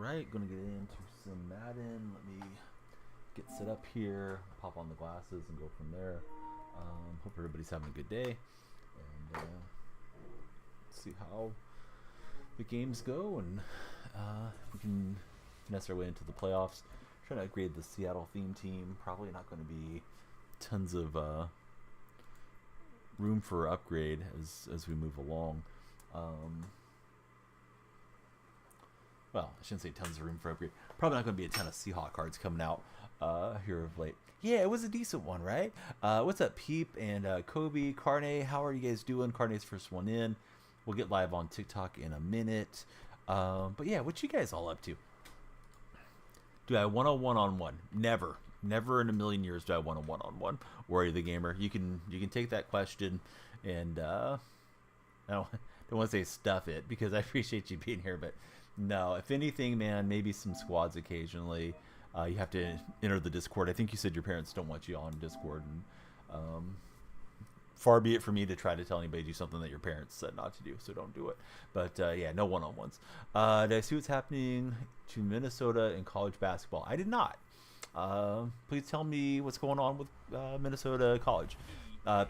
right, gonna get into some Madden. Let me get set up here, pop on the glasses, and go from there. Hope everybody's having a good day, and see how the games go, and we can finesse our way into the playoffs. Trying to upgrade the Seattle theme team. Probably not going to be tons of room for upgrade as we move along. Well, I shouldn't say tons of room for upgrade. Probably not going to be a ton of Seahawk cards coming out here of late. Yeah, it was a decent one, right? What's up, Peep and Kobe, Carne? How are you guys doing? Carne's first one in. We'll get live on TikTok in a minute. But yeah, what you guys all up to? Do I want a one-on-one? Never. Never in a million years do I want a one-on-one. Worry the gamer. You can take that question and I don't want to say stuff it because I appreciate you being here, but no, if anything, man, maybe some squads occasionally. You have to enter the Discord. I think you said your parents don't want you on Discord, and far be it for me to try to tell anybody to do something that your parents said not to do, so don't do it. But yeah, no one-on-ones. Did I see what's happening to Minnesota in college basketball? I did not. Please tell me what's going on with Minnesota college.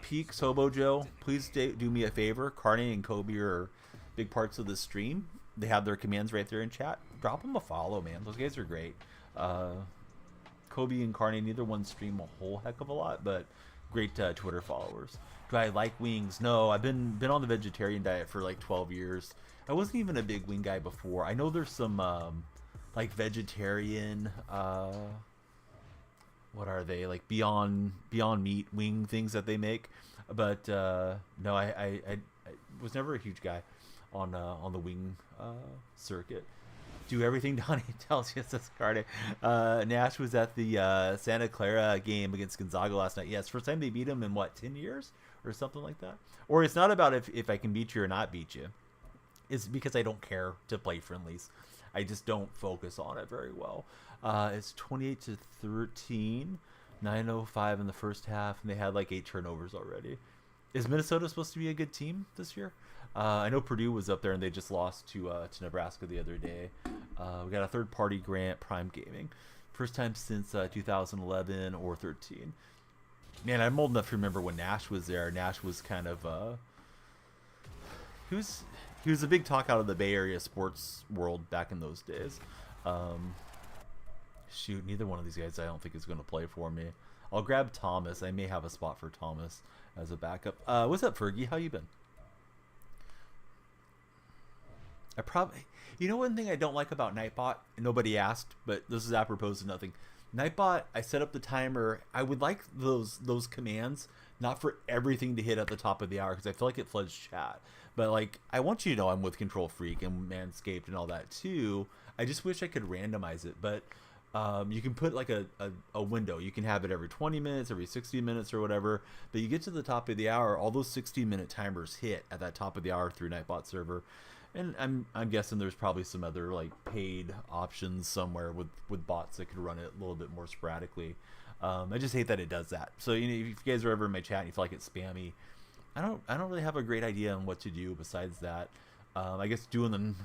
Peak Sobo Joe, please do me a favor. Carney and Kobe are big parts of the stream. They have their commands right there in chat. Drop them a follow, man. Those guys are great. Kobe and Carney, neither one stream a whole heck of a lot, but great Twitter followers. Do I like wings? No, I've been on the vegetarian diet for like 12 years. I wasn't even a big wing guy before. I know there's some like vegetarian what are they, like beyond meat wing things that they make, but no, I was never a huge guy on the wing circuit. Do everything Donnie tells you, says Cardi. Nash was at the Santa Clara game against Gonzaga last night. Yes, first time they beat him in what, 10 years or something like that. Or it's not about if I can beat you or not beat you. It's because I don't care to play friendlies. I just don't focus on it very well. It's 28-13, 9:05 in the first half, and they had like 8 turnovers already. Is Minnesota supposed to be a good team this year? I know Purdue was up there and they just lost to Nebraska the other day. We got a third-party grant, Prime Gaming. First time since 2011 or 13. Man, I'm old enough to remember when Nash was there. Nash was kind of he was a big talk out of the Bay Area sports world back in those days. Shoot, neither one of these guys I don't think is going to play for me. I'll grab Thomas. I may have a spot for Thomas as a backup. What's up, Fergie? How you been? I probably, one thing I don't like about Nightbot, nobody asked, but this is apropos to nothing. Nightbot, I set up the timer. I would like those commands, not for everything to hit at the top of the hour, because I feel like it floods chat. But like, I want you to know I'm with Control Freak and Manscaped and all that too. I just wish I could randomize it, but you can put like a window. You can have it every 20 minutes, every 60 minutes or whatever. But you get to the top of the hour, all those 60-minute timers hit at that top of the hour through Nightbot server. And I'm guessing there's probably some other like paid options somewhere with bots that could run it a little bit more sporadically. I just hate that it does that. So if you guys are ever in my chat and you feel like it's spammy, I don't really have a great idea on what to do besides that. I guess doing the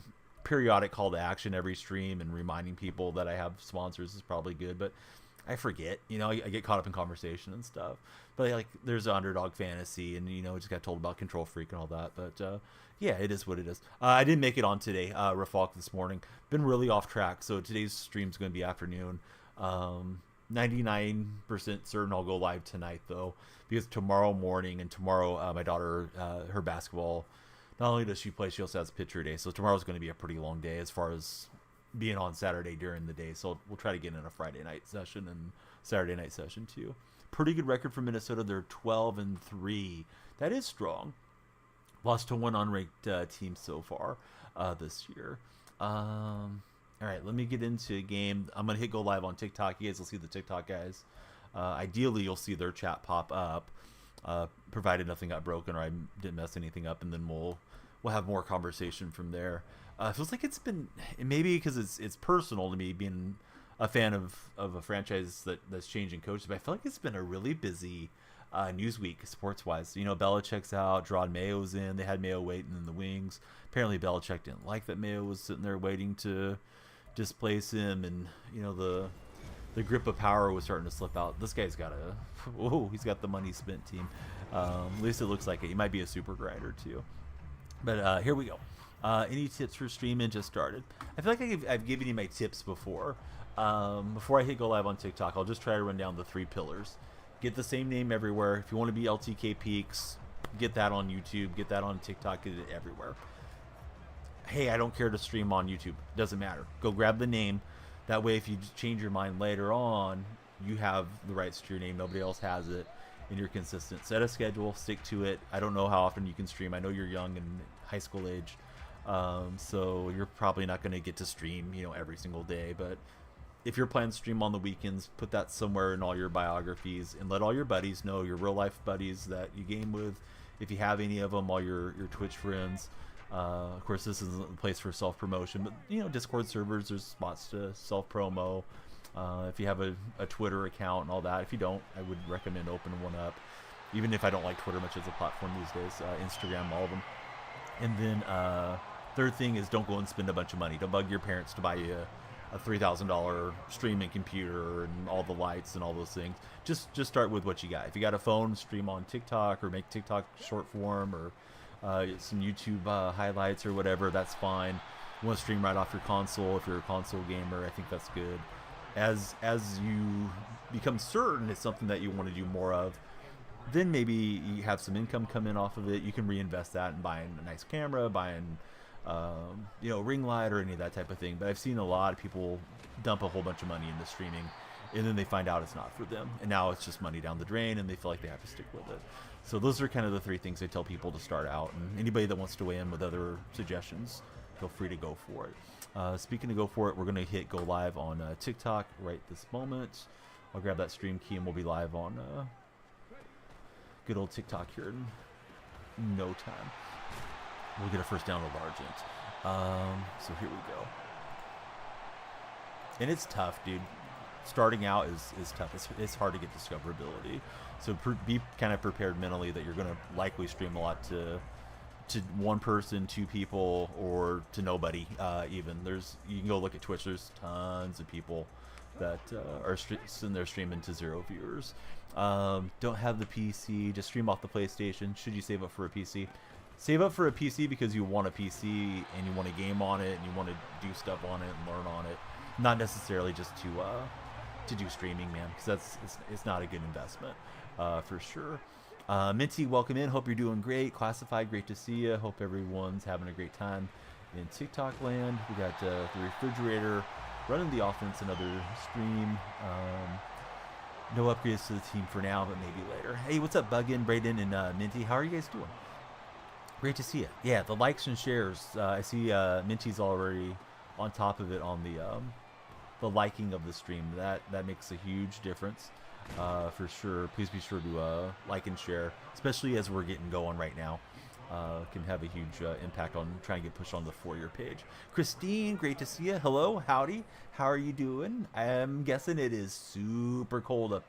periodic call to action every stream and reminding people that I have sponsors is probably good, but I forget. I get caught up in conversation and stuff. But like, there's Underdog Fantasy, and just got told about Control Freak and all that. But yeah, it is what it is. I didn't make it on today, Rafalk, this morning. Been really off track, so today's stream's going to be afternoon. 99% certain I'll go live tonight, though, because tomorrow morning and tomorrow my daughter, her basketball, not only does she play, she also has picture day. So tomorrow's going to be a pretty long day as far as being on Saturday during the day. So we'll try to get in a Friday night session and Saturday night session too. Pretty good record for Minnesota. They're 12-3. That is strong. Lost to one unranked team so far this year. All right, let me get into a game. I'm going to hit go live on TikTok. You guys will see the TikTok guys. Ideally, you'll see their chat pop up, provided nothing got broken or I didn't mess anything up, and then we'll have more conversation from there. It feels like it's been, maybe because it's personal to me being a fan of a franchise that's changing coaches, but I feel like it's been a really busy news week sports wise. Belichick's out, Gerard Mayo's in. They had Mayo waiting in the wings. Apparently Belichick didn't like that Mayo was sitting there waiting to displace him, and the grip of power was starting to slip out. This guy's got he's got the money spent team. At least it looks like it. He might be a super grinder too. But here we go. Any tips for streaming? Just started. I feel like I've given you my tips before. Before I hit go live on TikTok, I'll just try to run down the 3 pillars. Get the same name everywhere. If you want to be LTK Peaks, get that on YouTube. Get that on TikTok. Get it everywhere. Hey, I don't care to stream on YouTube. Doesn't matter. Go grab the name. That way, if you change your mind later on, you have the rights to your name. Nobody else has it, and you're consistent. Set a schedule. Stick to it. I don't know how often you can stream. I know you're young and high school age, so you're probably not going to get to stream, every single day. But if you're planning to stream on the weekends, put that somewhere in all your biographies, and let all your buddies know, your real life buddies that you game with, if you have any of them, all your Twitch friends. Of course, this isn't the place for self-promotion, but Discord servers, there's spots to self-promo. If you have a Twitter account and all that. If you don't, I would recommend opening one up, even if I don't like Twitter much as a platform these days. Instagram, all of them. And then third thing is, don't go and spend a bunch of money. Don't bug your parents to buy you a $3,000 streaming computer and all the lights and all those things. Just start with what you got. If you got a phone, stream on TikTok or make TikTok short form, or some YouTube highlights or whatever, that's fine. You want to stream right off your console if you're a console gamer, I think that's good. As you become certain it's something that you want to do more of, then maybe you have some income come in off of it. You can reinvest that in buying a nice camera, buying ring light or any of that type of thing. But I've seen a lot of people dump a whole bunch of money into streaming, and then they find out it's not for them, and now it's just money down the drain, and they feel like they have to stick with it. So those are kind of the 3 things I tell people to start out, and anybody that wants to weigh in with other suggestions, feel free to go for it. Speaking of go for it, we're going to hit go live on TikTok right this moment. I'll grab that stream key and we'll be live on good old TikTok here in no time. We'll get a first down to Argent. So here we go. And it's tough, dude. Starting out is tough. It's hard to get discoverability. So be kind of prepared mentally that you're going to likely stream a lot to one person, 2 people, or to nobody. Even you can go look at Twitch. There's tons of people that are sitting there streaming to 0 viewers. Don't have the PC. Just stream off the PlayStation. Should you save up for a PC? Save up for a PC because you want a PC and you want to game on it and you want to do stuff on it and learn on it. Not necessarily just to do streaming, man, because it's not a good investment for sure. Minty, welcome in. Hope you're doing great. Classified, great to see you. Hope everyone's having a great time in TikTok land. We got the refrigerator running the offense, another stream. No upgrades to the team for now, but maybe later. Hey, what's up, Buggin, Brayden, and Minty? How are you guys doing? Great to see you. Yeah, the likes and shares. I see Minty's already on top of it on the liking of the stream. That makes a huge difference for sure. Please be sure to like and share, especially as we're getting going right now. Can have a huge impact on trying to get pushed on the For Your page. Christine, great to see you. Hello, howdy. How are you doing? I'm guessing it is super cold up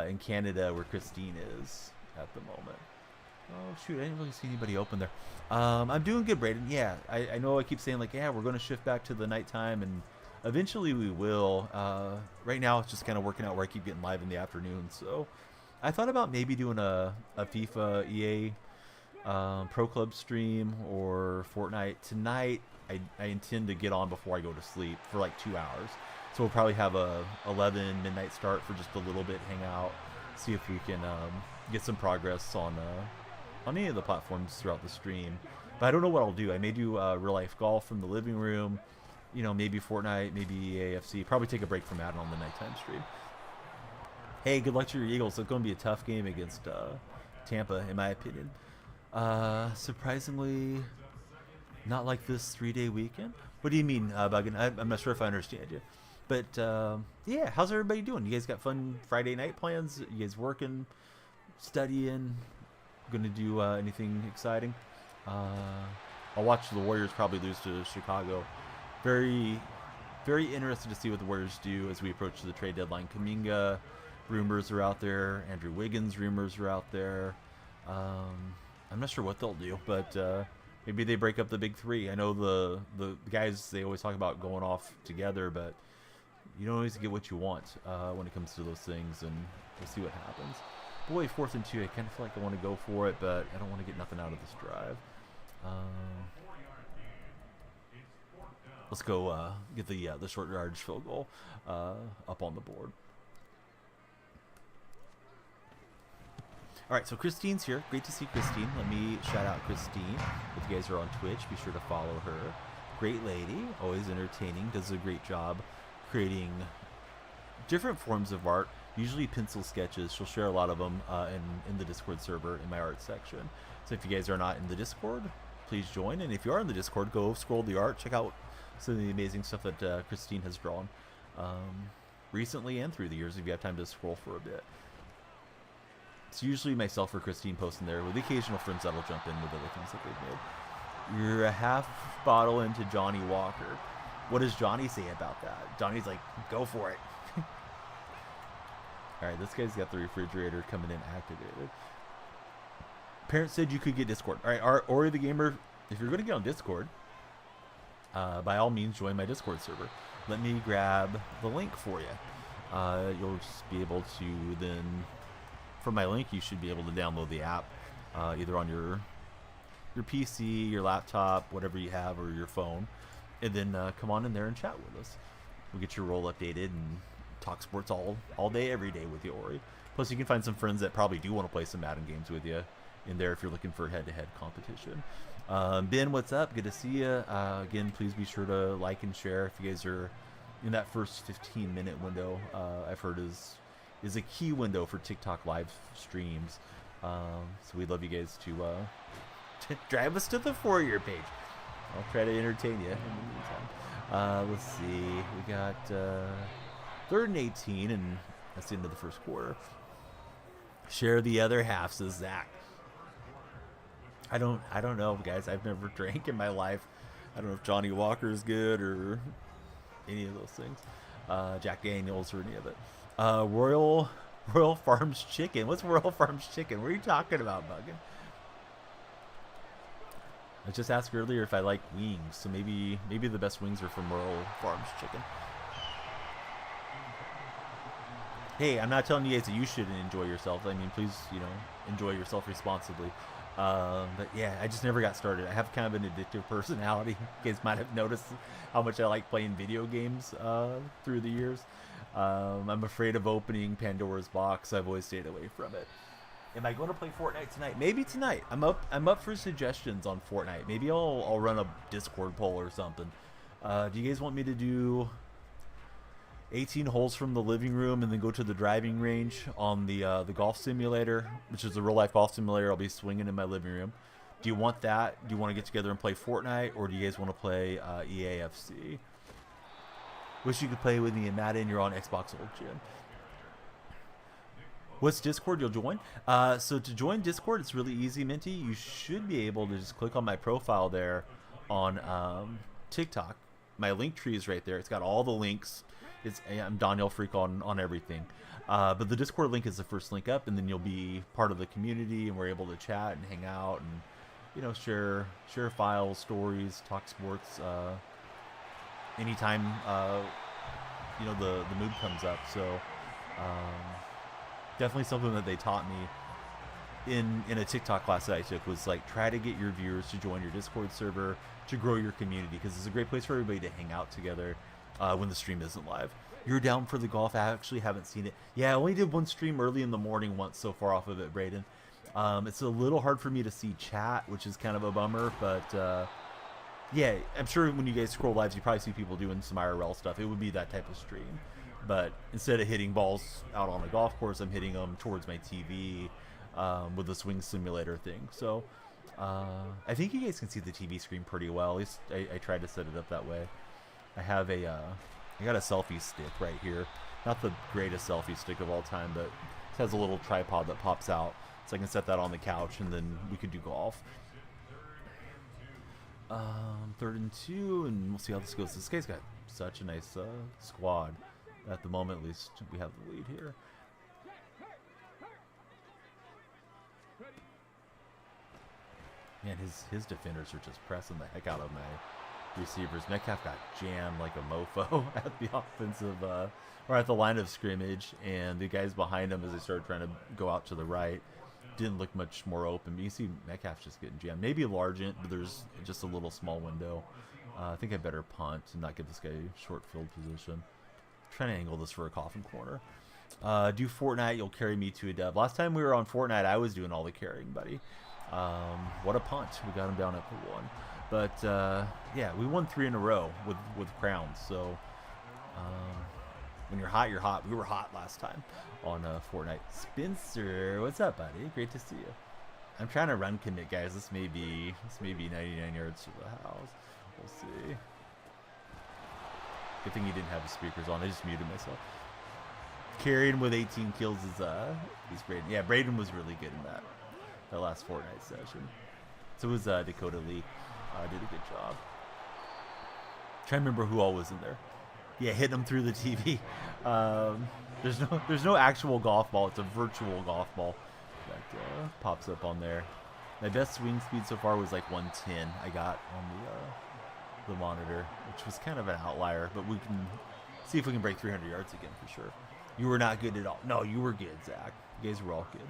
in Canada where Christine is at the moment. Oh shoot, I didn't really see anybody open there. I'm doing good, Brayden. Yeah, I know I keep saying like, yeah, we're going to shift back to the nighttime, and eventually we will. Right now it's just kind of working out where I keep getting live in the afternoon. So I thought about maybe doing a FIFA EA Pro Club stream or Fortnite tonight. I intend to get on before I go to sleep for like 2 hours. So we'll probably have a 11 midnight start for just a little bit, hang out, see if we can get some progress on any of the platforms throughout the stream. But I don't know what I'll do. I may do real life golf from the living room, maybe Fortnite, maybe AFC. Probably take a break from that on the nighttime stream. Hey, good luck to your Eagles. It's going to be a tough game against Tampa, in my opinion. Surprisingly, not like this 3-day weekend. What do you mean, Buggin? I'm not sure if I understand you. But yeah, how's everybody doing? You guys got fun Friday night plans? You guys working, studying? Gonna do anything exciting? I'll watch the Warriors probably lose to Chicago. Very, very interested to see what the Warriors do as we approach the trade deadline. Kuminga rumors are out there. Andrew Wiggins rumors are out there. I'm not sure what they'll do, but Maybe they break up the big three. I know the guys, they always talk about going off together, but you don't always get what you want when it comes to those things, and we'll see what happens. Boy, 4th and 2, I kind of feel like I want to go for it, but I don't want to get nothing out of this drive. Let's go get the short yardage field goal up on the board. All right, so Christine's here. Great to see Christine. Let me shout out Christine. If you guys are on Twitch, be sure to follow her. Great lady, always entertaining, does a great job creating different forms of art, usually pencil sketches. She'll share a lot of them in the Discord server in my art section. So if you guys are not in the Discord, please join. And if you are in the Discord, go scroll the art. Check out some of the amazing stuff that Christine has drawn recently and through the years if you have time to scroll for a bit. It's usually myself or Christine posting there with the occasional friends that'll jump in with other things that they've made. You're a half bottle into Johnny Walker. What does Johnny say about that? Johnny's like, go for it. Alright, this guy's got the refrigerator coming in activated. Parents said you could get Discord. Alright, Ori the Gamer, if you're going to get on Discord, by all means join my Discord server. Let me grab the link for you. You'll just be able to then, from my link, you should be able to download the app either on your PC, your laptop, whatever you have, or your phone, and then come on in there and chat with us. We'll get your role updated and talk sports all day, every day with you, Ori. Plus, you can find some friends that probably do want to play some Madden games with you in there if you're looking for head-to-head competition. Ben, what's up? Good to see you. Again, please be sure to like and share if you guys are in that first 15-minute window. I've heard is a key window for TikTok live streams. So we'd love you guys to drive us to the For You page. I'll try to entertain you in the meantime. Let's see. We got 3rd and 18, and that's the end of the first quarter. Share the other half, says Zach. I don't know, guys. I've never drank in my life. I don't know if Johnny Walker is good or any of those things. Jack Daniels or any of it. Royal Farms Chicken. What's Royal Farms Chicken? What are you talking about, Buggin? I just asked earlier if I like wings, so maybe the best wings are from Royal Farms Chicken. Hey, I'm not telling you guys that you shouldn't enjoy yourself. I mean, please, enjoy yourself responsibly. But yeah, I just never got started. I have kind of an addictive personality. You guys might have noticed how much I like playing video games through the years. I'm afraid of opening Pandora's box. I've always stayed away from it. Am I going to play Fortnite tonight? Maybe tonight. I'm up for suggestions on Fortnite. Maybe I'll run a Discord poll or something. Do you guys want me to do 18 holes from the living room and then go to the driving range on the golf simulator, which is a real life golf simulator? I'll be swinging in my living room. Do you want that? Do you want to get together and play Fortnite, or do you guys want to play EAFC? Wish you could play with me and Madden. You're on Xbox Old Gen. What's Discord you'll join? So to join Discord, it's really easy, Minty. You should be able to just click on my profile there on TikTok. My link tree is right there. It's got all the links. I'm Daniel Freak on everything. But the Discord link is the first link up, and then you'll be part of the community, and we're able to chat and hang out and, share files, stories, talk sports, anytime, the mood comes up. So, definitely something that they taught me in a TikTok class that I took was like, try to get your viewers to join your Discord server to grow your community, because it's a great place for everybody to hang out together when the stream isn't live. You're down for the golf? I actually haven't seen it. Yeah, I only did one stream early in the morning once so far off of it, Braden. It's a little hard for me to see chat, which is kind of a bummer, but yeah, I'm sure when you guys scroll lives, you probably see people doing some IRL stuff. It would be that type of stream. But instead of hitting balls out on a golf course, I'm hitting them towards my TV with the swing simulator thing. So I think you guys can see the TV screen pretty well. At least I tried to set it up that way. I have I got a selfie stick right here. Not the greatest selfie stick of all time, but it has a little tripod that pops out. So I can set that on the couch, and then we could do golf. 3rd and 2, and we'll see how this goes. This guy's got such a nice squad. At the moment, at least, we have the lead here. Man, his defenders are just pressing the heck out of my receivers. Metcalf got jammed like a mofo at the offensive, or at the line of scrimmage, and the guys behind him, as they started trying to go out to the right, didn't look much more open. You see Metcalf just getting jammed. Maybe a Largent, but there's just a little small window. I think I better punt and not give this guy short field position. Trying to angle this for a coffin corner. Do Fortnite, you'll carry me to a dub. Last time we were on Fortnite, I was doing all the carrying, buddy. What a punt. We got him down at the 1. But, yeah, we won 3 in a row with crowns. So, when you're hot, you're hot. We were hot last time on Fortnite. Spencer, what's up, buddy? Great to see you. I'm trying to run commit, guys. This may be 99 yards to the house. We'll see. Good thing he didn't have his speakers on. I just muted myself. Carrying with 18 kills is Braden. Yeah, Braden was really good in that last Fortnite session. So was Dakota Lee. Did a good job. Trying to remember who all was in there. Yeah, hitting them through the TV. There's no actual golf ball. It's a virtual golf ball that pops up on there. My best swing speed so far was like 110. I got on the monitor, which was kind of an outlier, but we can see if we can break 300 yards again for sure. You were not good at all. No, you were good, Zach. You guys were all good.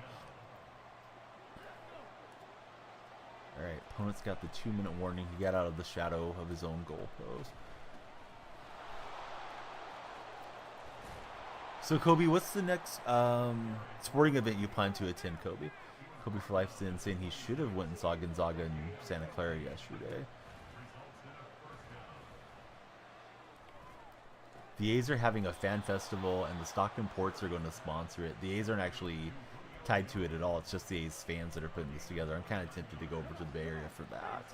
All right, opponent's got the 2-minute warning. He got out of the shadow of his own goal post. So, Kobe, what's the next sporting event you plan to attend, Kobe? Kobe for Life's in saying he should have went and saw Gonzaga in Santa Clara yesterday. The A's are having a fan festival, and the Stockton Ports are going to sponsor it. The A's aren't actually tied to it at all. It's just the A's fans that are putting this together. I'm kind of tempted to go over to the Bay Area for that.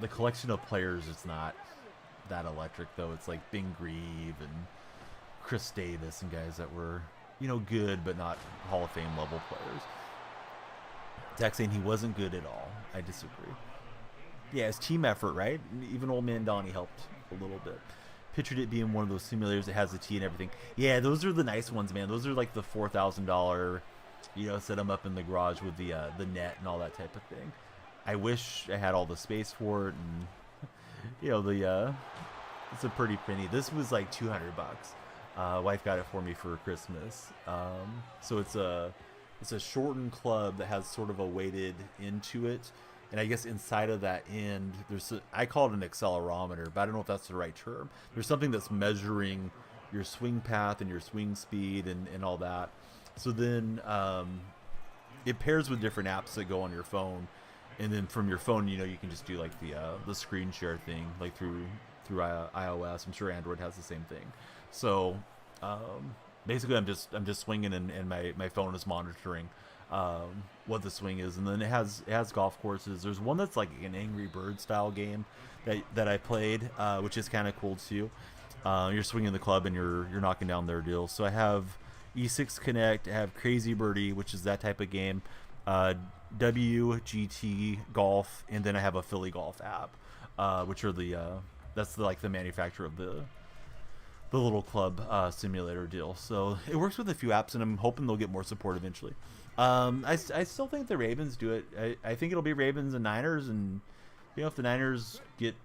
The collection of players is not that electric, though. It's like Bing Grieve and Chris Davis and guys that were, good, but not Hall of Fame level players. Zach saying he wasn't good at all. I disagree. Yeah, it's team effort, right? Even old man Donnie helped a little bit. Pictured it being one of those simulators that has the tee and everything. Yeah, those are the nice ones, man. Those are like the $4,000, set them up in the garage with the net and all that type of thing. I wish I had all the space for it, and it's a pretty penny. This was like $200. Wife got it for me for Christmas. So it's a shortened club that has sort of a weighted end to it. And I guess inside of that end, I call it an accelerometer, but I don't know if that's the right term. There's something that's measuring your swing path and your swing speed and all that. So then it pairs with different apps that go on your phone. And then from your phone, you can just do like the screen share thing, like through iOS. I'm sure Android has the same thing. So basically, I'm just swinging, and my phone is monitoring what the swing is, and then it has golf courses. There's one that's like an Angry Bird style game that I played, which is kind of cool too. You're swinging the club and you're knocking down their deals. So I have E6 Connect, I have Crazy Birdie, which is that type of game, WGT Golf, and then I have a Philly Golf app, which are that's the manufacturer of the little club simulator deal. So it works with a few apps, and I'm hoping they'll get more support eventually. I still think the Ravens do it. I think it'll be Ravens and Niners, and if the Niners get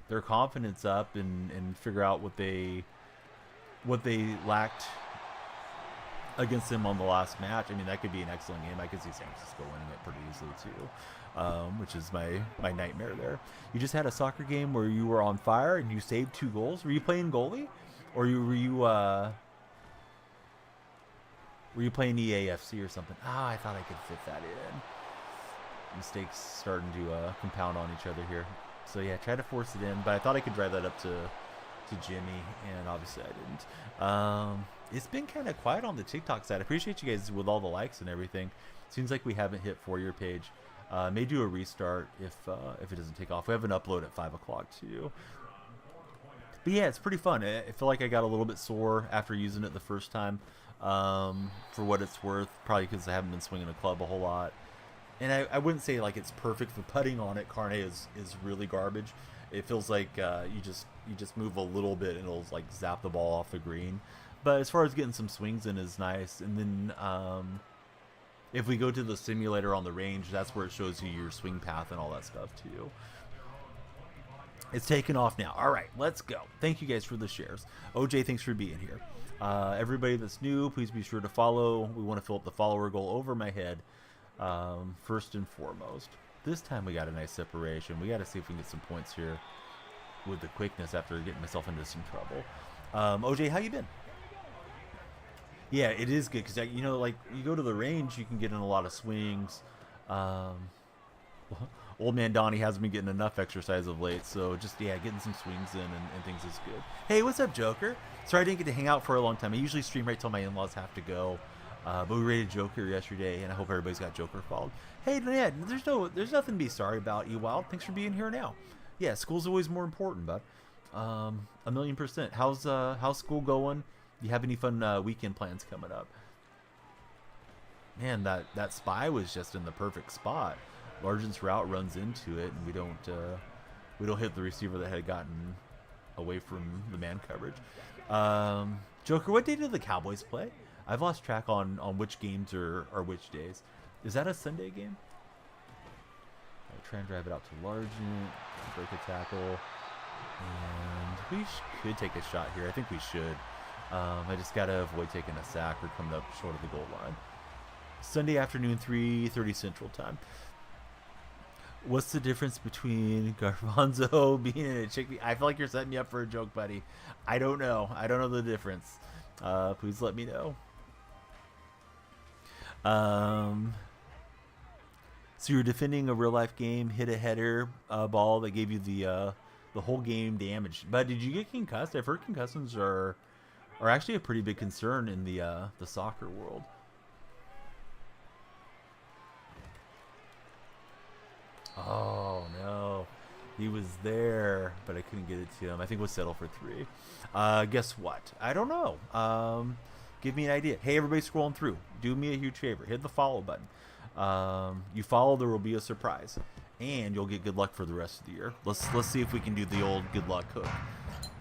their confidence up and figure out what they lacked against them on the last match, I mean, that could be an excellent game. I could see San Francisco winning it pretty easily too, which is my nightmare there. You just had a soccer game where you were on fire and you saved 2 goals. Were you playing goalie, or were you playing EAFC or something? I thought I could fit that in. Mistakes starting to compound on each other here. So yeah, try to force it in, but I thought I could drive that up to Jimmy, and obviously I didn't. It's been kind of quiet on the TikTok side. I appreciate you guys with all the likes and everything. Seems like we haven't hit For Your page. May do a restart if it doesn't take off. We have an upload at 5 o'clock too. But yeah, it's pretty fun. I feel like I got a little bit sore after using it the first time. For what it's worth, probably because I haven't been swinging a club a whole lot. And I wouldn't say like it's perfect for putting on it. Carne is really garbage. It feels like you just move a little bit and it'll like zap the ball off the green. But as far as getting some swings in is nice. And then If we go to the simulator on the range, that's where it shows you your swing path and all that stuff too. It's taken off now. All right, let's go. Thank you guys for the shares. OJ, thanks for being here. Everybody that's new, please be sure to follow. We want to fill up the follower goal over my head, first and foremost. This time we got a nice separation. We got to see if we can get some points here with the quickness after getting myself into some trouble. OJ, how you been? Yeah, it is good because, you know, like you go to the range, you can get in a lot of swings. Old man Donnie hasn't been getting enough exercise of late, so just, yeah, getting some swings in and things is good. Hey, what's up, Joker? Sorry I didn't get to hang out for a long time. I usually stream right till my in-laws have to go. But we rated Joker yesterday, and I hope everybody's got Joker followed. Hey, Ned, there's nothing to be sorry about, Ewild. Thanks for being here now. Yeah, school's always more important, bud. 1,000,000%. How's school going? Do you have any fun weekend plans coming up? Man, that spy was just in the perfect spot. Largent's route runs into it, and we don't hit the receiver that had gotten away from the man coverage. Joker, what day did the Cowboys play? I've lost track on which games are which days. Is that a Sunday game? I'll try and drive it out to Largent, break a tackle, and we could take a shot here. I think we should. I just gotta avoid taking a sack or coming up short of the goal line. Sunday afternoon, 3:30 Central Time. What's the difference between Garbanzo being in a chickpea? I feel like you're setting me up for a joke, buddy. I don't know. I don't know the difference. Please let me know. So you're defending a real life game, hit a header ball that gave you the whole game damage. But did you get concussed? I've heard concussions are actually a pretty big concern in the soccer world. Oh no, he was there, but I couldn't get it to him. I think we'll settle for 3. Guess what? I don't know. Give me an idea. Hey, everybody scrolling through, do me a huge favor. Hit the follow button. You follow, there will be a surprise, and you'll get good luck for the rest of the year. Let's see if we can do the old good luck hook.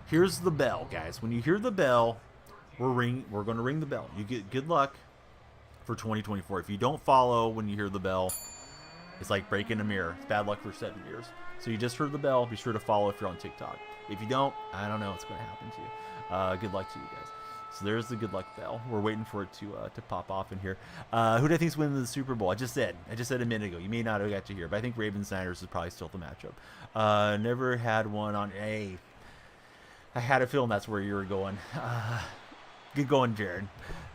Here's the bell, guys. When you hear the bell, we're going to ring the bell. You get good luck for 2024. If you don't follow when you hear the bell, it's like breaking a mirror. It's bad luck for 7 years. So you just heard the bell. Be sure to follow if you're on TikTok. If you don't, I don't know what's going to happen to you. Good luck to you guys. So there's the good luck bell. We're waiting for it to pop off in here. Who do I think's winning the Super Bowl? I just said a minute ago. You may not have got to hear, but I think Ravens Niners is probably still the matchup. Never had one on A. I had a feeling that's where you were going. Good going, Jared.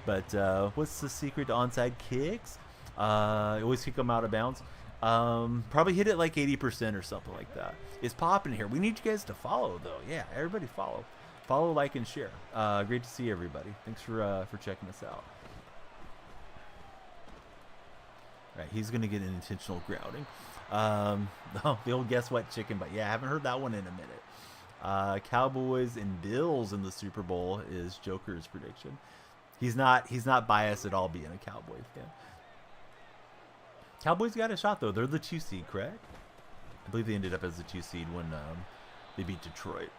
But what's the secret to onside kicks? Always kick them out of bounds. Probably hit it like 80% or something like that. It's popping here. We need you guys to follow though. Yeah, everybody follow, like, and share. Great to see everybody. Thanks for checking us out. All right, he's gonna get an intentional grounding. Oh, the old guess what chicken, but yeah, I haven't heard that one in a minute. Cowboys and Bills in the Super Bowl is Joker's prediction. He's not biased at all being a Cowboy fan. Cowboys got a shot though. They're the 2 seed, correct? I believe they ended up as the 2 seed when they beat Detroit.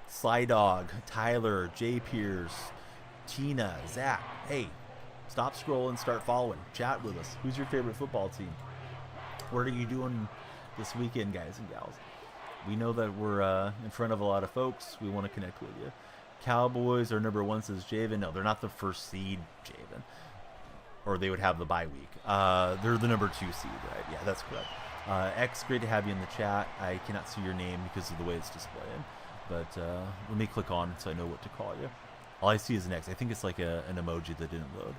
Sly Dog, Tyler, J Pierce, Tina, Zach. Hey, stop scrolling, start following. Chat with us. Who's your favorite football team? What are you doing this weekend, guys and gals? We know that we're in front of a lot of folks. We want to connect with you. Cowboys are number 1, says Javen. No, they're not the 1st seed, Javen. Or they would have the bye week. They're the number 2 seed, right? Yeah, that's correct. X, great to have you in the chat. I cannot see your name because of the way it's displaying. But let me click on so I know what to call you. All I see is an X. I think it's like an emoji that didn't load.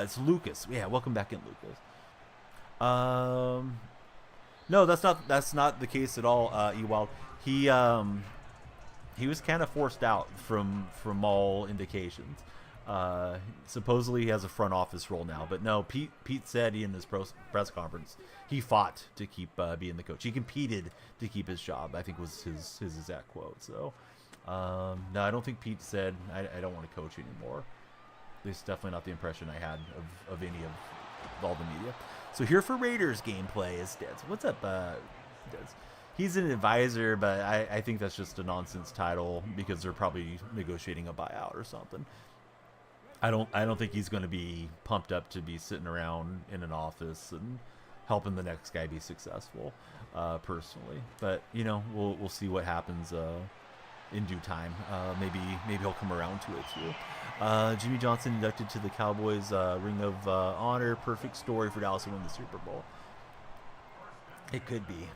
It's Lucas. Yeah, welcome back in, Lucas. No, that's not the case at all, Ewald. He was kind of forced out from all indications. Supposedly he has a front office role now, but no, Pete said in his press conference he fought to keep being the coach. He competed to keep his job, I think was his exact quote. So no, I don't think Pete said I don't want to coach anymore. At least definitely not the impression I had of any of all the media. So here for Raiders gameplay is Deds. What's up, Deds? He's an advisor, but I think that's just a nonsense title because they're probably negotiating a buyout or something. I don't think he's going to be pumped up to be sitting around in an office and helping the next guy be successful, personally. But we'll see what happens in due time. Maybe he'll come around to it too. Jimmy Johnson inducted to the Cowboys Ring of Honor. Perfect story for Dallas to win the Super Bowl. It could be.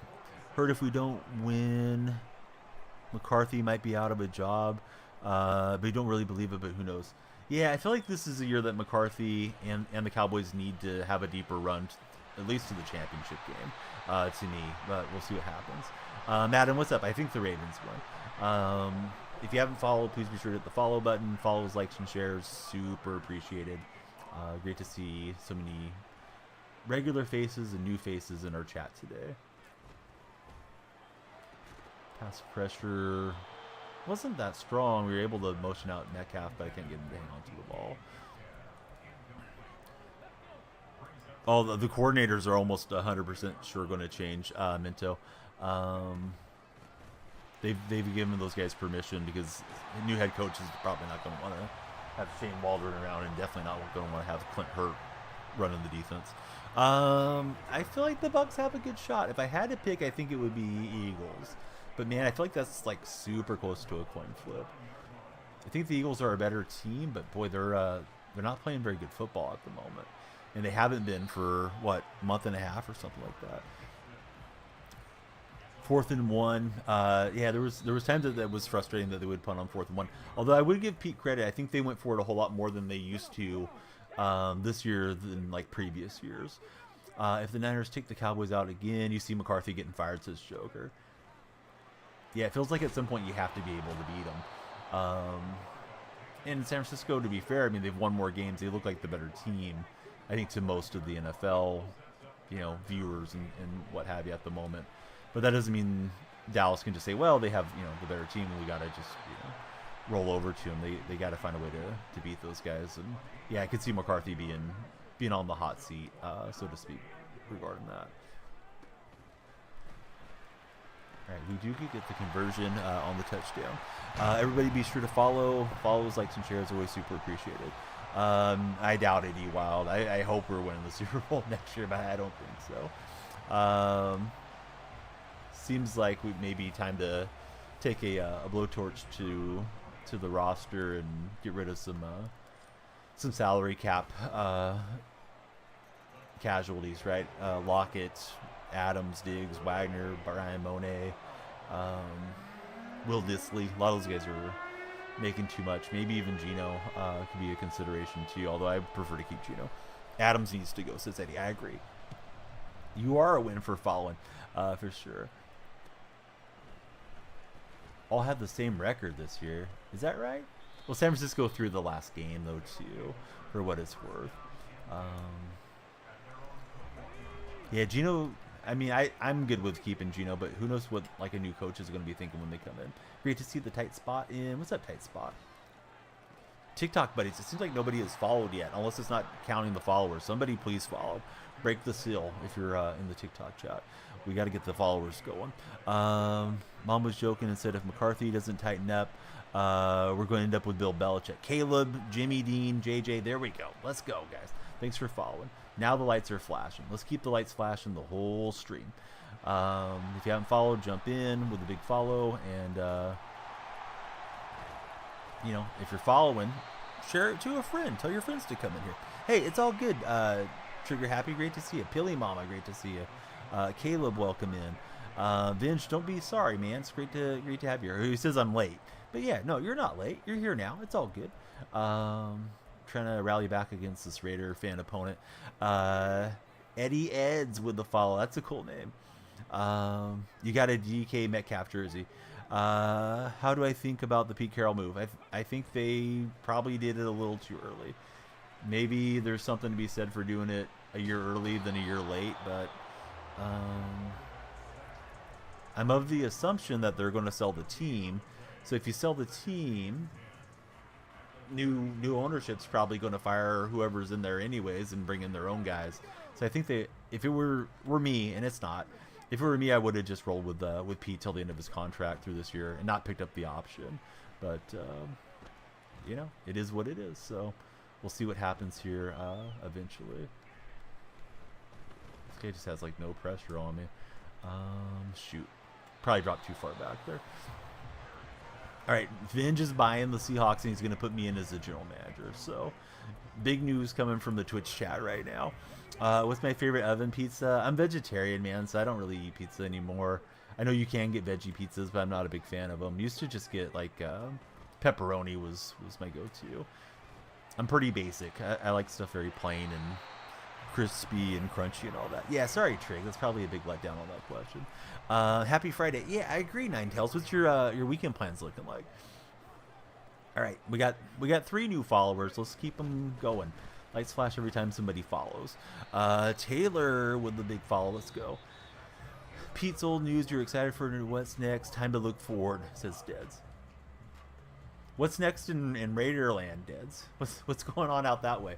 Heard if we don't win, McCarthy might be out of a job. But you don't really believe it, but who knows? Yeah, I feel like this is a year that McCarthy and the Cowboys need to have a deeper run, at least to the championship game, to me. But we'll see what happens. Madden, what's up? I think the Ravens won. If you haven't followed, please be sure to hit the follow button. Follows, likes, and shares. Super appreciated. Great to see so many regular faces and new faces in our chat today. Pass pressure wasn't that strong. We were able to motion out Metcalf, but I can't get him to hang on to the ball. Oh, the coordinators are almost 100% sure going to change, Minto. They've given those guys permission because the new head coach is probably not going to want to have Shane Waldron around, and definitely not going to want to have Clint Hurt running the defense. I feel like the Bucs have a good shot. If I had to pick, I think it would be Eagles. But man, I feel like that's like super close to a coin flip. I think the Eagles are a better team, but boy, they're not playing very good football at the moment, and they haven't been for what, month and a half or something like that. 4th and 1. Yeah, there was times that was frustrating that they would punt on 4th and 1. Although I would give Pete credit, I think they went for it a whole lot more than they used to this year than like previous years. If the Niners take the Cowboys out again, you see McCarthy getting fired, says Joker. Yeah, it feels like at some point you have to be able to beat them. In San Francisco, to be fair, I mean, they've won more games. They look like the better team, I think, to most of the NFL, viewers and what have you at the moment. But that doesn't mean Dallas can just say, well, they have, the better team, and we got to just, roll over to them. They got to find a way to beat those guys. And yeah, I could see McCarthy being on the hot seat, so to speak, regarding that. All right, we do get the conversion on the touchdown. Everybody be sure to follow. Follows, likes, and shares. Always super appreciated. I doubt it, E-Wild. I hope we're winning the Super Bowl next year, but I don't think so. Seems like we may be time to take a blowtorch to the roster and get rid of some salary cap casualties, right? Lockett, Adams, Diggs, Wagner, Brian Monet, Will Dissly. A lot of those guys are making too much. Maybe even Geno could be a consideration too, although I prefer to keep Geno. Adams needs to go, says Eddie. I agree. You are a win for following, for sure. All have the same record this year. Is that right? Well, San Francisco threw the last game, though, too, for what it's worth. Yeah, Geno... I mean, I'm good with keeping Geno, but who knows what like a new coach is going to be thinking when they come in. Great to see the tight spot in. What's up, tight spot? TikTok buddies. It seems like nobody has followed yet, unless it's not counting the followers. Somebody please follow. Break the seal if you're in the TikTok chat. We got to get the followers going. Mom was joking and said if McCarthy doesn't tighten up, we're going to end up with Bill Belichick. Caleb, Jimmy Dean, JJ. There we go. Let's go, guys. Thanks for following. Now the lights are flashing. Let's keep the lights flashing the whole stream. If you haven't followed, jump in with a big follow. And, if you're following, share it to a friend. Tell your friends to come in here. Hey, it's all good. Trigger Happy, great to see you. Pilly Mama, great to see you. Caleb, welcome in. Vince, don't be sorry, man. It's great to have you here. He says I'm late. But, yeah, no, you're not late. You're here now. It's all good. Trying to rally back against this Raider fan opponent. Eddie Eds with the follow. That's a cool name. You got a DK Metcalf jersey. How do I think about the Pete Carroll move? I think they probably did it a little too early. Maybe there's something to be said for doing it a year early than a year late, but I'm of the assumption that they're going to sell the team. So if you sell the team, new ownership's probably going to fire whoever's in there anyways and bring in their own guys. So I think if it were me, and it's not, if it were me, I would have just rolled with Pete till the end of his contract through this year and not picked up the option. But it is what it is. So we'll see what happens here eventually. This guy just has like no pressure on me. Shoot. Probably dropped too far back there. All right, Vinge is buying the Seahawks, and he's going to put me in as the general manager. So, big news coming from the Twitch chat right now. What's my favorite oven pizza? I'm vegetarian, man, so I don't really eat pizza anymore. I know you can get veggie pizzas, but I'm not a big fan of them. Used to just get, like, pepperoni was my go-to. I'm pretty basic. I like stuff very plain and crispy and crunchy and all that. Yeah, sorry, Trig. That's probably a big letdown on that question. Happy Friday. Yeah, I agree, Ninetales. What's your weekend plans looking like? All right, we got 3 new followers. Let's keep them going. Lights flash every time somebody follows. Taylor with the big follow. Let's go. Pete's old news. You're excited for what's next? Time to look forward, says Deds. What's next in Raiderland, Deds? What's going on out that way?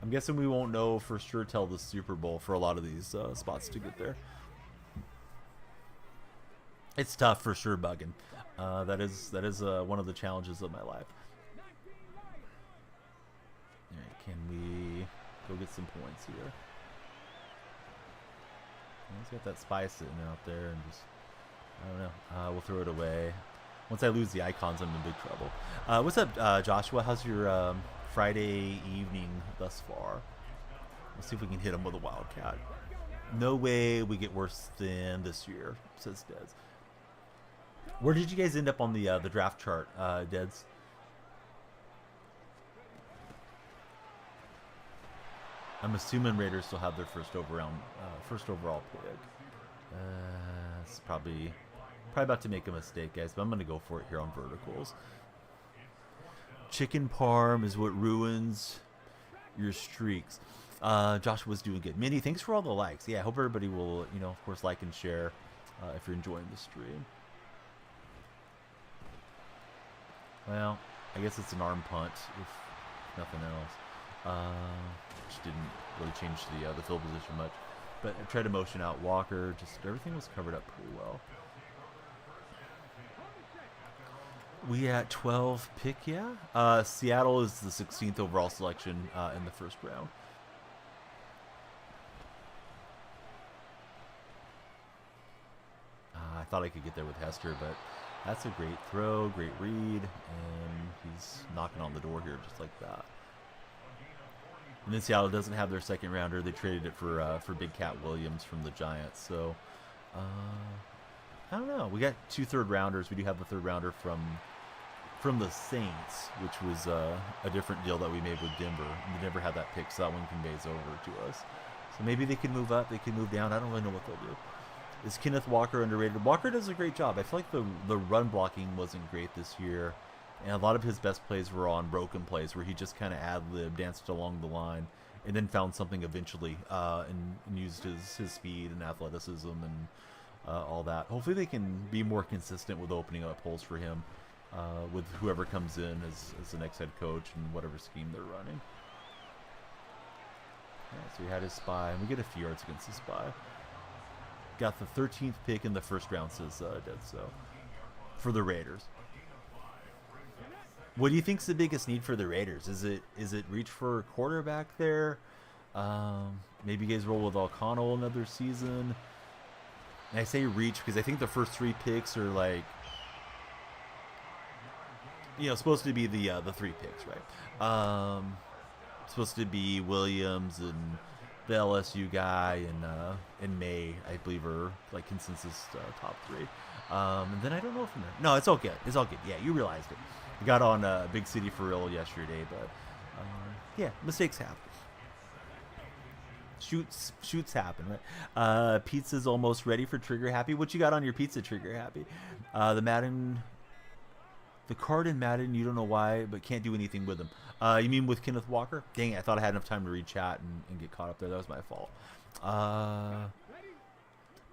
I'm guessing we won't know for sure till the Super Bowl for a lot of these spots to get there. It's tough for sure, bugging. That is one of the challenges of my life. All right, can we go get some points here? He's got that spy sitting out there, and just I don't know. We'll throw it away. Once I lose the icons, I'm in big trouble. What's up, Joshua? How's your Friday evening thus far? Let's see if we can hit him with a Wildcat. No way we get worse than this year, says Deds. Where did you guys end up on the draft chart, Deds? I'm assuming Raiders still have their first overall pick. It's probably about to make a mistake, guys, but I'm going to go for it here on verticals. Chicken parm is what ruins your streaks. Joshua's doing good. Minnie, thanks for all the likes. Yeah, I hope everybody will, of course, like and share if you're enjoying the stream. Well, I guess it's an arm punt, if nothing else. Which didn't really change the field position much. But I tried to motion out Walker. Just everything was covered up pretty well. We at 12 pick, yeah. Seattle is the 16th overall selection in the first round. I thought I could get there with Hester, but that's a great throw, great read, and he's knocking on the door here just like that. And then Seattle doesn't have their second rounder. They traded it for Big Cat Williams from the Giants. So, I don't know. We got 2 third rounders. We do have a third rounder from the Saints, which was a different deal that we made with Denver. And they never had that pick, so that one conveys over to us. So maybe they can move up. They can move down. I don't really know what they'll do. Is Kenneth Walker underrated? Walker does a great job. I feel like the run blocking wasn't great this year. And a lot of his best plays were on broken plays where he just kind of ad-libbed, danced along the line, and then found something eventually and used his speed and athleticism and all that. Hopefully they can be more consistent with opening up holes for him with whoever comes in as the next head coach and whatever scheme they're running. Yeah, so he had his spy, and we get a few yards against the spy. Got the 13th pick in the first round, says Dead So, for the Raiders. What do you think's the biggest need for the Raiders? Is it reach for a quarterback there? Maybe you guys roll with O'Connell another season. And I say reach because I think the first 3 picks are like, supposed to be the 3 picks, right? Supposed to be Williams and the LSU guy and May, I believe, are like consensus top 3. And then I don't know from there. No, it's all good. It's all good. Yeah, you realized it. We got on Big City for real yesterday, but yeah, mistakes happen. Shoots happen, right? Pizza's almost ready for Trigger Happy. What you got on your pizza, Trigger Happy? The card in Madden, you don't know why, but can't do anything with them. You mean with Kenneth Walker? Dang it, I thought I had enough time to read chat and get caught up there. That was my fault.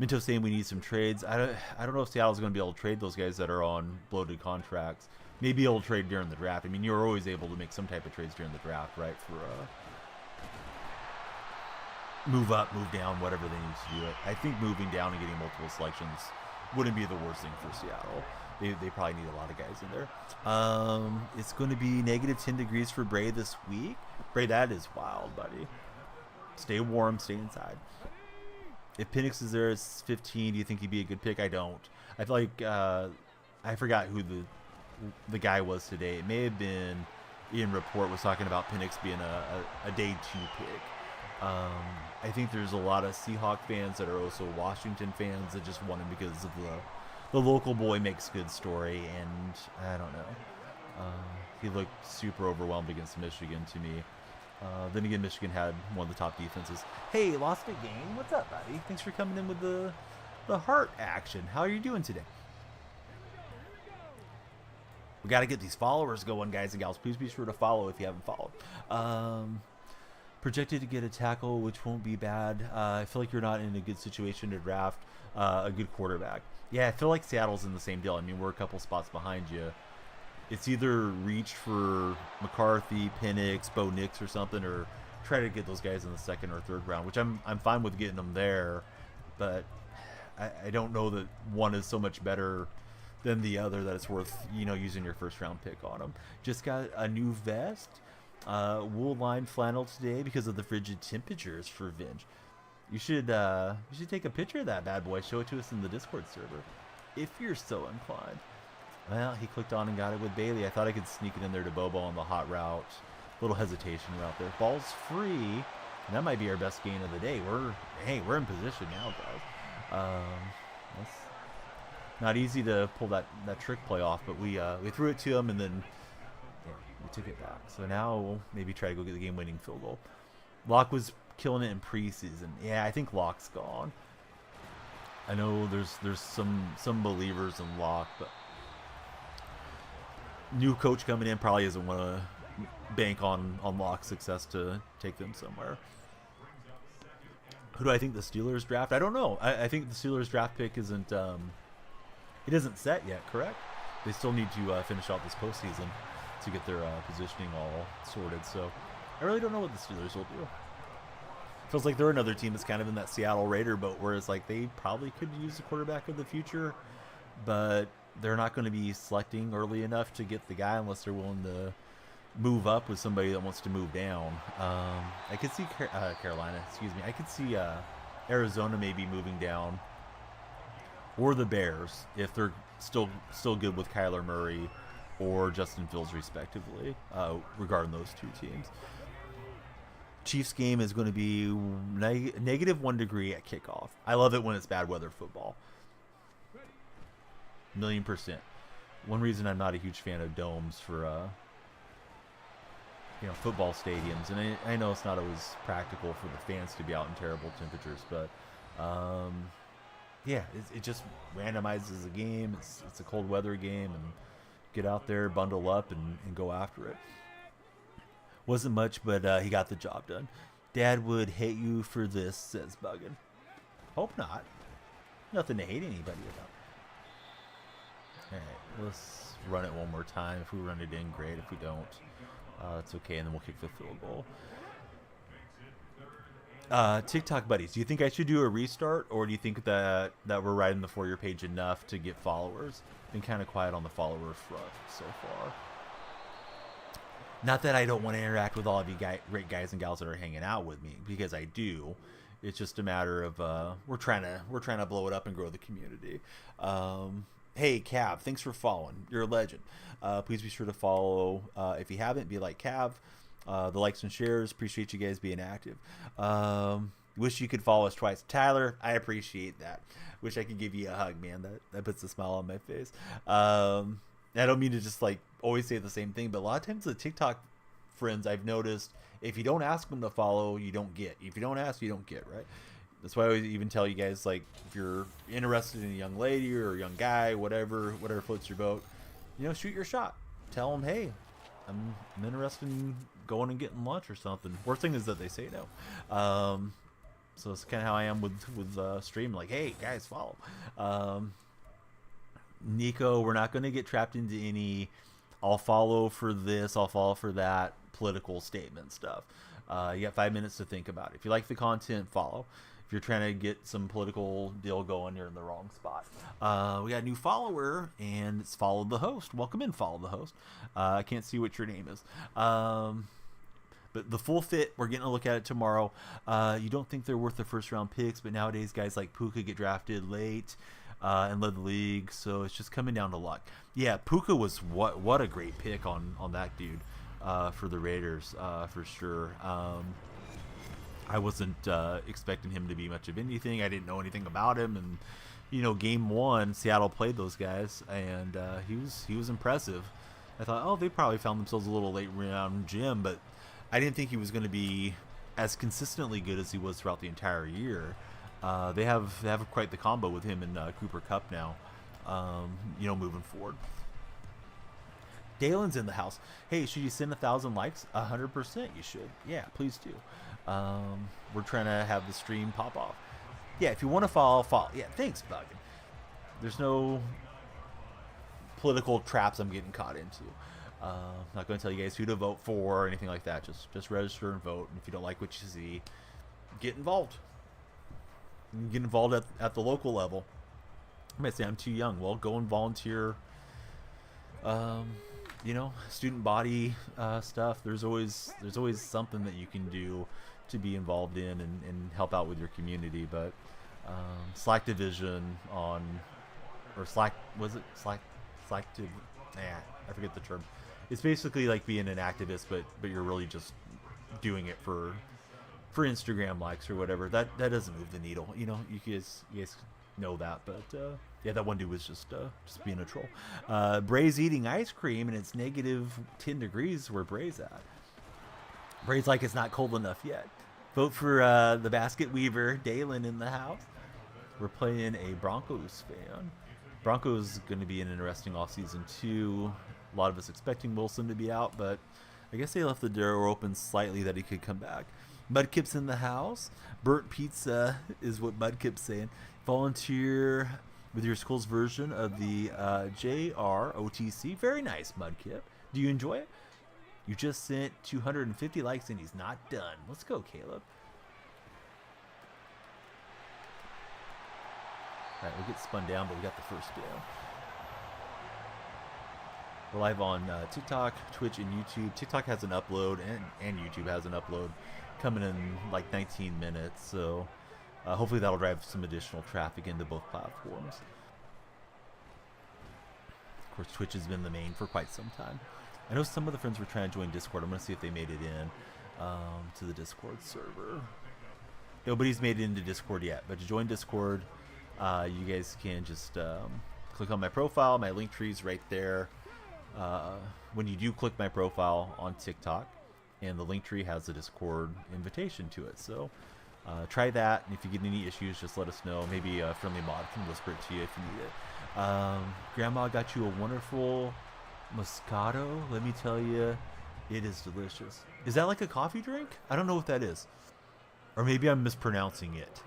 Minto saying we need some trades. I don't know if Seattle's going to be able to trade those guys that are on bloated contracts. Maybe able to trade during the draft. I mean, you're always able to make some type of trades during the draft, right? For move up, move down, whatever they need to do it. I think moving down and getting multiple selections wouldn't be the worst thing for Seattle. They probably need a lot of guys in there. It's going to be negative 10 degrees for Bray this week. Bray, that is wild, buddy. Stay warm, stay inside. If Penix is there, it's 15. Do you think he'd be a good pick? I don't. I feel like I forgot who the guy was today. It may have been Ian Rapport was talking about Penix being a day 2 pick. I think there's a lot of Seahawk fans that are also Washington fans that just want him because of the local boy makes good story, and I don't know. He looked super overwhelmed against Michigan to me. Then again, Michigan had one of the top defenses. Hey, lost a game? What's up, buddy? Thanks for coming in with the heart action. How are you doing today? We got to get these followers going, guys and gals. Please be sure to follow if you haven't followed. Projected to get a tackle, which won't be bad. I feel like you're not in a good situation to draft a good quarterback. Yeah, I feel like Seattle's in the same deal. I mean, we're a couple spots behind you. It's either reach for McCarthy, Penix, Bo Nix or something, or try to get those guys in the second or third round, which I'm fine with getting them there, but I don't know that one is so much better than the other that it's worth, using your first round pick on them. Just got a new vest, wool lined flannel today because of the frigid temperatures for Vinge. You should take a picture of that bad boy, show it to us in the Discord server, if you're so inclined. Well, he clicked on and got it with Bailey. I thought I could sneak it in there to Bobo on the hot route. Little hesitation route there. Ball's free. And that might be our best gain of the day. We're in position now, guys. That's not easy to pull that trick play off, but we threw it to him and then we took it back. So now we'll maybe try to go get the game-winning field goal. Locke was killing it in preseason. Yeah, I think Locke's gone. I know there's some believers in Locke, but new coach coming in probably doesn't want to bank on Locke's success to take them somewhere. Who do I think the Steelers draft? I don't know. I think the Steelers draft pick isn't set yet, correct? They still need to finish out this postseason to get their positioning all sorted. So I really don't know what the Steelers will do. Feels like they're another team that's kind of in that Seattle Raider boat, where it's like they probably could use the quarterback of the future, but they're not going to be selecting early enough to get the guy unless they're willing to move up with somebody that wants to move down. I could see Carolina, I could see Arizona maybe moving down, or the Bears if they're still good with Kyler Murray or Justin Fields respectively, regarding those two teams. Chiefs game is going to be negative 1 degree at kickoff. I love it when it's bad weather football. 1,000,000%. One reason I'm not a huge fan of domes for football stadiums, and I know it's not always practical for the fans to be out in terrible temperatures, but it just randomizes the game. It's a cold weather game, and get out there, bundle up, and go after it. Wasn't much, but he got the job done. Dad would hate you for this, says Buggin. Hope not. Nothing to hate anybody about. Alright, let's run it one more time. If we run it in, great. If we don't, it's okay, and then we'll kick the field goal. TikTok buddies, do you think I should do a restart, or do you think that we're riding the For Your page enough to get followers? Been kind of quiet on the follower front so far. Not that I don't want to interact with all of you great guys and gals that are hanging out with me, because I do. It's just a matter of we're trying to blow it up and grow the community. Hey, Cav, thanks for following. You're a legend. Please be sure to follow. If you haven't, be like Cav. The likes and shares. Appreciate you guys being active. Wish you could follow us twice. Tyler, I appreciate that. Wish I could give you a hug, man. That puts a smile on my face. I don't mean to just always say the same thing, but a lot of times the TikTok friends, I've noticed, if you don't ask them to follow, you don't get. If you don't ask, you don't get, right? That's why I always even tell you guys, if you're interested in a young lady or a young guy, whatever floats your boat, shoot your shot. Tell them, hey, I'm interested in going and getting lunch or something. Worst thing is that they say no. So it's kind of how I am with stream. Hey, guys, follow. Nico, we're not going to get trapped into any I'll follow for this, I'll follow for that political statement stuff. You got 5 minutes to think about it. If you like the content, follow. If you're trying to get some political deal going, you're in the wrong spot. We got a new follower, and it's Follow the Host. Welcome in, Follow the Host. I can't see what your name is. But the full fit, we're getting a look at it tomorrow. You don't think they're worth the first round picks, but nowadays guys like Puka get drafted late and led the league, so it's just coming down to luck. Yeah, Puka was what a great pick on that dude for the Raiders for sure. I wasn't expecting him to be much of anything. I didn't know anything about him, and game one, Seattle played those guys, and he was impressive. I thought, oh, they probably found themselves a little late round gym, but I didn't think he was going to be as consistently good as he was throughout the entire year. They have quite the combo with him and Cooper Kupp now. Moving forward. Dalen's in the house. Hey, should you send 1,000 likes? 100% you should. Yeah, please do. We're trying to have the stream pop off. Yeah, if you want to follow. Yeah, thanks, Buggin. There's no political traps I'm getting caught into. Not going to tell you guys who to vote for or anything like that. Just register and vote. And if you don't like what you see, get involved. Get involved at the local level. I might say I'm too young. Well, go and volunteer. Student body stuff. There's always something that you can do to be involved in and help out with your community. But Slack division Slack I forget the term. It's basically like being an activist, but you're really just doing it for Instagram likes or whatever. That doesn't move the needle. You guys know that, but yeah, that one dude was just being a troll. Bray's eating ice cream, and it's negative 10 degrees where Bray's at. Bray's like, it's not cold enough yet. Vote for the basket weaver, Dalen, in the house. We're playing a Broncos fan. Broncos going to be an interesting offseason too. A lot of us expecting Wilson to be out, but I guess they left the door open slightly that he could come back. Mudkip's in the house. Burnt pizza is what Mudkip's saying. Volunteer with your school's version of the JROTC. Very nice, Mudkip. Do you enjoy it? You just sent 250 likes and he's not done. Let's go, Caleb. All right, we'll get spun down, but we got the first down. We're live on TikTok, Twitch, and YouTube. TikTok has an upload, and YouTube has an upload coming in like 19 minutes. So hopefully that'll drive some additional traffic into both platforms. Of course, Twitch has been the main for quite some time. I know some of the friends were trying to join Discord. I'm going to see if they made it in to the Discord server. Nobody's made it into Discord yet, but to join Discord, you guys can just click on my profile. My link tree's right there. When you do click my profile on TikTok, and the link tree has a Discord invitation to it. So try that, and if you get any issues, just let us know. Maybe a friendly mod can whisper it to you if you need it. Grandma got you a wonderful Moscato. Let me tell you, it is delicious. Is that like a coffee drink? I don't know what that is. Or maybe I'm mispronouncing it.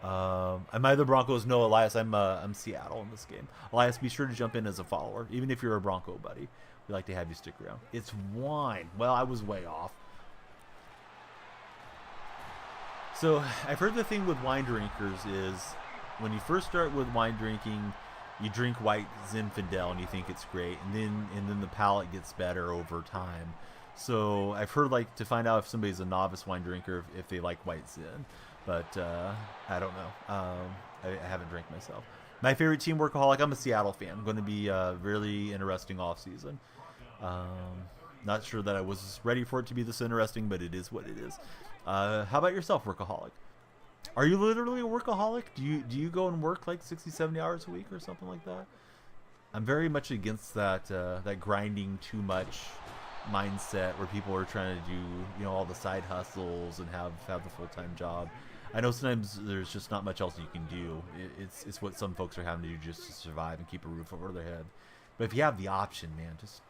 I'm either Broncos. No, Elias, I'm Seattle in this game. Elias, be sure to jump in as a follower, even if you're a Bronco buddy. We like to have you stick around. It's wine. Well, I was way off. So I've heard the thing with wine drinkers is when you first start with wine drinking, you drink white Zinfandel and you think it's great, and then the palate gets better over time. So I've heard, like, to find out if somebody's a novice wine drinker if they like white Zin, but I don't know. I haven't drank myself. My favorite team, Workaholic. I'm a Seattle fan. Going to be a really interesting offseason. Not sure that I was ready for it to be this interesting, but it is what it is. How about yourself, Workaholic? Are you literally a workaholic? Do you go and work like 60, 70 hours a week or something like that? I'm very much against that grinding too much mindset where people are trying to do all the side hustles and have the full-time job. I know sometimes there's just not much else you can do. It's what some folks are having to do just to survive and keep a roof over their head. But if you have the option, man, just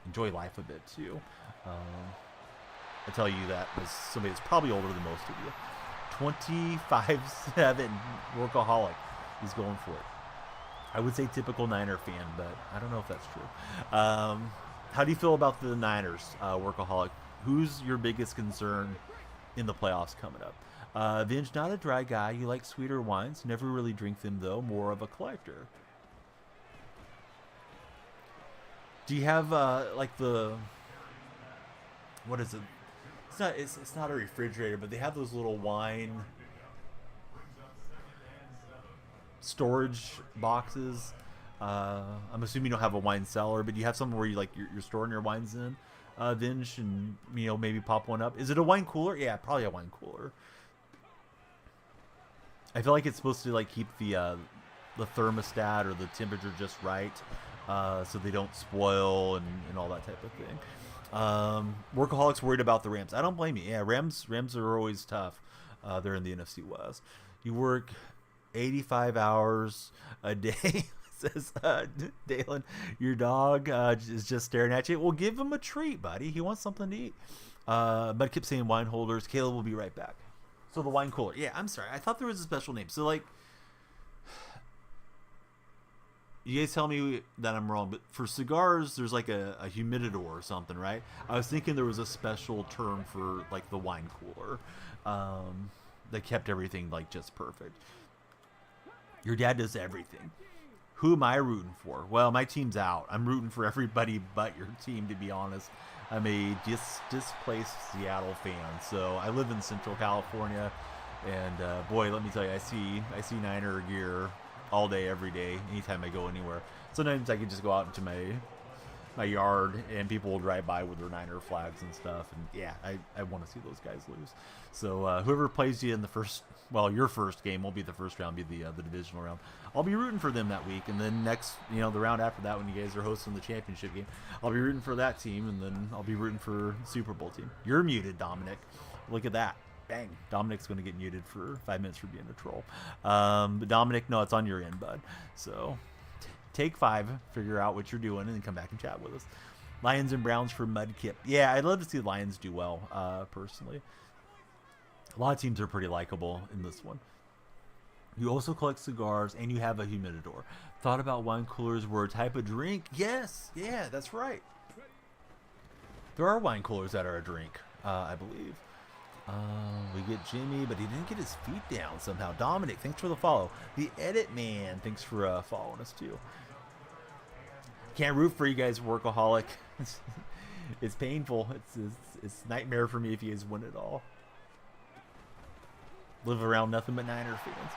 enjoy life a bit too. I tell you that as somebody that's probably older than most of you. 25-7 workaholic. He's going for it. I would say typical Niner fan, but I don't know if that's true. How do you feel about the Niners, workaholic? Who's your biggest concern in the playoffs coming up? Vinge, not a dry guy. You like sweeter wines. Never really drink them, though. More of a collector. Do you have, like the... What is it? It's not a refrigerator, but they have those little wine storage boxes. I'm assuming you don't have a wine cellar, but you have somewhere where you're storing your wines in, Vinge, and maybe pop one up. Is it a wine cooler? Yeah, probably a wine cooler. I feel like it's supposed to like keep the thermostat or the temperature just right, so they don't spoil and all that type of thing. Workaholics worried about the Rams. I don't blame you. Yeah, Rams are always tough. They're in the NFC West. You work 85 hours a day, says Dalen. Your dog is just staring at you. Well, give him a treat, buddy. He wants something to eat. But keep saying wine holders. Caleb will be right back. So the wine cooler. Yeah, I'm sorry. I thought there was a special name. So like, you guys tell me that I'm wrong, but for cigars, there's like a humidor or something, right? I was thinking there was a special term for like the wine cooler that kept everything like just perfect. Your dad does everything. Who am I rooting for? Well, my team's out. I'm rooting for everybody but your team, to be honest. I'm a displaced Seattle fan, so I live in Central California, and boy, let me tell you, I see Niner gear all day, every day, anytime I go anywhere. Sometimes I can just go out into my yard and people will drive by with their Niner flags and stuff, and yeah, I want to see those guys lose. So whoever plays you in the first, well, your first game won't be the first round, be the divisional round. I'll be rooting for them that week, and then next, the round after that, when you guys are hosting the championship game, I'll be rooting for that team, and then I'll be rooting for the Super Bowl team. You're muted, Dominic. Look at that. Bang. Dominic's going to get muted for 5 minutes for being a troll. But Dominic, no, it's on your end, bud. So take 5, figure out what you're doing, and then come back and chat with us. Lions and Browns for Mudkip. Yeah, I'd love to see the Lions do well, personally. A lot of teams are pretty likable in this one. You also collect cigars, and you have a humidor. Thought about wine coolers were a type of drink? Yes. Yeah, that's right. There are wine coolers that are a drink, I believe. We get Jimmy, but he didn't get his feet down somehow. Dominic, thanks for the follow. The Edit Man, thanks for following us too. Can't root for you guys, Workaholic. It's painful. It's nightmare for me if you guys win it all. Live around nothing but Niner fans.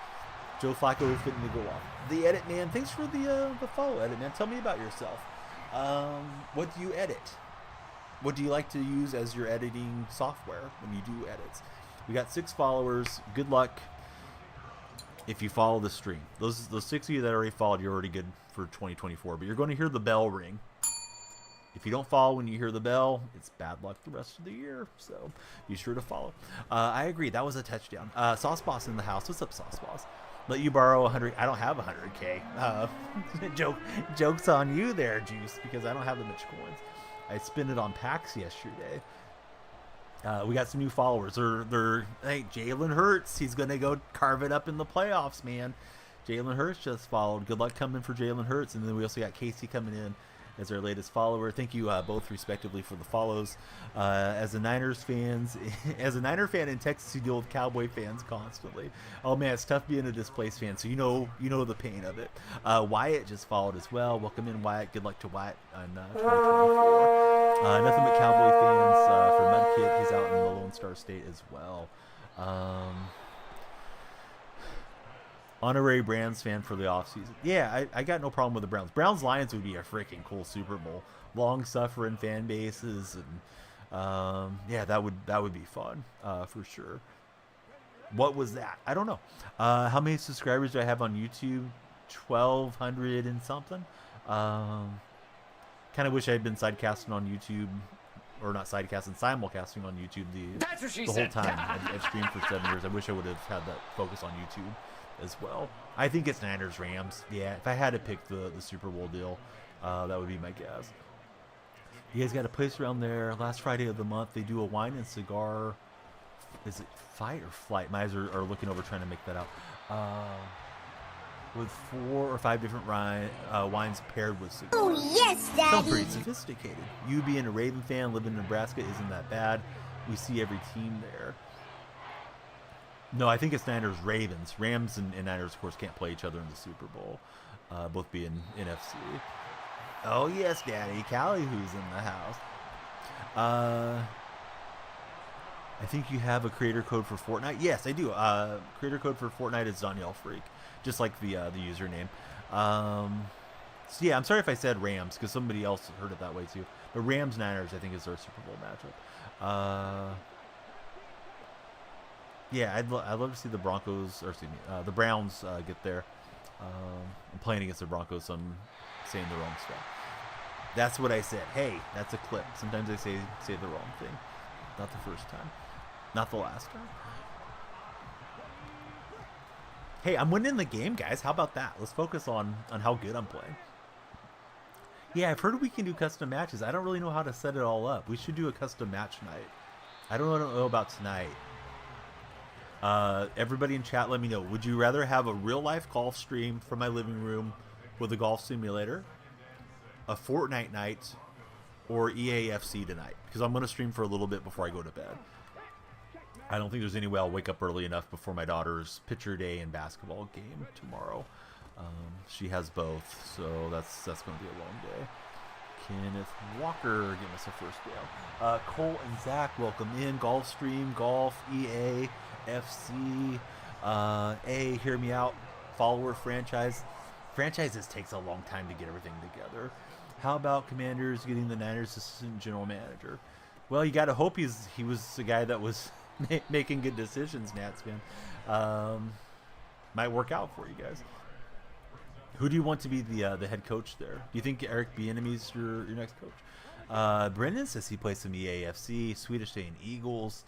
Joe Flacco fitting to go off. The Edit Man, thanks for the follow, Edit Man. Tell me about yourself. What do you edit? What do you like to use as your editing software when you do edits? We got 6 followers. Good luck if you follow the stream. Those 6 of you that already followed, you're already good for 2024. But you're going to hear the bell ring. If you don't follow when you hear the bell, it's bad luck the rest of the year. So be sure to follow. I agree. That was a touchdown. Sauce Boss in the house. What's up, Sauce Boss? Let you borrow 100. I don't have 100K. Joke's on you there, Juice, because I don't have that much coins. I spent it on packs yesterday. We got some new followers. Hey, Jalen Hurts. He's going to go carve it up in the playoffs, man. Jalen Hurts just followed. Good luck coming for Jalen Hurts. And then we also got Casey coming in as our latest follower. Thank you both respectively for the follows. As a Niner fan in Texas, you deal with Cowboy fans constantly. Oh man, it's tough being a displaced fan, so you know the pain of it. Wyatt just followed as well. Welcome in, Wyatt. Good luck to Wyatt on 2024. Nothing but Cowboy fans for Mudkip. He's out in the Lone Star State as well. Honorary Browns fan for the offseason. Yeah, I got no problem with the Browns. Browns-Lions would be a freaking cool Super Bowl. Long-suffering fan bases, and yeah, that would be fun for sure. What was that? I don't know. How many subscribers do I have on YouTube? 1,200 and something. Kind of wish I had been sidecasting on YouTube, or not sidecasting, simulcasting on YouTube the whole time. I've streamed for 7 years. I wish I would have had that focus on YouTube as well. I think it's Niners Rams. Yeah, if I had to pick the Super Bowl deal, that would be my guess. You guys got a place around there. Last Friday of the month, they do a wine and cigar. Is it fight or flight? My eyes are looking over trying to make that out. With 4 or 5 different wines paired with cigars. Oh, yes, Daddy. Sounds pretty sophisticated. You being a Raven fan, living in Nebraska isn't that bad. We see every team there. No, I think it's Niners Ravens. Rams and Niners, of course, can't play each other in the Super Bowl, both being NFC. Oh yes, Daddy Callie, who's in the house. I think you have a creator code for Fortnite. Yes, I do. Creator code for Fortnite is Danielle Freak, just like the username. So yeah, I'm sorry if I said Rams because somebody else heard it that way too. But Rams Niners, I think, is their Super Bowl matchup. Yeah, I'd love to see the Broncos, or excuse me, the Browns get there. I'm playing against the Broncos, so I'm saying the wrong stuff. That's what I said. Hey, that's a clip. Sometimes I say the wrong thing. Not the first time. Not the last time. Hey, I'm winning the game, guys. How about that? Let's focus on how good I'm playing. Yeah, I've heard we can do custom matches. I don't really know how to set it all up. We should do a custom match night. I don't know about tonight. Everybody in chat, let me know. Would you rather have a real-life golf stream from my living room with a golf simulator, a Fortnite night, or EAFC tonight? Because I'm going to stream for a little bit before I go to bed. I don't think there's any way I'll wake up early enough before my daughter's pitcher day and basketball game tomorrow. She has both, so that's going to be a long day. Kenneth Walker giving us a first down. Cole and Zach, welcome in. Gulfstream, Golf, EA, FC, hear me out. Follower franchise. Franchises takes a long time to get everything together. How about Commanders getting the Niners assistant general manager? Well, you got to hope he was the guy that was making good decisions, Nats fan. Might work out for you guys. Who do you want to be the head coach there? Do you think Eric Bieniemy's your next coach? Brendan says he plays some EAFC, Swedish Day and Eagles.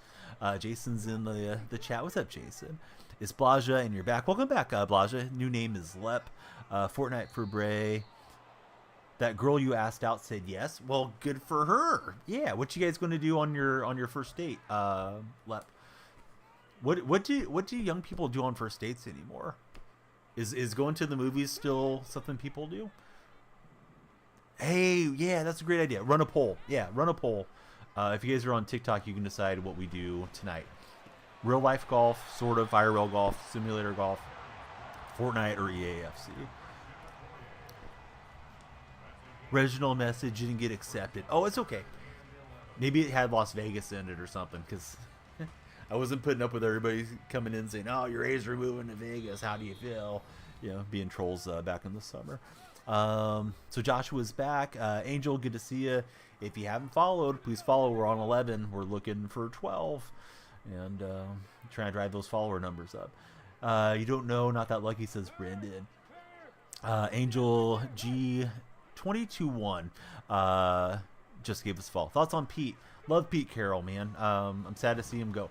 Jason's in the chat. What's up, Jason? It's Blaja, and you're back. Welcome back, Blaja. New name is Lep. Fortnite for Bray. That girl you asked out said yes. Well, good for her. Yeah. What you guys going to do on your first date, Lep? What do young people do on first dates anymore? Is going to the movies still something people do? Hey, yeah, that's a great idea. Run a poll. Yeah, run a poll. If you guys are on TikTok, you can decide what we do tonight. Real life golf, sort of IRL golf, simulator golf, Fortnite, or EAFC. Original message didn't get accepted. Oh, it's okay. Maybe it had Las Vegas in it or something, because I wasn't putting up with everybody coming in saying, "Oh, your A's are moving to Vegas. How do you feel?" You know, being trolls back in the summer. So Joshua's back. Angel, good to see you. If you haven't followed, please follow. We're on 11. We're looking for 12, and trying to drive those follower numbers up. You don't know, not that lucky, says Brendan. Angel G 22-1 just gave us a follow. Thoughts on Pete? Love Pete Carroll, man. I'm sad to see him go.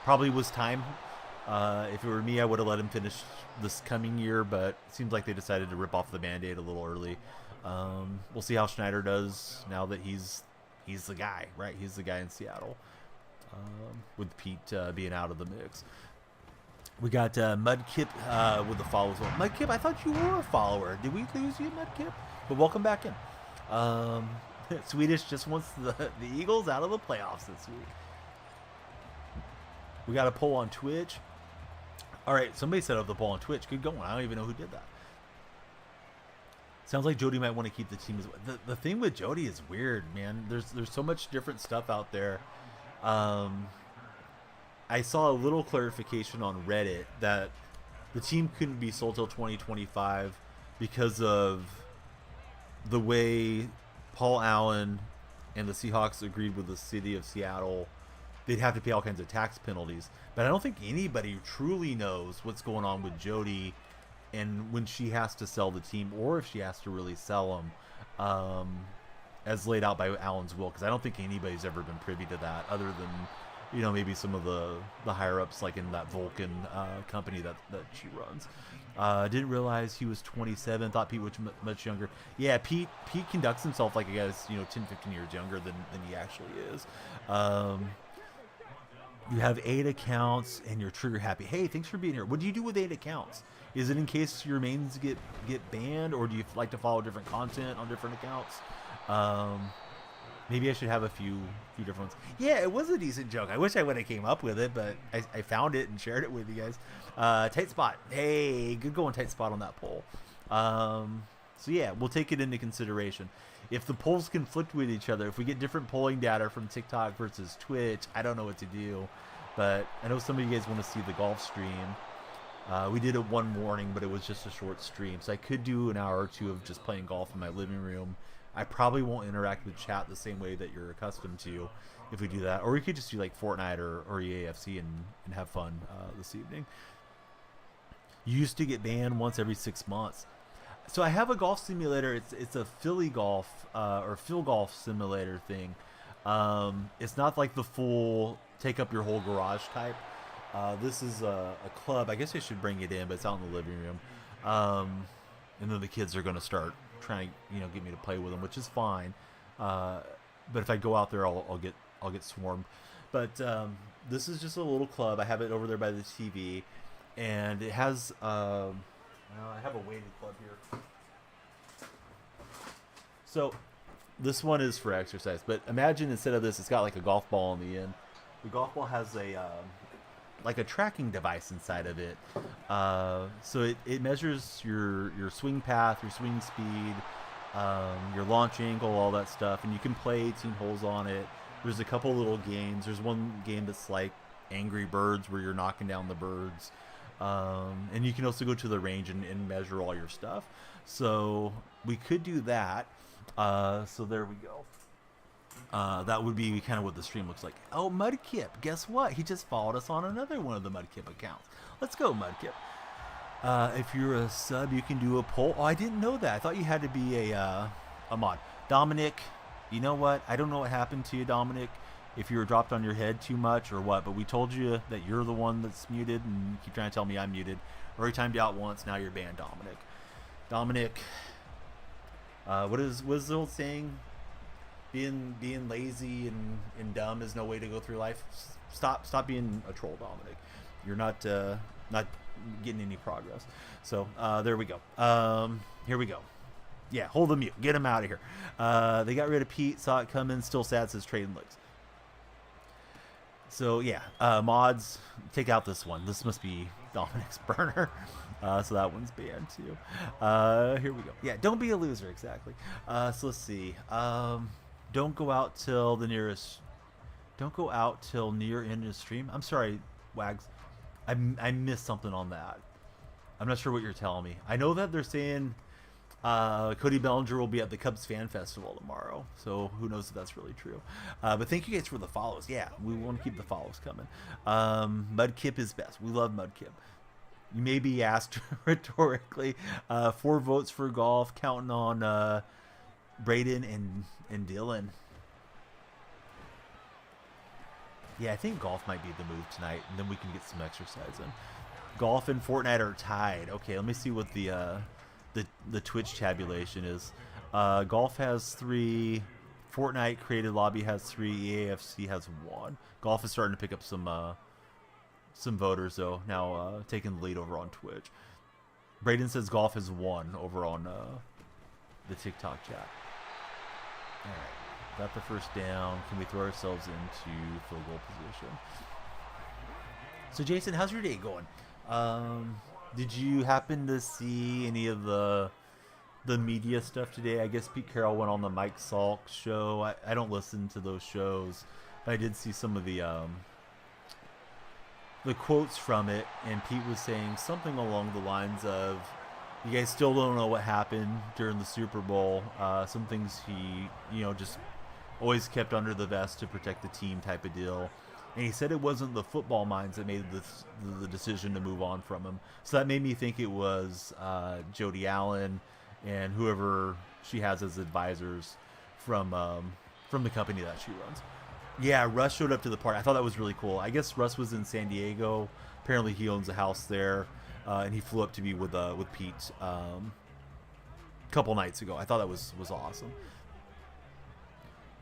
Probably was time. If it were me, I would have let him finish this coming year, but it seems like they decided to rip off the Band-Aid a little early. We'll see how Schneider does now that he's the guy, right? He's the guy in Seattle, with Pete being out of the mix. We got Mudkip with the follow as well. Mudkip, I thought you were a follower. Did we lose you, Mudkip? But welcome back in. Swedish just wants the Eagles out of the playoffs this week. We got a poll on Twitch. All right, somebody set up the poll on Twitch. Good going. I don't even know who did that. Sounds like Jody might want to keep the team as well. The thing with Jody is weird, man. There's so much different stuff out there. I saw a little clarification on Reddit that the team couldn't be sold till 2025 because of the way Paul Allen and the Seahawks agreed with the city of Seattle. They'd have to pay all kinds of tax penalties. But I don't think anybody truly knows what's going on with Jody and when she has to sell the team, or if she has to really sell them, as laid out by Allen's will, because I don't think anybody's ever been privy to that other than, you know, maybe some of the higher ups, like in that Vulcan company that she runs. Didn't realize he was 27. Thought Pete was much younger. Yeah, Pete conducts himself like a guy's 10, 15 years younger than he actually is. You have 8 accounts and you're trigger happy. Hey, thanks for being here. What do you do with 8 accounts? Is it in case your mains get banned, or do you like to follow different content on different accounts? Maybe I should have a few different ones. Yeah, it was a decent joke. I wish I would have came up with it, but I found it and shared it with you guys. Tight spot. Hey, good going tight spot on that poll. So yeah, we'll take it into consideration. If the polls conflict with each other, if we get different polling data from TikTok versus Twitch, I don't know what to do. But I know some of you guys want to see the golf stream. We did it one morning, but it was just a short stream. So I could do an hour or two of just playing golf in my living room. I probably won't interact with chat the same way that you're accustomed to if we do that. Or we could just do like Fortnite or EAFC and have fun this evening. You used to get banned once every 6 months. So I have a golf simulator. It's a Philly golf or Phil golf simulator thing. It's not like the full take up your whole garage type. This is a club. I guess I should bring it in, but it's out in the living room. And then the kids are going to start trying to get me to play with them, which is fine. But if I go out there, I'll get swarmed. But this is just a little club. I have it over there by the TV, and it has. I have a weighted club here. So this one is for exercise, but imagine instead of this, it's got like a golf ball on the end. The golf ball has a like a tracking device inside of it. So it measures your swing path, your swing speed, your launch angle, all that stuff, and you can play 18 holes on it. There's a couple little games. There's one game that's like Angry Birds where you're knocking down the birds. And you can also go to the range and measure all your stuff. So we could do that. So there we go. That would be kind of what the stream looks like. Oh, Mudkip, guess what? He just followed us on another one of the Mudkip accounts. Let's go, Mudkip. If you're a sub, you can do a poll. Oh, I didn't know that. I thought you had to be a mod. Dominic, you know what? I don't know what happened to you, Dominic. If you were dropped on your head too much or what, but we told you that you're the one that's muted, and you keep trying to tell me I'm muted. Already timed you out once, now you're banned, Dominic. Dominic, what is the old saying? Being lazy and dumb is no way to go through life. Stop being a troll, Dominic. You're not getting any progress. So there we go. Here we go. Yeah, hold the mute. Get him out of here. They got rid of Pete. Saw it coming. Still sad. Says trading looks. So yeah, mods, take out this one. This must be Dominic's burner. So that one's banned too. Here we go. Yeah, don't be a loser, exactly. So let's see. Don't go out till near end of stream. I'm sorry, Wags. I missed something on that. I'm not sure what you're telling me. I know that they're saying Cody Bellinger will be at the Cubs Fan Festival tomorrow, so who knows if that's really true. But thank you guys for the follows. Yeah, we want to keep the follows coming. Mudkip is best. We love Mudkip. You may be asked rhetorically. 4 votes for golf, counting on Braden and Dylan. Yeah, I think golf might be the move tonight, and then we can get some exercise in. Golf and Fortnite are tied. Okay, let me see what the Twitch tabulation is. Golf has 3. Fortnite created lobby has 3. EAFC has 1. Golf is starting to pick up some voters though. Now taking the lead over on Twitch. Braden says golf has 1 over on the TikTok chat. All right, got the first down. Can we throw ourselves into field goal position? So Jason, how's your day going? Did you happen to see any of the media stuff today? I guess Pete Carroll went on the Mike Salk show. I don't listen to those shows, but I did see some of the quotes from it, and Pete was saying something along the lines of, you guys still don't know what happened during the Super Bowl. Some things he, just always kept under the vest to protect the team type of deal. And he said it wasn't the football minds that made the decision to move on from him. So that made me think it was Jody Allen and whoever she has as advisors from the company that she runs. Yeah, Russ showed up to the party. I thought that was really cool. I guess Russ was in San Diego. Apparently he owns a house there, and he flew up to be with Pete a couple nights ago. I thought that was awesome.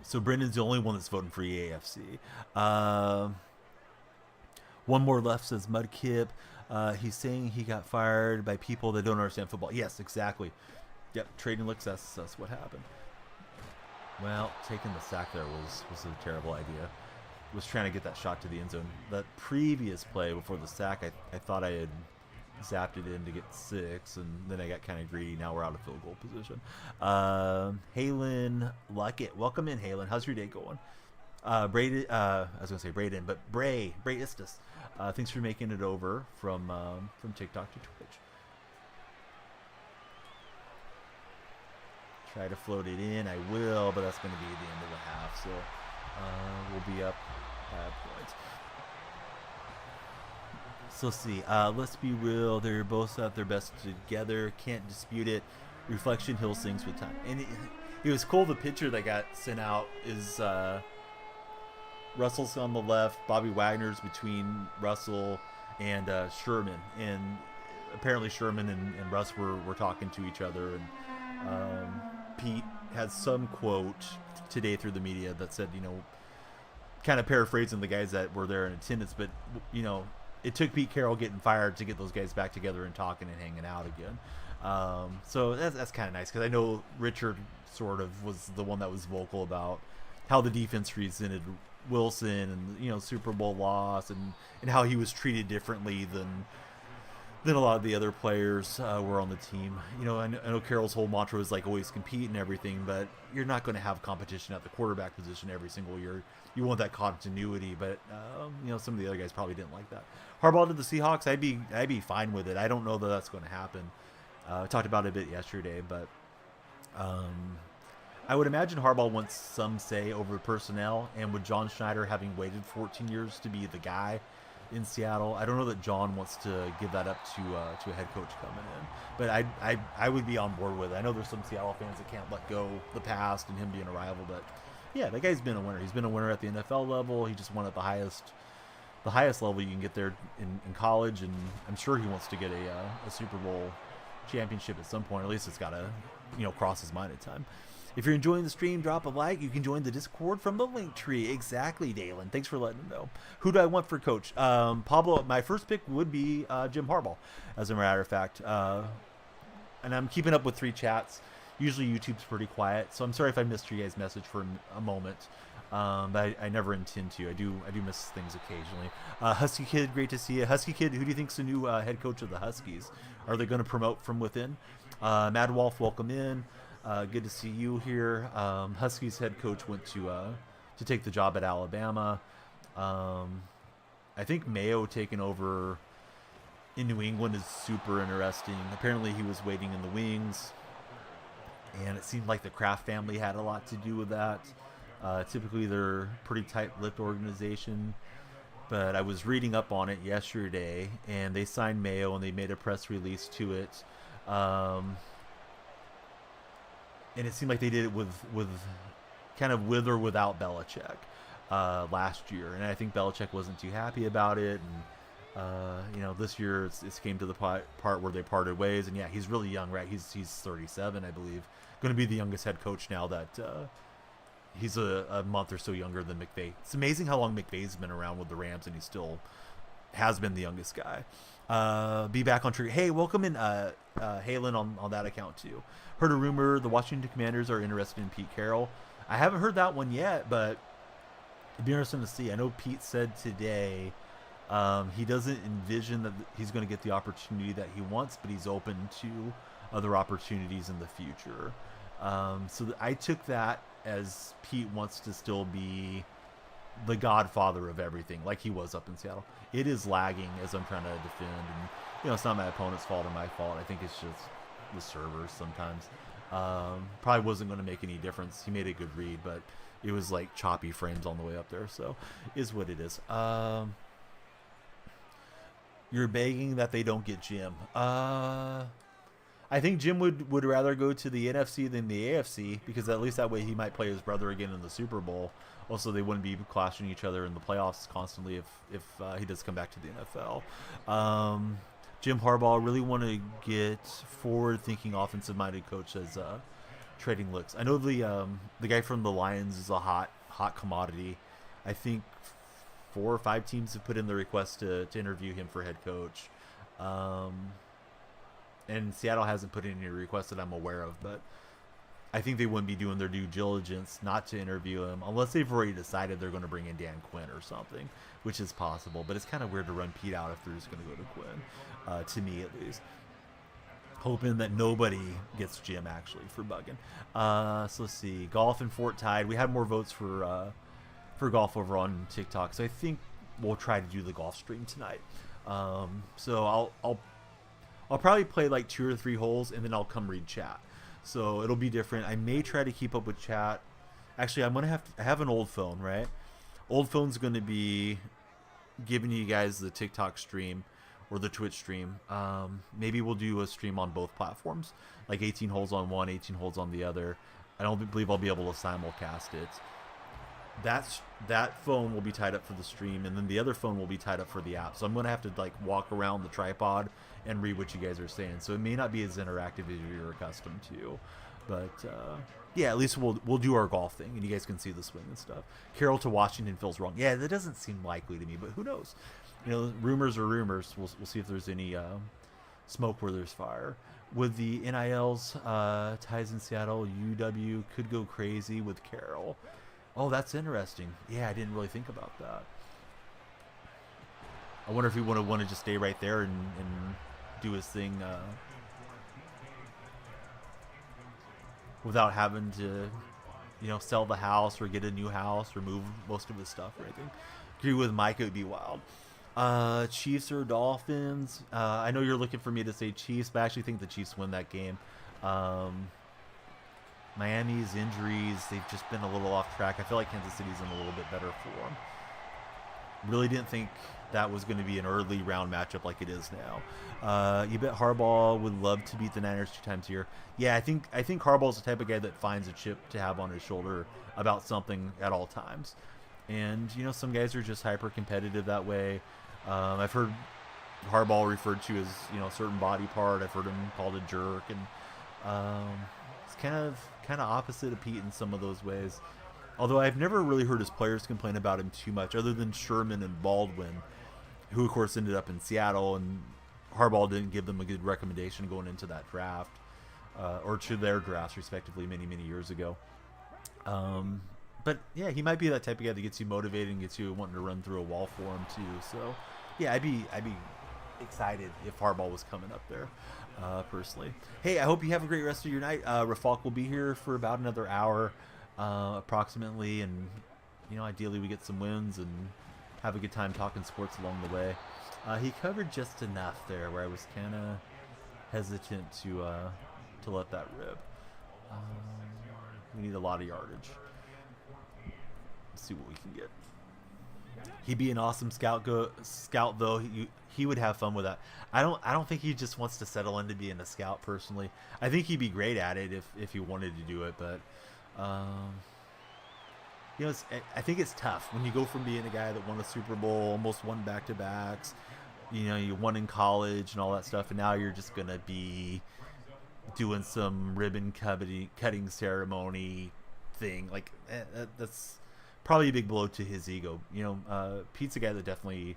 So Brendan's the only one that's voting for EAFC. One more left, says Mudkip. He's saying he got fired by people that don't understand football. Yes, exactly. Yep, trading looks, that's what happened. Well, taking the sack there was a terrible idea. Was trying to get that shot to the end zone. That previous play before the sack, I thought I had zapped it in to get 6, and then I got kind of greedy. Now we're out of field goal position. Halen Luckett, welcome in, Halen. How's your day going? Braden, I was gonna say Braden, but Bray Istus. Thanks for making it over from TikTok to Twitch. Try to float it in. I will, but that's going to be the end of the half, so we'll be up by a point. So let's see. Let's be real. They're both at their best together. Can't dispute it. Reflection Hill sings with time. And it was cool. The picture that got sent out is Russell's on the left. Bobby Wagner's between Russell and Sherman. And apparently Sherman and Russ were talking to each other. And Pete had some quote today through the media that said, kind of paraphrasing the guys that were there in attendance, but, it took Pete Carroll getting fired to get those guys back together and talking and hanging out again. So that's kind of nice, because I know Richard sort of was the one that was vocal about how the defense resented Wilson and, Super Bowl loss and how he was treated differently than a lot of the other players were on the team. I know Carroll's whole mantra was like always compete and everything, but you're not going to have competition at the quarterback position every single year. You want that continuity, but some of the other guys probably didn't like that. Harbaugh to the Seahawks, I'd be fine with it. I don't know that that's going to happen. I talked about it a bit yesterday, but I would imagine Harbaugh wants some say over personnel, and with John Schneider having waited 14 years to be the guy in Seattle, I don't know that John wants to give that up to a head coach coming in. But I would be on board with it. I know there's some Seattle fans that can't let go the past and him being a rival, but yeah, that guy's been a winner. He's been a winner at the NFL level. He just won at the highest level you can get there in college, and I'm sure he wants to get a Super Bowl championship at some point. At least it's got to cross his mind at time. If you're enjoying the stream, drop a like. You can join the Discord from the link tree. Exactly, Dalen. Thanks for letting them know. Who do I want for coach? Pablo, my first pick would be Jim Harbaugh, as a matter of fact. And I'm keeping up with 3 chats. Usually YouTube's pretty quiet, so I'm sorry if I missed your guys' message for a moment. But I never intend to. I do miss things occasionally. Husky Kid, great to see you. Husky Kid, who do you think's the new head coach of the Huskies? Are they going to promote from within? Mad Wolf, welcome in. Good to see you here. Huskies head coach went to take the job at Alabama. I think Mayo taking over in New England is super interesting. Apparently he was waiting in the wings, and it seemed like the Kraft family had a lot to do with that. Typically they're a pretty tight-lipped organization, but I was reading up on it yesterday, and they signed Mayo and they made a press release to it. And it seemed like they did it with kind of with or without Belichick last year, and I think Belichick wasn't too happy about it. And this year it's came to the part where they parted ways. And yeah, he's really young, right? He's 37, I believe. Going to be the youngest head coach now that he's a month or so younger than McVay. It's amazing how long McVay's been around with the Rams, and he still has been the youngest guy. Be back on trigger. Hey, welcome in Halen on that account too. Heard a rumor the Washington Commanders are interested in Pete Carroll. I haven't heard that one yet, but it'd be interesting to see. I know Pete said today he doesn't envision that he's going to get the opportunity that he wants, but he's open to other opportunities in the future. So I took that as Pete wants to still be the godfather of everything, like he was up in Seattle. It is lagging as I'm trying to defend, and it's not my opponent's fault or my fault. I think it's just the servers sometimes. Probably wasn't going to make any difference. He made a good read, but it was like choppy frames on the way up there, so is what it is. You're begging that they don't get Jim. I think Jim would rather go to the NFC than the AFC, because at least that way he might play his brother again in the Super Bowl. Also, they wouldn't be clashing each other in the playoffs constantly if he does come back to the NFL. Jim Harbaugh, really want to get forward-thinking, offensive-minded coach as trading looks. I know the guy from the Lions is a hot commodity. I think 4 or 5 teams have put in the request to interview him for head coach. And Seattle hasn't put in any requests that I'm aware of, but I think they wouldn't be doing their due diligence not to interview him unless they've already decided they're going to bring in Dan Quinn or something, which is possible. But it's kind of weird to run Pete out if they're just going to go to Quinn, to me at least. Hoping that nobody gets Jim actually for bugging. So let's see, golf and Fort Tide. We had more votes for golf over on TikTok, so I think we'll try to do the golf stream tonight. So I'll probably play like 2 or 3 holes and then I'll come read chat. So it'll be different. I may try to keep up with chat. Actually, I'm gonna have an old phone, right? Old phone's gonna be giving you guys the TikTok stream or the Twitch stream. Maybe we'll do a stream on both platforms, like 18 holes on one, 18 holes on the other. I don't believe I'll be able to simulcast it. That phone will be tied up for the stream, and then the other phone will be tied up for the app. So I'm gonna have to like walk around the tripod and read what you guys are saying. So it may not be as interactive as you're accustomed to, but yeah, at least we'll do our golf thing, and you guys can see the swing and stuff. Carroll to Washington feels wrong. Yeah, that doesn't seem likely to me, but who knows? You know, rumors are rumors. We'll see if there's any smoke where there's fire. With the NILs ties in Seattle, UW could go crazy with Carroll. Oh, that's interesting. Yeah, I didn't really think about that. I wonder if he would want to just stay right there and do his thing without having to, you know, sell the house or get a new house or move most of his stuff or anything. Agree with Mike, it would be wild. Chiefs or Dolphins? I know you're looking for me to say Chiefs, but I actually think the Chiefs win that game. Miami's injuries, they've just been a little off track. I feel like Kansas City's in a little bit better form. Really didn't think that was going to be an early round matchup like it is now. You bet Harbaugh would love to beat the Niners 2 times a year. Yeah, I think Harbaugh's the type of guy that finds a chip to have on his shoulder about something at all times. And, you know, some guys are just hyper competitive that way. I've heard Harbaugh referred to as, you know, a certain body part. I've heard him called a jerk, and it's kind of opposite of Pete in some of those ways. Although I've never really heard his players complain about him too much, other than Sherman and Baldwin, who of course ended up in Seattle, and Harbaugh didn't give them a good recommendation going into that draft, or to their drafts respectively many years ago. But yeah, he might be that type of guy that gets you motivated and gets you wanting to run through a wall for him too. So yeah, I'd be excited if Harbaugh was coming up there, personally. Hey, I hope you have a great rest of your night. Rafaq will be here for about another hour, approximately, and you know, ideally we get some wins and have a good time talking sports along the way. He covered just enough there where I was kind of hesitant to let that rip. We need a lot of yardage. Let's see what we can get. He'd be an awesome scout though. He would have fun with that. I don't think he just wants to settle into being a scout personally. I think he'd be great at it if he wanted to do it, but you know, I think it's tough when you go from being a guy that won a Super Bowl, almost won back-to-backs, you know, you won in college and all that stuff, and now you're just gonna be doing some ribbon cutting ceremony thing. Like that's probably a big blow to his ego. You know, Pete's a guy that definitely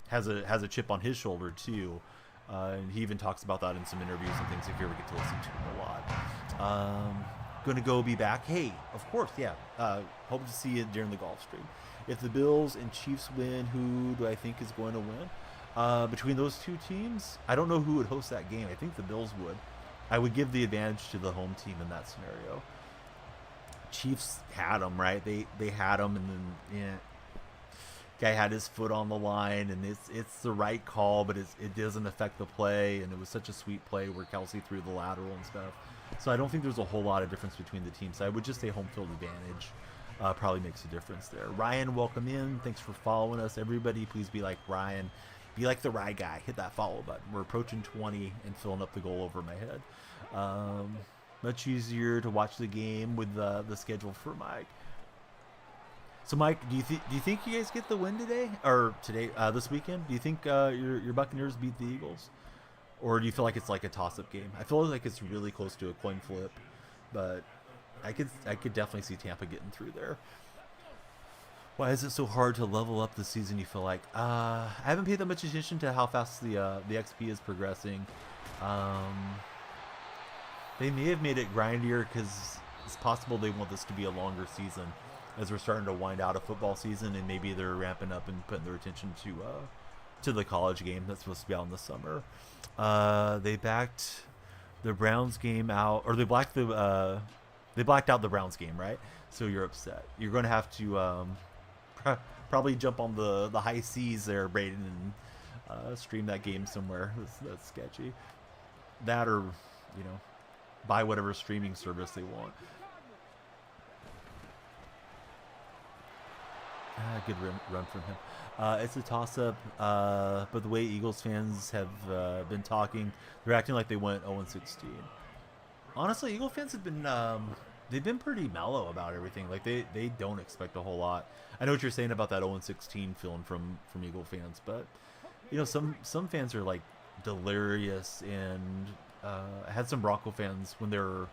has a chip on his shoulder too, and he even talks about that in some interviews and things if you ever get to listen to him a lot. Gonna go be back. Hey, of course, yeah. Hope to see you during the golf stream. If the Bills and Chiefs win, who do I think is going to win? Between those two teams, I don't know who would host that game. I think the Bills would. I would give the advantage to the home team in that scenario. Chiefs had them, right? They had them, and then yeah, guy had his foot on the line, and it's the right call, but it doesn't affect the play, and it was such a sweet play where Kelsey threw the lateral and stuff. So I don't think there's a whole lot of difference between the teams. So I would just say home field advantage probably makes a difference there. Ryan, welcome in. Thanks for following us. Everybody, please be like Ryan. Be like the Rye guy. Hit that follow button. We're approaching 20 and filling up the goal over my head. Much easier to watch the game with the schedule for Mike. So Mike, do you think you guys get the win today or today this weekend? Do you think your Buccaneers beat the Eagles, or do you feel like it's like a toss-up game? I feel like it's really close to a coin flip, but I could definitely see Tampa getting through there. Why is it so hard to level up the season, you feel like? I haven't paid that much attention to how fast the XP is progressing. They may have made it grindier because it's possible they want this to be a longer season as we're starting to wind out a football season, and maybe they're ramping up and putting their attention to the college game that's supposed to be out in the summer. They backed the Browns game out, or they blacked out the Browns game, right? So you're upset. You're going to have to probably jump on the high seas there, Braden, and stream that game somewhere. That's sketchy. That, or buy whatever streaming service they want. Good run from him. It's a toss-up, but the way Eagles fans have been talking, they're acting like they went 0-16. Honestly, Eagle fans have been they've been pretty mellow about everything. Like they don't expect a whole lot. I know what you're saying about that 0-16 feeling from Eagle fans, but some fans are like delirious, and I had some Bronco fans when they were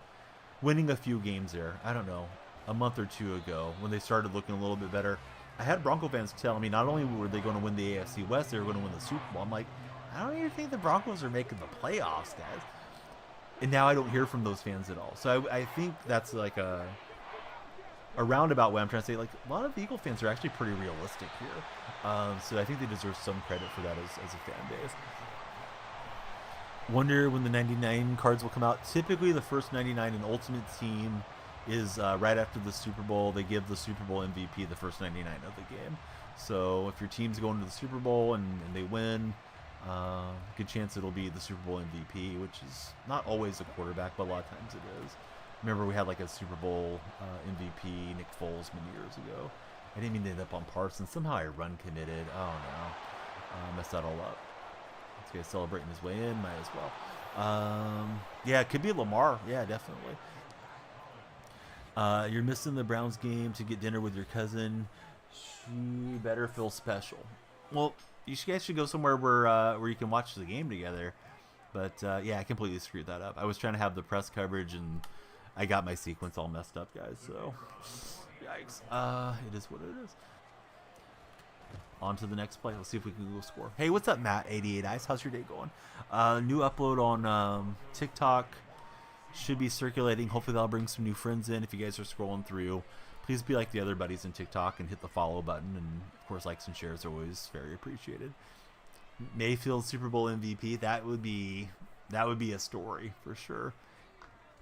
winning a few games there. I don't know, a month or two ago when they started looking a little bit better. I had Bronco fans telling me not only were they going to win the AFC West, they were going to win the Super Bowl. I'm like, I don't even think the Broncos are making the playoffs, guys. And now I don't hear from those fans at all. So I think that's like a roundabout way I'm trying to say. Like, a lot of Eagle fans are actually pretty realistic here. So I think they deserve some credit for that as a fan base. Wonder when the 99 cards will come out. Typically, the first 99 in Ultimate Team is right after the Super Bowl. They give the Super Bowl MVP the first 99 of the game. So if your team's going to the Super Bowl and they win, good chance it'll be the Super Bowl MVP, which is not always a quarterback, but a lot of times it is. Remember, we had like a Super Bowl MVP, Nick Foles, many years ago. I didn't mean to end up on Parsons. Somehow I run committed. Oh no, messed that all up. This guy's celebrating his way in. Might as well. Yeah, it could be Lamar. Yeah, definitely. You're missing the Browns game to get dinner with your cousin. She better feel special. Well, you guys should go somewhere where you can watch the game together. But yeah, I completely screwed that up. I was trying to have the press coverage, and I got my sequence all messed up, guys. So, yikes. It is what it is. On to the next play. Let's see if we can go score. Hey, what's up, Matt? 88 Ice. How's your day going? New upload on TikTok. Should be circulating. Hopefully that'll bring some new friends in. If you guys are scrolling through, please be like the other buddies in TikTok and hit the follow button. And of course, likes and shares are always very appreciated. Mayfield Super Bowl MVP. That would be a story for sure.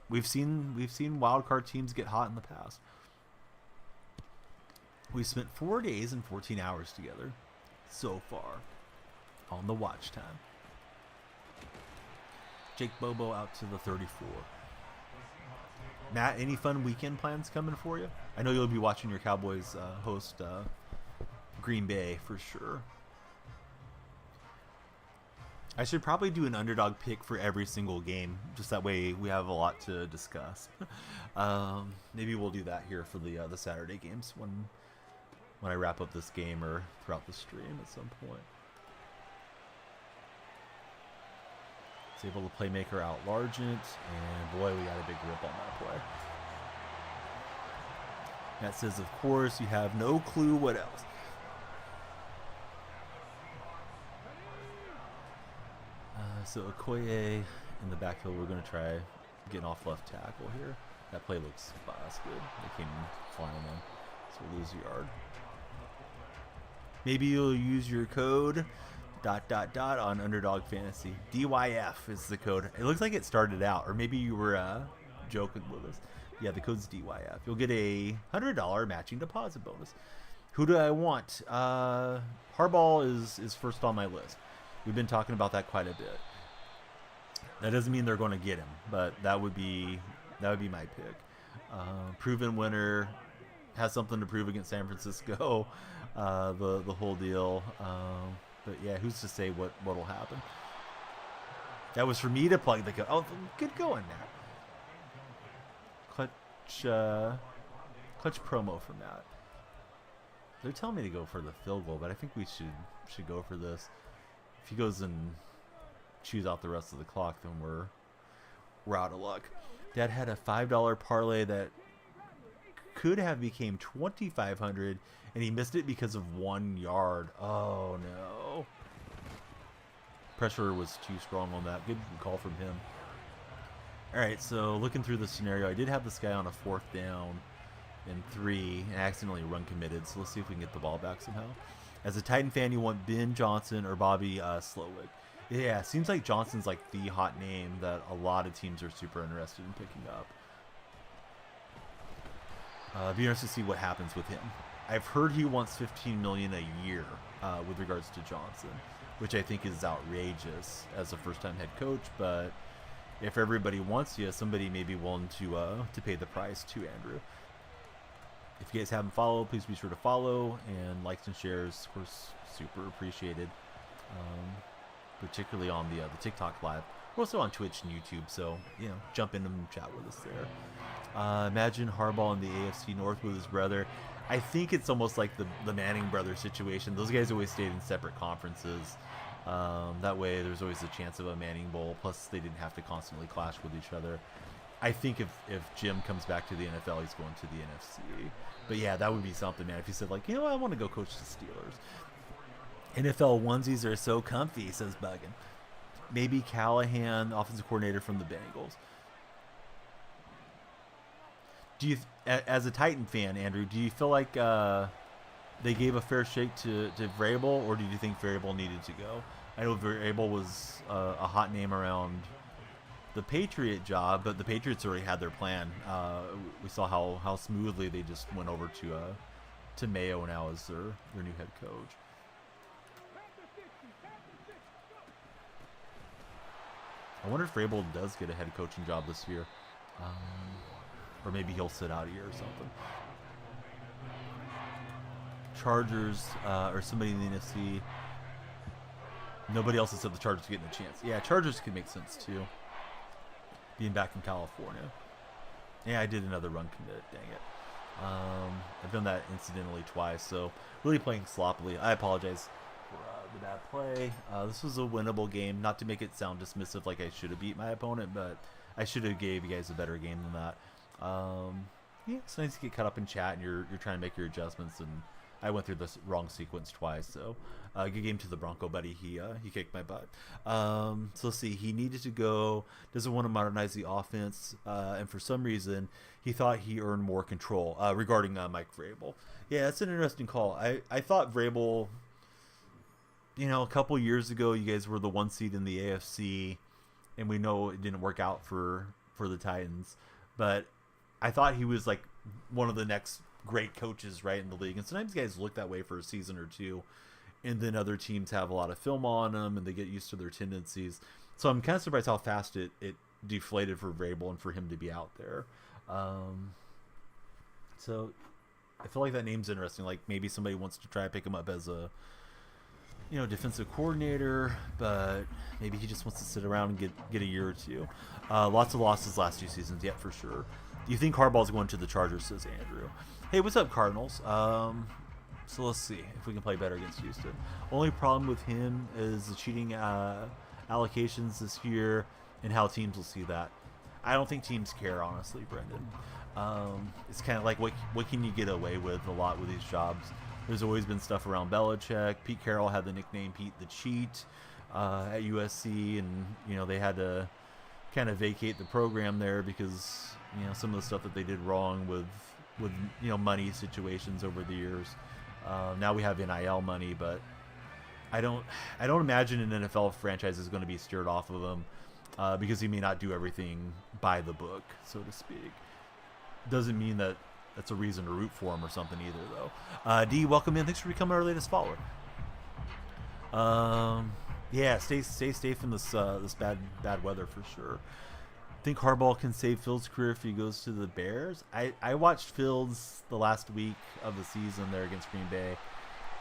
We've seen wild card teams get hot in the past. We spent 4 days and 14 hours together so far on the watch time. Jake Bobo out to the 34. Matt, any fun weekend plans coming for you? I know you'll be watching your Cowboys host Green Bay for sure. I should probably do an underdog pick for every single game, just that way we have a lot to discuss. Maybe we'll do that here for the Saturday games when I wrap up this game or throughout the stream at some point. Able to playmaker out Largent, and boy, we got a big rip on that play. That says, of course, you have no clue what else. So Okoye in the backfield, we're going to try getting off left tackle here. That play looks busted. They came flying in, so we'll lose a yard. Maybe you'll use your code ... on Underdog Fantasy. DYF is the code. It looks like it started out, or maybe you were joking with us. Yeah, the code's DYF. You'll get a $100 matching deposit bonus. Who do I want? Harbaugh is first on my list. We've been talking about that quite a bit. That doesn't mean they're going to get him, but that would be my pick. Proven winner, has something to prove against San Francisco. The whole deal. But yeah, who's to say what will happen? That was for me to plug the code. Oh, good going, Matt. Clutch promo from Matt. They're telling me to go for the field goal, but I think we should go for this. If he goes and chews out the rest of the clock, then we're out of luck. Dad had a $5 parlay that could have became $2,500, and he missed it because of 1 yard. Oh no! Pressure was too strong on that. Good call from him. All right, so looking through the scenario, I did have this guy on a 4th down and 3 and accidentally run committed. So let's see if we can get the ball back somehow. As a Titan fan, you want Ben Johnson or Bobby Slowick. Yeah, seems like Johnson's like the hot name that a lot of teams are super interested in picking up. Be interested to see what happens with him. I've heard he wants $15 million a year with regards to Johnson, which I think is outrageous as a first-time head coach. But if everybody wants you, somebody may be willing to pay the price too, Andrew. If you guys haven't followed, please be sure to follow, and likes and shares, of course, super appreciated. Particularly on the TikTok live. We're also on Twitch and YouTube, so jump in and chat with us there. Imagine Harbaugh in the AFC North with his brother. I think it's almost like the Manning brothers situation. Those guys always stayed in separate conferences. That way, there's always a chance of a Manning Bowl. Plus, they didn't have to constantly clash with each other. I think if Jim comes back to the NFL, he's going to the NFC. But yeah, that would be something, man. If he said, like, I want to go coach the Steelers. NFL onesies are so comfy, says Buggin. Maybe Callahan, offensive coordinator from the Bengals. Do you, as a Titan fan, Andrew, do you feel like they gave a fair shake to Vrabel, or do you think Vrabel needed to go? I know Vrabel was a hot name around the Patriot job, but the Patriots already had their plan. We saw how smoothly they just went over to Mayo now as their new head coach. I wonder if Vrabel does get a head coaching job this year. Or maybe he'll sit out a year or something. Chargers or somebody in the NFC. Nobody else has said the Chargers getting a chance. Yeah, Chargers could make sense too. Being back in California. Yeah, I did another run commit. Dang it. I've done that incidentally twice, so really playing sloppily. I apologize for the bad play. This was a winnable game. Not to make it sound dismissive like I should have beat my opponent, but I should have gave you guys a better game than that. Yeah, it's nice to get caught up in chat and you're trying to make your adjustments, and I went through this wrong sequence twice, so good game to the Bronco buddy. He kicked my butt. So let's see. He needed to go. Doesn't want to modernize the offense, and for some reason he thought he earned more control regarding Mike Vrabel. Yeah, that's an interesting call. I thought Vrabel. A couple years ago, you guys were the 1 seed in the AFC, and we know it didn't work out for the Titans, but I thought he was like one of the next great coaches right in the league, and sometimes guys look that way for a season or two, and then other teams have a lot of film on them and they get used to their tendencies. So I'm kind of surprised how fast it deflated for Vrabel and for him to be out there. So I feel like that name's interesting. Like maybe somebody wants to try to pick him up as a defensive coordinator, but maybe he just wants to sit around and get a year or two. Lots of losses last 2 seasons, yet for sure. Do you think Harbaugh's going to the Chargers, says Andrew. Hey, what's up, Cardinals? So let's see if we can play better against Houston. Only problem with him is the cheating allocations this year and how teams will see that. I don't think teams care, honestly, Brendan. It's kind of like what can you get away with a lot with these jobs. There's always been stuff around Belichick. Pete Carroll had the nickname Pete the Cheat at USC, and they had to kind of vacate the program there because some of the stuff that they did wrong with money situations over the years. Now we have NIL money, but I don't imagine an NFL franchise is going to be steered off of him because he may not do everything by the book, so to speak. Doesn't mean that that's a reason to root for him or something either, though. D, welcome in. Thanks for becoming our latest follower. Yeah, stay safe from this bad weather for sure. Think Harbaugh can save Fields' career if he goes to the Bears? I watched Fields the last week of the season there against Green Bay,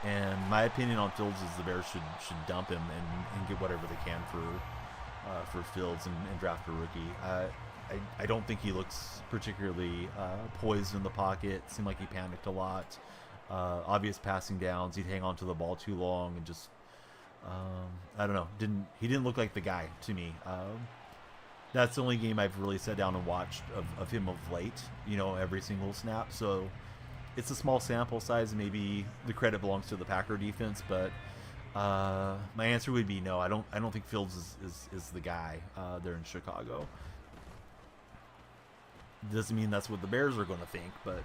and my opinion on Fields is the Bears should dump him and get whatever they can for Fields and draft a rookie. I don't think he looks particularly poised in the pocket. Seemed like he panicked a lot. Obvious passing downs. He'd hang on to the ball too long and just I don't know. He didn't look like the guy to me. That's the only game I've really sat down and watched of him of late. Every single snap. So it's a small sample size. Maybe the credit belongs to the Packer defense, but my answer would be no. I don't think Fields is the guy there in Chicago. Doesn't mean that's what the Bears are going to think, but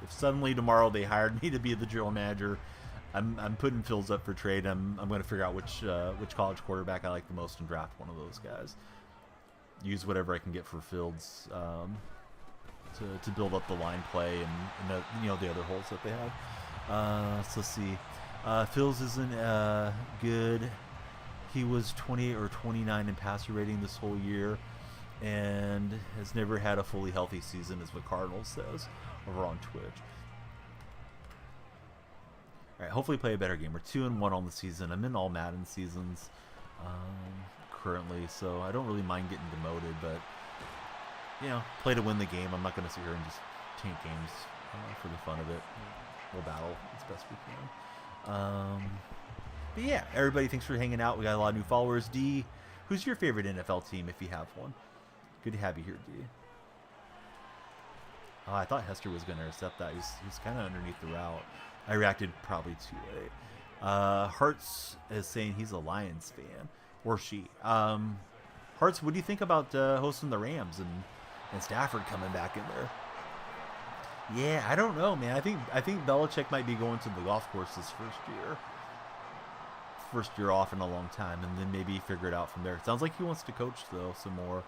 if suddenly tomorrow they hired me to be the general manager, I'm putting Fields up for trade. I'm going to figure out which college quarterback I like the most and draft one of those guys. Use whatever I can get for Fields to build up the line play and the, the other holes that they have. So let's see. Fields isn't good. He was 28 or 29 in passer rating this whole year, and has never had a fully healthy season, is what Cardinals says over on Twitch. All right, hopefully play a better game. We're 2-1 on the season. I'm in all Madden seasons currently, so I don't really mind getting demoted, but play to win the game. I'm not going to sit here and just tank games for the fun of it. We'll battle as best we can. But yeah, everybody, thanks for hanging out. We got a lot of new followers. D, who's your favorite NFL team if you have one? Good to have you here, D. Oh, I thought Hester was going to intercept that. He's kind of underneath the route. I reacted probably too late. Hearts is saying he's a Lions fan, or she. Hearts, what do you think about hosting the Rams and Stafford coming back in there? Yeah, I don't know, man. I think Belichick might be going to the golf course this first year off in a long time, and then maybe figure it out from there. It sounds like he wants to coach though some more.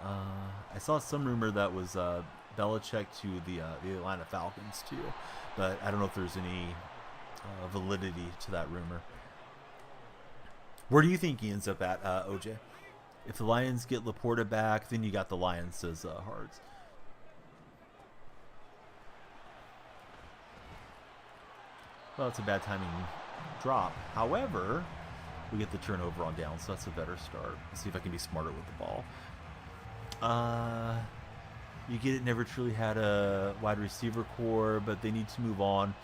I saw some rumor that was Belichick to the Atlanta Falcons too, but I don't know if there's any validity to that rumor. Where do you think he ends up at, OJ? If the Lions get Laporta back, then you got the Lions, says Hards. Well, it's a bad timing drop. However, we get the turnover on down, so that's a better start. Let's see if I can be smarter with the ball. You get it, never truly had a wide receiver core, but they need to move on.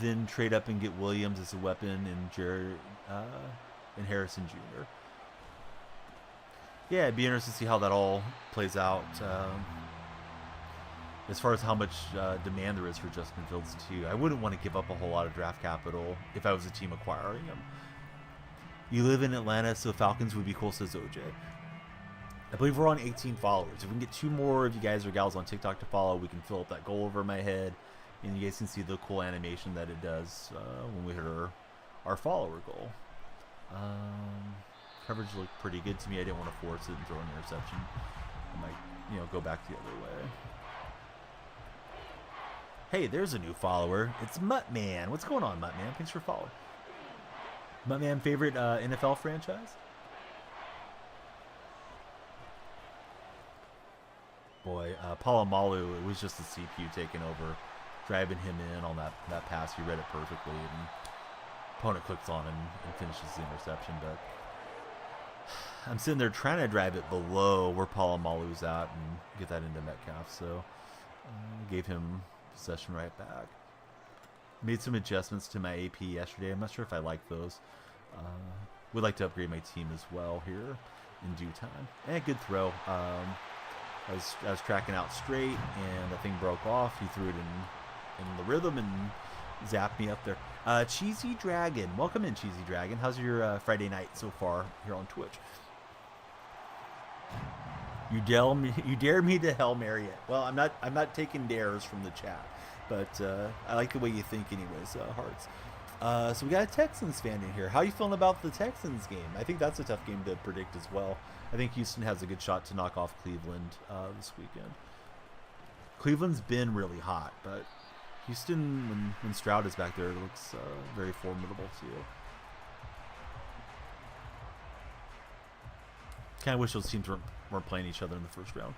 Then trade up and get Williams as a weapon and Harrison Jr. Yeah, it'd be interesting to see how that all plays out. As far as how much demand there is for Justin Fields too. I wouldn't want to give up a whole lot of draft capital if I was a team acquiring him. You live in Atlanta, so Falcons would be cool, says OJ. I believe we're on 18 followers. If we can get 2 more of you guys or gals on TikTok to follow, we can fill up that goal over my head, and you guys can see the cool animation that it does when we hit our follower goal. Coverage looked pretty good to me. I didn't want to force it and throw an interception. I might, go back the other way. Hey, there's a new follower. It's Muttman. What's going on, Muttman? Thanks for following. Muttman, favorite NFL franchise? Boy, Palomalu, it was just the CPU taking over, driving him in on that pass. He read it perfectly, and opponent clicks on and finishes the interception. But I'm sitting there trying to drive it below where Palomalu's at and get that into Metcalf. So gave him possession right back. Made some adjustments to my AP yesterday. I'm not sure if I like those. Would like to upgrade my team as well here in due time. And good throw. I was tracking out straight, and the thing broke off. He threw it in the rhythm and zapped me up there. Cheesy Dragon, welcome in, Cheesy Dragon. How's your Friday night so far here on Twitch? You dare me to Hail Mary it. Well, I'm not taking dares from the chat, but I like the way you think, anyways. Hearts. So we got a Texans fan in here. How are you feeling about the Texans game? I think that's a tough game to predict as well. I think Houston has a good shot to knock off Cleveland this weekend. Cleveland's been really hot, but Houston, when Stroud is back there, it looks very formidable too. Kind of wish those teams weren't playing each other in the first round.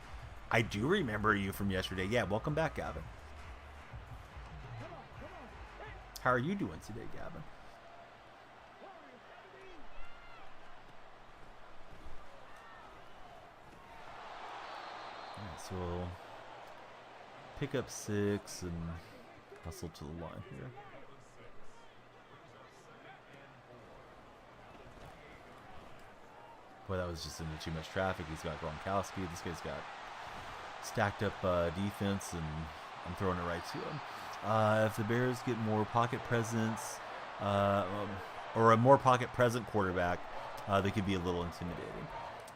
I do remember you from yesterday. Yeah, welcome back, Gavin. How are you doing today, Gavin? Alright, so we'll pick up 6 and hustle to the line here. Boy, that was just into too much traffic. He's got Gronkowski. This guy's got stacked up defense, and I'm throwing it right to him. If the Bears get more pocket presence, or a more pocket present quarterback, they could be a little intimidating.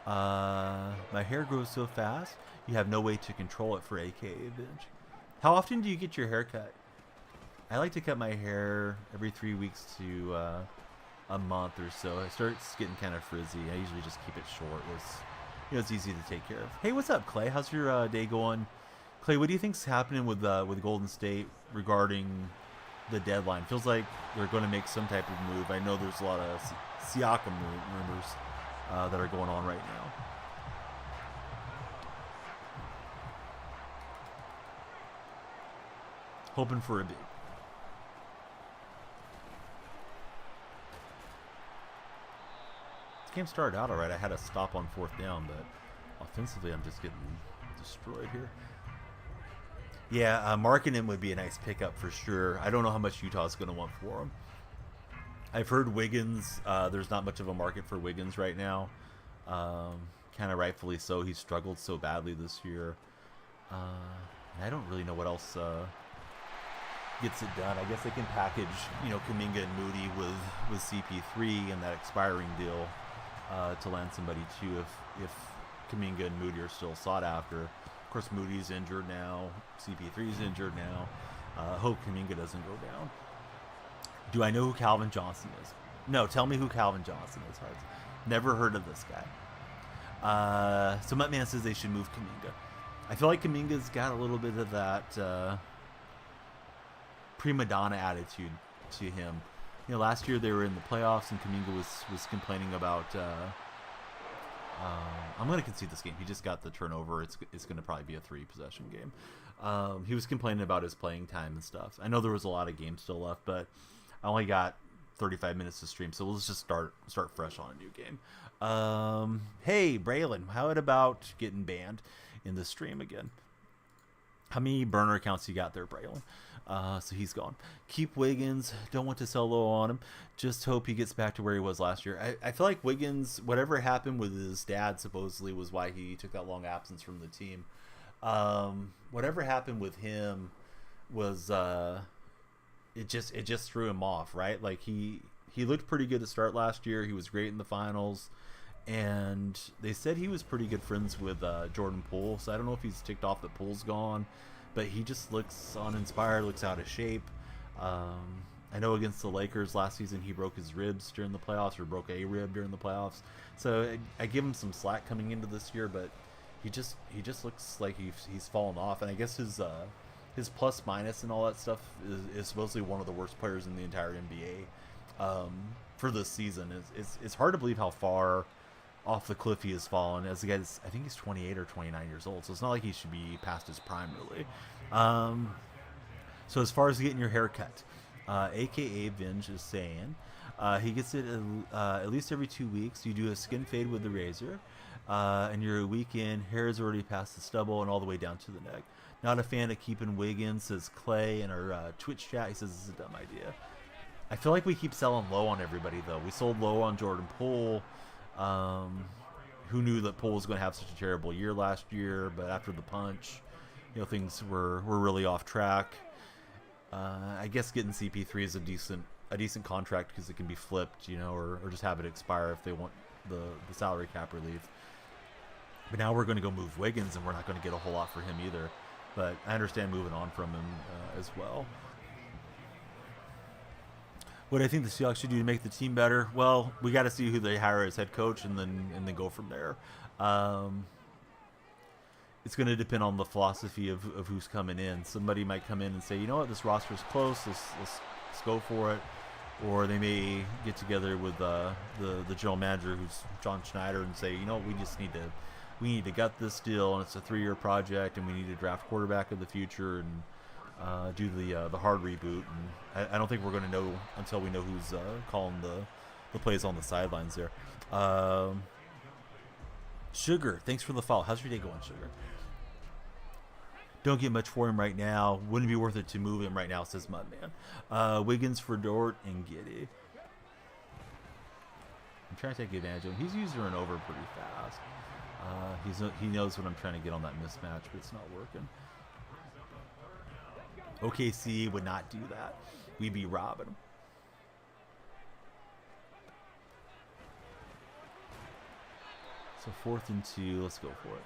My hair grows so fast, you have no way to control it for AKA Binge. How often do you get your hair cut? I like to cut my hair every 3 weeks to a month or so. It starts getting kind of frizzy. I usually just keep it short. It's easy to take care of. Hey, what's up, Clay? How's your day going? Clay, what do you think's happening with Golden State regarding the deadline? Feels like they're going to make some type of move. I know there's a lot of Siakam rumors that are going on right now. Hoping for a big. This game started out alright. I had a stop on 4th down, but offensively I'm just getting destroyed here. Yeah, Markkanen would be a nice pickup for sure. I don't know how much Utah's going to want for him. I've heard Wiggins, there's not much of a market for Wiggins right now. Kind of rightfully so. He's struggled so badly this year. I don't really know what else gets it done. I guess they can package, Kuminga and Moody with CP3 and that expiring deal to land somebody too if Kuminga and Moody are still sought after. Of course, Moody's injured now. CP3's injured now. Hope Kuminga doesn't go down. Do I know who Calvin Johnson is? No, tell me who Calvin Johnson is, Hearts. Never heard of this guy. So Muttman says they should move Kuminga. I feel like Kuminga's got a little bit of that prima donna attitude to him. Last year they were in the playoffs and Kuminga was complaining about I'm going to concede this game. He just got the turnover. It's going to probably be a 3-possession game. He was complaining about his playing time and stuff. I know there was a lot of games still left, but I only got 35 minutes to stream, so let's just start fresh on a new game. Hey, Braylon, how about getting banned in the stream again? How many burner accounts you got there, Braylon? So he's gone. Keep Wiggins. Don't want to sell low on him. Just hope he gets back to where he was last year. I feel like Wiggins, whatever happened with his dad supposedly was why he took that long absence from the team. Whatever happened with him was it just threw him off, right? Like he looked pretty good to start last year. He was great in the finals. And they said he was pretty good friends with Jordan Poole. So I don't know if he's ticked off that Poole's gone. But he just looks uninspired, looks out of shape. I know against the Lakers last season he broke his ribs during the playoffs, or broke a rib during the playoffs. So I give him some slack coming into this year, but he just looks like he's fallen off. And I guess his plus minus and all that stuff is supposedly one of the worst players in the entire NBA for this season. It's hard to believe how far off the cliff he has fallen. As the guy's, I think he's 28 or 29 years old, so it's not like he should be past his prime really. So as far as getting your hair cut, aka Vinge is saying he gets it at least every 2 weeks. You do a skin fade with the razor, and you're a week in, hair is already past the stubble and all the way down to the neck. Not a fan of keeping Wiggins, says Clay in our Twitch chat. He says this is a dumb idea. I feel like we keep selling low on everybody though. We sold low on Jordan Poole. Who knew that Poole was going to have such a terrible year last year? But after the punch, things were really off track. I guess getting CP3 is a decent contract because it can be flipped, or just have it expire if they want the salary cap relief. But now we're going to go move Wiggins, and we're not going to get a whole lot for him either. But I understand moving on from him as well. What I think the Seahawks should do to make the team better, well, we got to see who they hire as head coach and then go from there. It's going to depend on the philosophy of who's coming in. Somebody might come in and say, you know what, this roster's close, let's go for it. Or they may get together with the general manager, who's John Schneider, and say, we need to gut this deal, and it's a 3-year project, and we need to draft quarterback of the future and do the hard reboot. And I don't think we're going to know until we know who's calling the plays on the sidelines there. Sugar, thanks for the follow. How's your day going, Sugar? Don't get much for him right now. Wouldn't be worth it to move him right now, says Mudman. Wiggins for Dort and Giddey. I'm trying to take advantage of him. He's using her over pretty fast. He knows what I'm trying to get on that mismatch, but it's not working. OKC would not do that. We'd be robbing them. So 4th and 2. Let's go for it.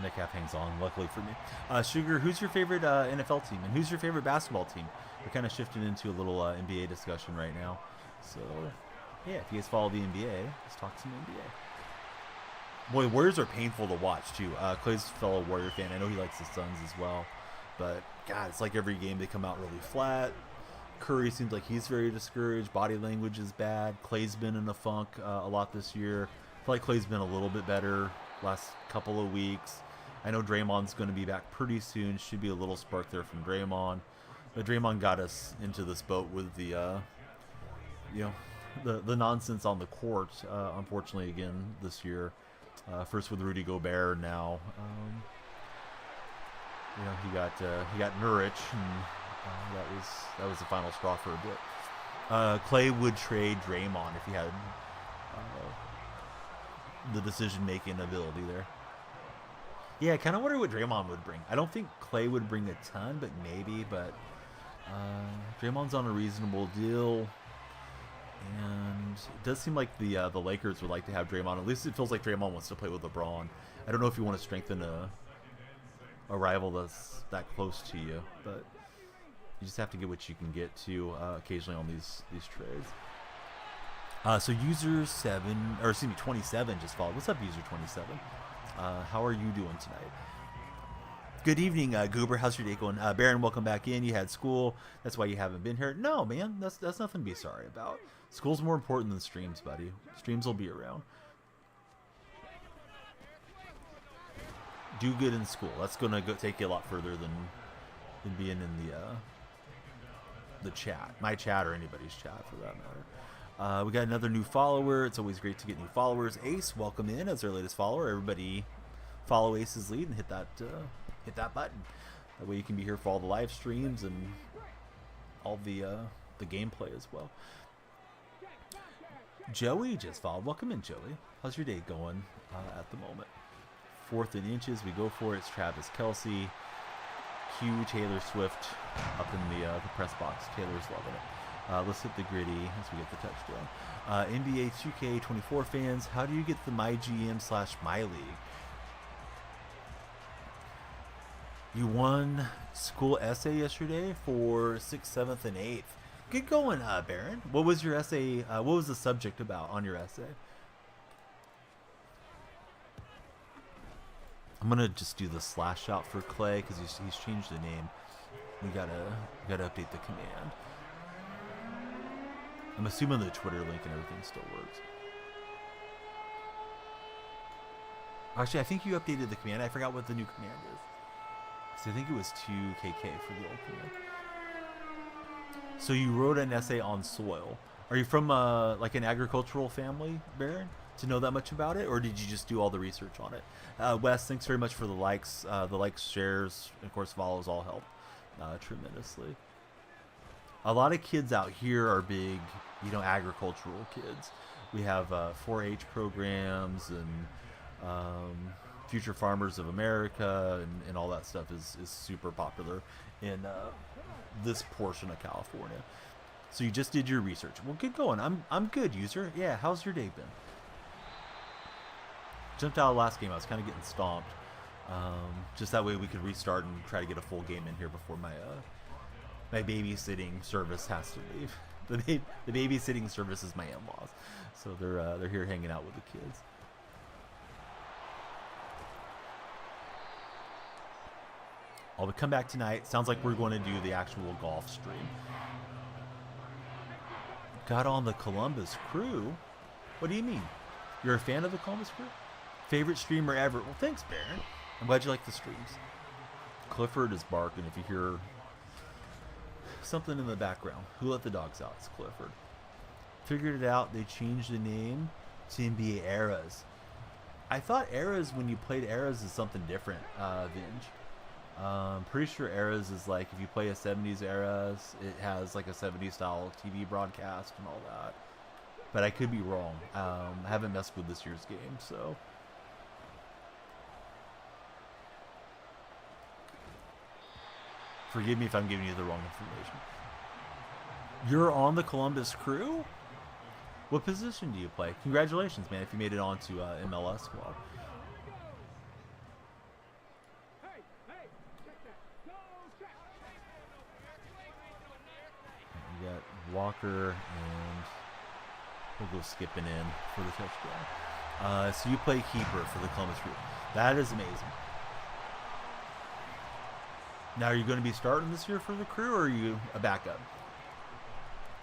Metcalf hangs on, luckily for me. Sugar, who's your favorite NFL team? And who's your favorite basketball team? We're kind of shifting into a little NBA discussion right now. So, yeah, if you guys follow the NBA, let's talk some NBA. Boy, Warriors are painful to watch, too. Clay's a fellow Warrior fan. I know he likes the Suns as well. But, God, it's like every game they come out really flat. Curry seems like he's very discouraged. Body language is bad. Clay's been in a funk a lot this year. I feel like Clay's been a little bit better last couple of weeks. I know Draymond's going to be back pretty soon. Should be a little spark there from Draymond. But Draymond got us into this boat with the, the nonsense on the court. Unfortunately, again this year, first with Rudy Gobert. Now, he got Nurkic, and that was the final straw for a bit. Clay would trade Draymond if he had the decision-making ability there. Yeah, I kind of wonder what Draymond would bring. I don't think Clay would bring a ton, but maybe. But Draymond's on a reasonable deal, and it does seem like the Lakers would like to have Draymond. At least it feels like Draymond wants to play with LeBron. I don't know if you want to strengthen a rival that's that close to you, but you just have to get what you can get to occasionally on these trades. So user 27 just followed. What's up, user 27? How are you doing tonight? Good evening, Goober. How's your day going? Baron, welcome back in. You had school. That's why you haven't been here. No, man. That's nothing to be sorry about. School's more important than streams, buddy. Streams will be around. Do good in school. That's going to take you a lot further than being in the chat. My chat or anybody's chat, for that matter. We got another new follower. It's always great to get new followers. Ace, welcome in as our latest follower. Everybody follow Ace's lead and hit that button. That way you can be here for all the live streams and all the gameplay as well. Joey just followed. Welcome in, Joey. How's your day going at the moment? 4th and inches. We go for it. It's Travis Kelce. Q Taylor Swift up in the press box. Taylor's loving it. Let's hit the gritty as we get the touchdown. NBA 2K24 fans, how do you get the MyGM/MyLeague? You won school essay yesterday for 6th, 7th, and 8th. Good going, Baron. What was your essay? What was the subject about on your essay? I'm gonna just do the slash out for Clay because he's changed the name. We gotta update the command. I'm assuming the Twitter link and everything still works. Actually, I think you updated the command. I forgot what the new command is. So I think it was 2KK for the old command. So you wrote an essay on soil. Are you from like an agricultural family, Baron, to know that much about it? Or did you just do all the research on it? Wes, thanks very much for the likes. The likes, shares, and of course follows all help tremendously. A lot of kids out here are big, agricultural kids. We have 4-H programs and Future Farmers of America and all that stuff is super popular in this portion of California. So you just did your research. Well, good going. I'm good, user. Yeah, how's your day been? Jumped out of the last game. I was kind of getting stomped. Just that way we could restart and try to get a full game in here before my babysitting service has to leave. The babysitting service is my in-laws, so they're here hanging out with the kids. I'll come back tonight. Sounds like we're going to do the actual golf stream. Got on the Columbus Crew? What do you mean? You're a fan of the Columbus Crew? Favorite streamer ever? Well, thanks, Baron. I'm glad you like the streams. Clifford is barking. If you hear something in the background, who let the dogs out? It's Clifford. Figured it out. They changed the name to NBA Eras. I thought Eras, when you played Eras, is something different, Vinge. Pretty sure Eras is like if you play a 70s Eras, it has like a 70s style TV broadcast and all that. But I could be wrong. I haven't messed with this year's game, so. Forgive me if I'm giving you the wrong information. You're on the Columbus Crew? What position do you play? Congratulations, man, if you made it onto MLS squad. We got Walker, and we'll go skipping in for the touchdown. So you play keeper for the Columbus Crew. That is amazing. Now, are you going to be starting this year for the Crew, or are you a backup?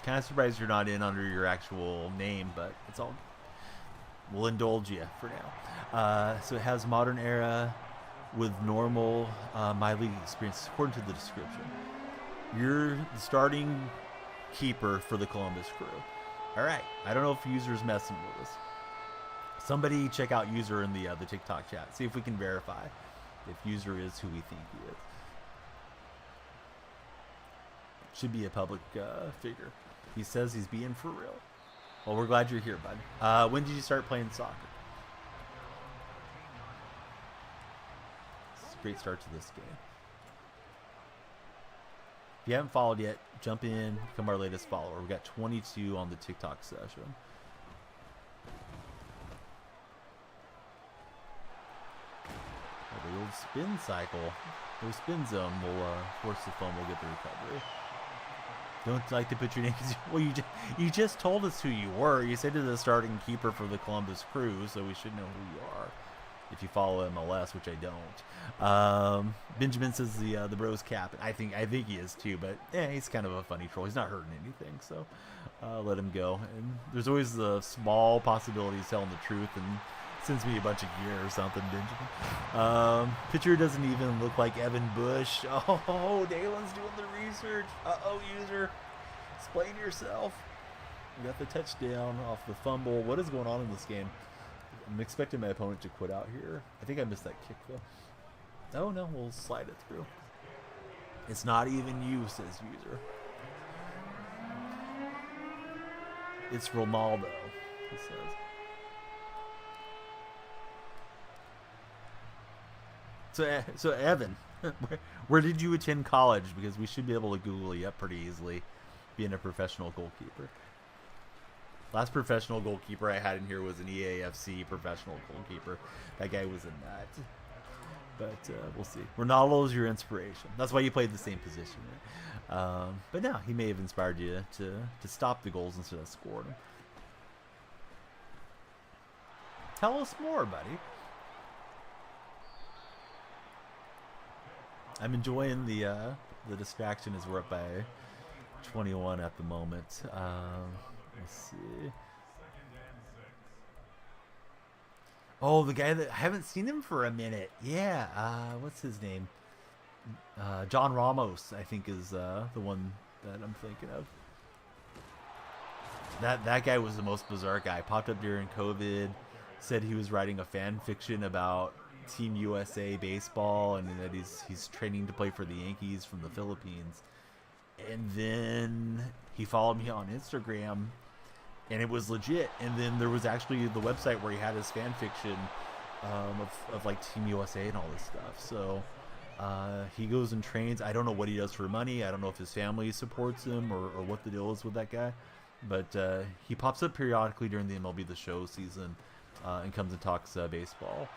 Kind of surprised you're not in under your actual name, but it's all. We'll indulge you for now. So it has modern era with normal my league experience, according to the description. You're the starting keeper for the Columbus Crew. All right. I don't know if user's messing with us. Somebody check out user in the TikTok chat. See if we can verify if user is who we think he is. Should be a public figure. He says he's being for real. Well, we're glad you're here, bud. When did you start playing soccer? It's a great start to this game. If you haven't followed yet, jump in, become our latest follower. We've got 22 on the TikTok session. The old spin cycle, or spin zone will force the fumble, get the recovery. Don't like to put your name. Well, you just told us who you were. You said you're the starting keeper for the Columbus Crew, so we should know who you are. If you follow MLS, which I don't. Benjamin says the bro's cap. I think he is too, but he's kind of a funny troll. He's not hurting anything, so let him go. And there's always the small possibility he's telling the truth and sends me a bunch of gear or something, Benjamin. Picture doesn't even look like Evan Bush. Oh, Dalen's doing the research. User. Explain yourself. We got the touchdown off the fumble. What is going on in this game? I'm expecting my opponent to quit out here. I think I missed that kick, though. Oh, no, we'll slide it through. It's not even you, says user. It's Ronaldo, he says. So Evan, where did you attend college? Because we should be able to Google you up pretty easily, being a professional goalkeeper. Last professional goalkeeper I had in here was an EAFC professional goalkeeper. That guy was a nut. But we'll see. Ronaldo's your inspiration. That's why you played the same position. Right? But no, he may have inspired you to stop the goals instead of scoring them. Tell us more, buddy. I'm enjoying the distraction as we're up by 21 at the moment. Let's see. Oh, the guy that I haven't seen him for a minute. Yeah. What's his name? John Ramos, I think, is the one that I'm thinking of. That guy was the most bizarre guy. Popped up during COVID. Said he was writing a fan fiction about Team USA baseball and that he's training to play for the Yankees from the Philippines. And then he followed me on Instagram and it was legit. And then there was actually the website where he had his fan fiction of like Team USA and all this stuff. So he goes and trains. I don't know what he does for money. I don't know if his family supports him or what the deal is with that guy. But he pops up periodically during the MLB The Show season and comes and talks baseball.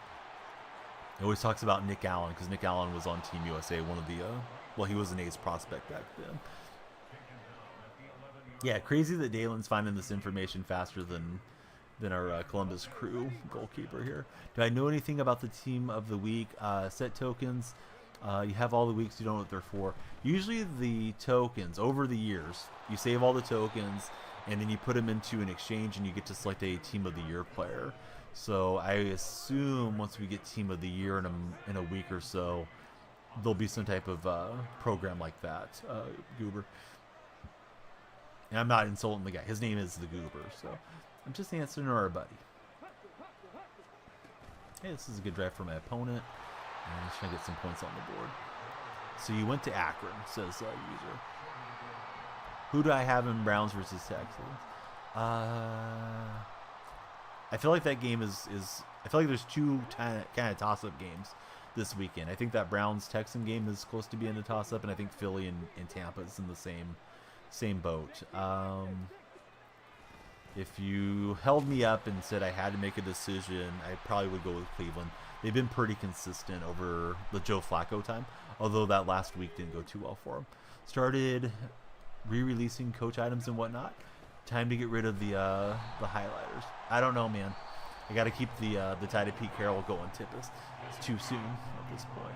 He always talks about Nick Allen because Nick Allen was on Team USA, one of the, well, he was an ace prospect back then. Yeah, crazy that Dalen's finding this information faster than our Columbus Crew goalkeeper here. Do I know anything about the team of the week? Set tokens. You have all the weeks, you don't know what they're for. Usually the tokens, over the years, you save all the tokens and then you put them into an exchange and you get to select a team of the year player. So I assume once we get team of the year in a week or so, there'll be some type of program like that, Goober. And I'm not insulting the guy. His name is the Goober, so I'm just answering our buddy. Hey, this is a good drive for my opponent. I'm just trying to get some points on the board. So you went to Akron, says user. Who do I have in Browns versus Texans? I feel like that game is I feel like there's two kind of toss-up games. this weekend. I think that Browns-Texan game is close to being a toss-up, and I think Philly and Tampa is in the same boat. If you held me up and said I had to make a decision, I probably would go with Cleveland. They've been pretty consistent over the Joe Flacco time, although that last week didn't go too well for them. Started re-releasing coach items and whatnot. Time to get rid of the highlighters. I don't know, man. I got to keep the tie to Pete Carroll going, Tippis. It's too soon at this point.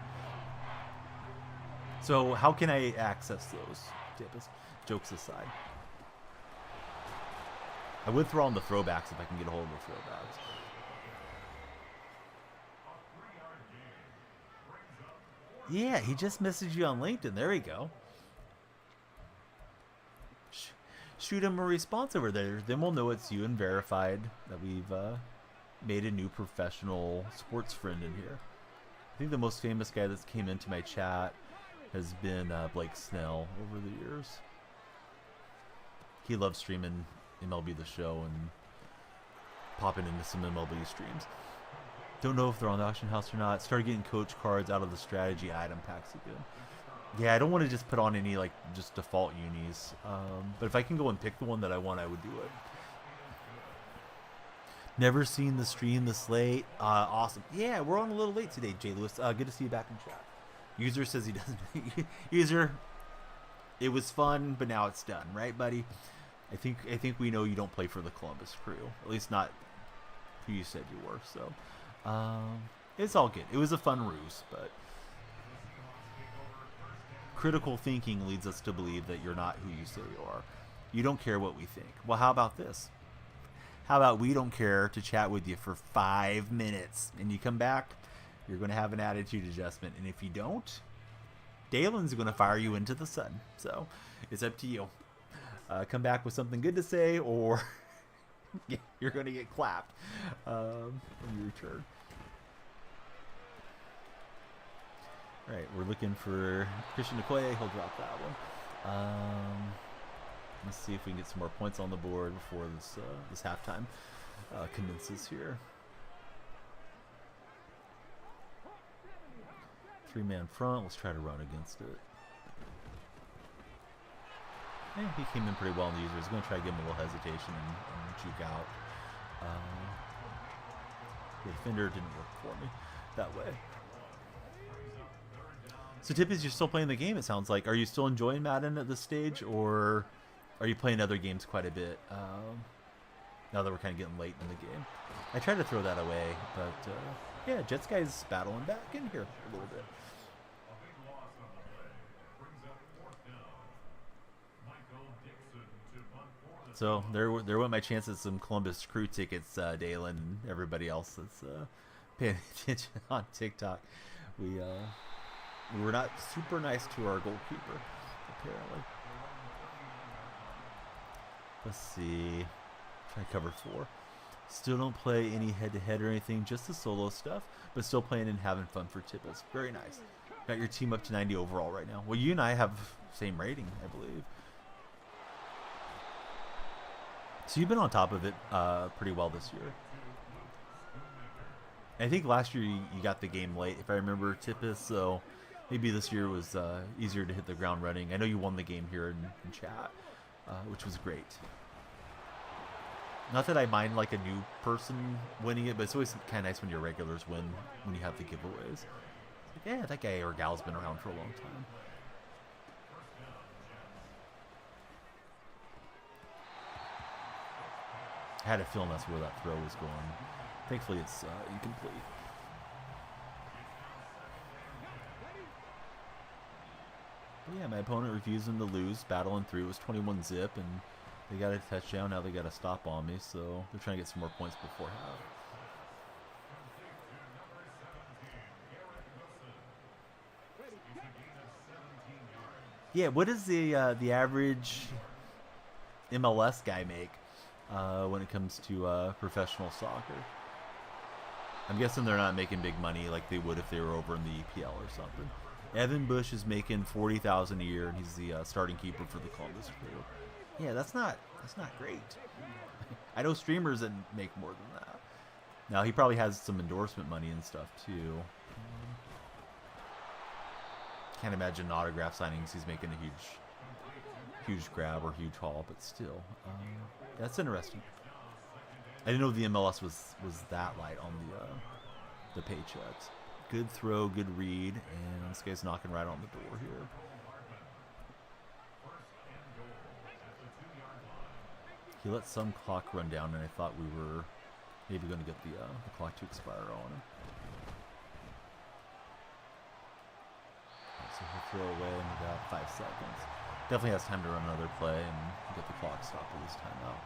So how can I access those, Tippis? Jokes aside. I would throw on the throwbacks if I can get a hold of the throwbacks. Yeah, he just messaged you on LinkedIn. There we go. Shoot him a response over there. Then we'll know it's you and verified that we've made a new professional sports friend in here. I think the most famous guy that's came into my chat has been Blake Snell over the years. He loves streaming MLB The Show and popping into some MLB streams. Don't know if they're on the auction house or not. Started getting coach cards out of the strategy item packs again. Yeah, I don't want to just put on any like just default unis. But if I can go and pick the one that I want, I would do it. Never seen the stream this late. Awesome. Yeah, we're on a little late today, Jay Lewis. Good to see you back in chat. User says he doesn't. User, it was fun, but now it's done, right, buddy? I think we know you don't play for the Columbus Crew. At least not who you said you were. So it's all good. It was a fun ruse, but critical thinking leads us to believe that you're not who you say you are. You don't care what we think. Well, how about this? How about we don't care to chat with you for 5 minutes, and you come back, you're going to have an attitude adjustment, and if you don't, Dalen's going to fire you into the sun. So it's up to you. Come back with something good to say, or you're going to get clapped when you return. All right, we're looking for Christian Okoye. He'll drop that one. Let's see if we can get some more points on the board before this halftime commences here. 3-man front. Let's try to run against it. Yeah, he came in pretty well in the user. He's going to try to give him a little hesitation and juke out. The defender didn't work for me that way. So, Tippis, you're still playing the game, it sounds like. Are you still enjoying Madden at this stage, or are you playing other games quite a bit now that we're kind of getting late in the game? I tried to throw that away, but yeah, Jets guy's battling back in here a little bit. So there went my chance at some Columbus Crew tickets, Dalen, and everybody else that's paying attention on TikTok. We were not super nice to our goalkeeper, apparently. Let's see. Try to cover 4. Still don't play any head-to-head or anything, just the solo stuff, but still playing and having fun for Tippis. Very nice. Got your team up to 90 overall right now. Well, you and I have same rating, I believe. So you've been on top of it pretty well this year. I think last year you got the game late, if I remember, Tippis, so maybe this year was easier to hit the ground running. I know you won the game here in chat, which was great. Not that I mind like a new person winning it, but it's always kind of nice when your regulars win when you have the giveaways. It's like, yeah, that guy or gal's been around for a long time. I had a feeling that's where that throw was going. Thankfully, it's incomplete. But yeah, my opponent refusing to lose, battling through. It was 21-zip, and they got a touchdown. Now they got a stop on me, so they're trying to get some more points before half. Yeah, what does the average MLS guy make when it comes to professional soccer? I'm guessing they're not making big money like they would if they were over in the EPL or something. Evan Bush is making $40,000 a year, and he's the starting keeper for the Columbus Crew. Yeah, that's not great. I know streamers that make more than that. Now he probably has some endorsement money and stuff too. Can't imagine autograph signings. He's making a huge grab or huge haul, but still, that's interesting. I didn't know the MLS was that light on the paychecks. Good throw, good read, and this guy's knocking right on the door here. He let some clock run down, and I thought we were maybe going to get the clock to expire on him. So he'll throw away in about 5 seconds. Definitely has time to run another play and get the clock stopped with his timeout.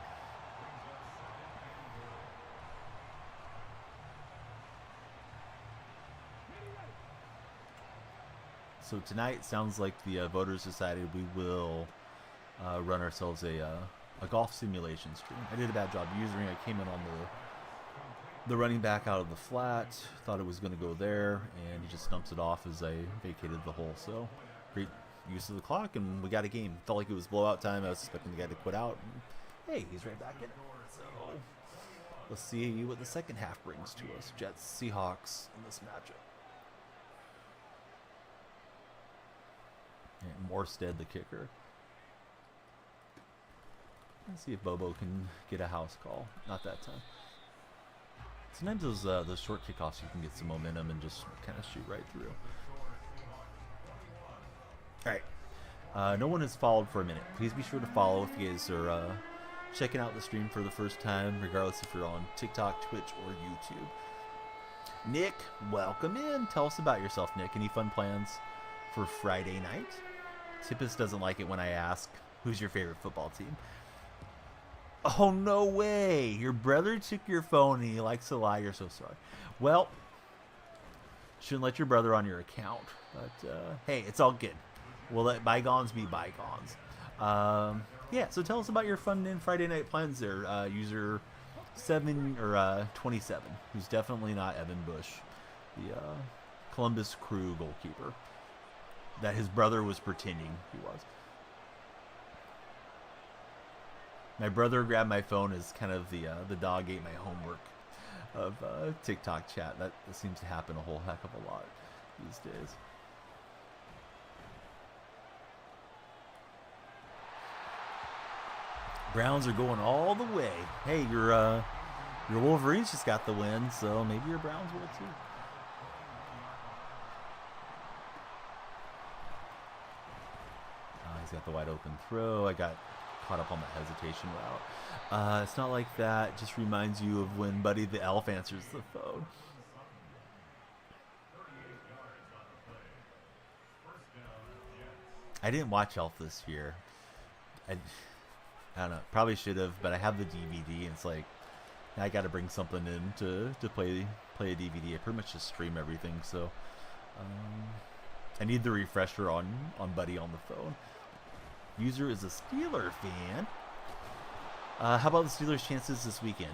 So tonight, sounds like the voters decided we will run ourselves a golf simulation stream. I did a bad job using it. I came in on the running back out of the flat, thought it was going to go there, and he just stumps it off as I vacated the hole. So great use of the clock, and we got a game. Felt like it was blowout time. I was expecting the guy to quit out. And, hey, he's right back in it. So let's see what the second half brings to us. Jets, Seahawks in this matchup. And Morstead, the kicker. Let's see if Bobo can get a house call. Not that time. Sometimes those short kickoffs, you can get some momentum and just kind of shoot right through. All right. No one has followed for a minute. Please be sure to follow if you guys are checking out the stream for the first time, regardless if you're on TikTok, Twitch, or YouTube. Nick, welcome in. Tell us about yourself, Nick. Any fun plans for Friday night? Tippus doesn't like it when I ask, who's your favorite football team? Oh, no way. Your brother took your phone and he likes to lie. You're so sorry. Well, shouldn't let your brother on your account. But, hey, it's all good. We'll let bygones be bygones. Yeah, so tell us about your fun and Friday night plans there. User 27, who's definitely not Evan Bush, the Columbus Crew goalkeeper that his brother was pretending he was. My brother grabbed my phone as kind of the dog ate my homework of TikTok chat. That seems to happen a whole heck of a lot these days. Browns are going all the way. Hey, your Wolverines just got the win, so maybe your Browns will too. He's got the wide open throw. I got caught up on the hesitation route. It's not like that. It just reminds you of when Buddy the Elf answers the phone. I didn't watch Elf this year. I don't know. Probably should have, but I have the DVD, and it's like I got to bring something in to play a DVD. I pretty much just stream everything, so I need the refresher on Buddy on the phone. User is a Steeler fan. How about the Steelers' chances this weekend?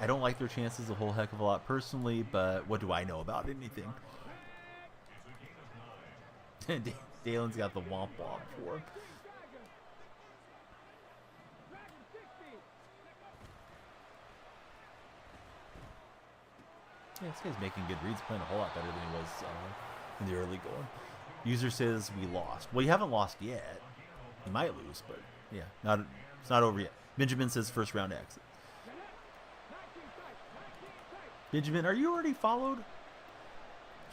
I don't like their chances a whole heck of a lot personally, but what do I know about anything? Dalen's got the womp womp for him. Yeah, this guy's making good reads, playing a whole lot better than he was in the early going. User says we lost. Well, you haven't lost yet. You might lose, but yeah, it's not over yet. Benjamin says first round exit. Benjamin, are you already followed?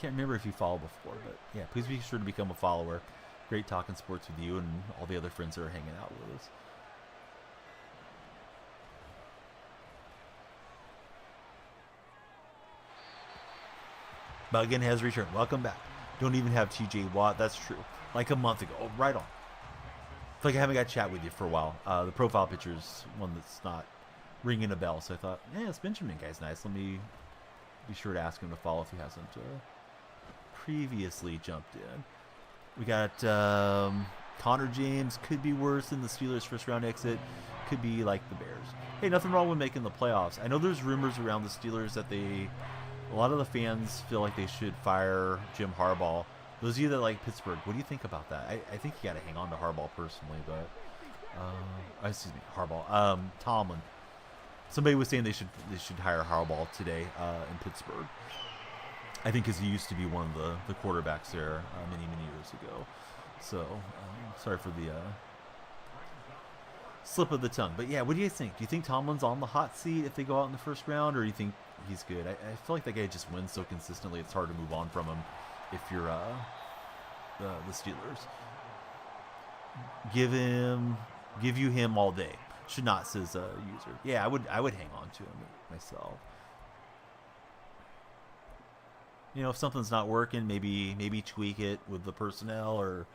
Can't remember if you followed before, but yeah, please be sure to become a follower. Great talking sports with you and all the other friends that are hanging out with us. Buggin has returned. Welcome back. Don't even have TJ Watt. That's true. Like a month ago. Oh, right on. I feel like I haven't got to chat with you for a while. The profile picture's one that's not ringing a bell, so I thought, yeah, this Benjamin guy's nice. Let me be sure to ask him to follow if he hasn't previously jumped in. We got Connor James. Could be worse than the Steelers' first round exit. Could be like the Bears. Hey, nothing wrong with making the playoffs. I know there's rumors around the Steelers that a lot of the fans feel like they should fire Jim Harbaugh. Those of you that like Pittsburgh, what do you think about that? I think you got to hang on to Harbaugh personally, but excuse me, Harbaugh. Tomlin. Somebody was saying they should hire Harbaugh today in Pittsburgh. I think because he used to be one of the quarterbacks there many years ago. So sorry for the slip of the tongue. But yeah, what do you think? Do you think Tomlin's on the hot seat if they go out in the first round, or do you think he's good? I feel like that guy just wins so consistently. It's hard to move on from him if you're the Steelers. Give you him all day. Should not, says a user. Yeah, I would hang on to him myself. You know, if something's not working, maybe tweak it with the personnel or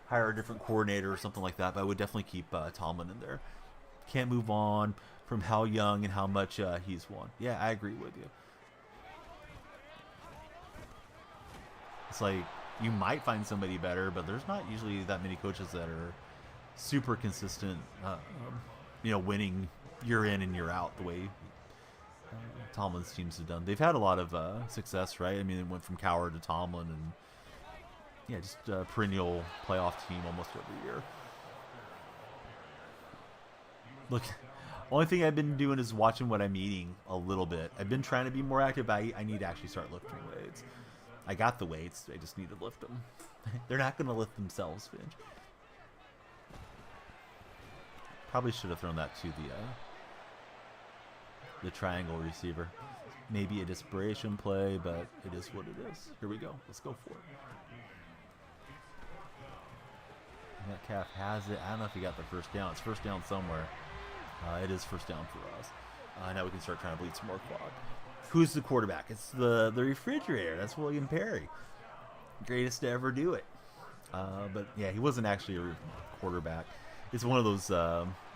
hire a different coordinator or something like that. But I would definitely keep Tomlin in there. Can't move on from how young and how much he's won. Yeah, I agree with you. It's like you might find somebody better, but there's not usually that many coaches that are super consistent, winning year in and year out the way Tomlin's teams have done. They've had a lot of success, right? I mean, it went from Cowher to Tomlin, and yeah, just a perennial playoff team almost every year. Look, only thing I've been doing is watching what I'm eating a little bit. I've been trying to be more active. I need to actually start lifting weights. I got the weights. I just need to lift them. They're not going to lift themselves, Finch. Probably should have thrown that to the triangle receiver. Maybe a desperation play, but it is what it is. Here we go. Let's go for it. Metcalf has it. I don't know if he got the first down. It's first down somewhere. It is first down for us. Now we can start trying to bleed some more clock. Who's the quarterback? It's the refrigerator. That's William Perry. Greatest to ever do it. But yeah, he wasn't actually a quarterback. It's one of those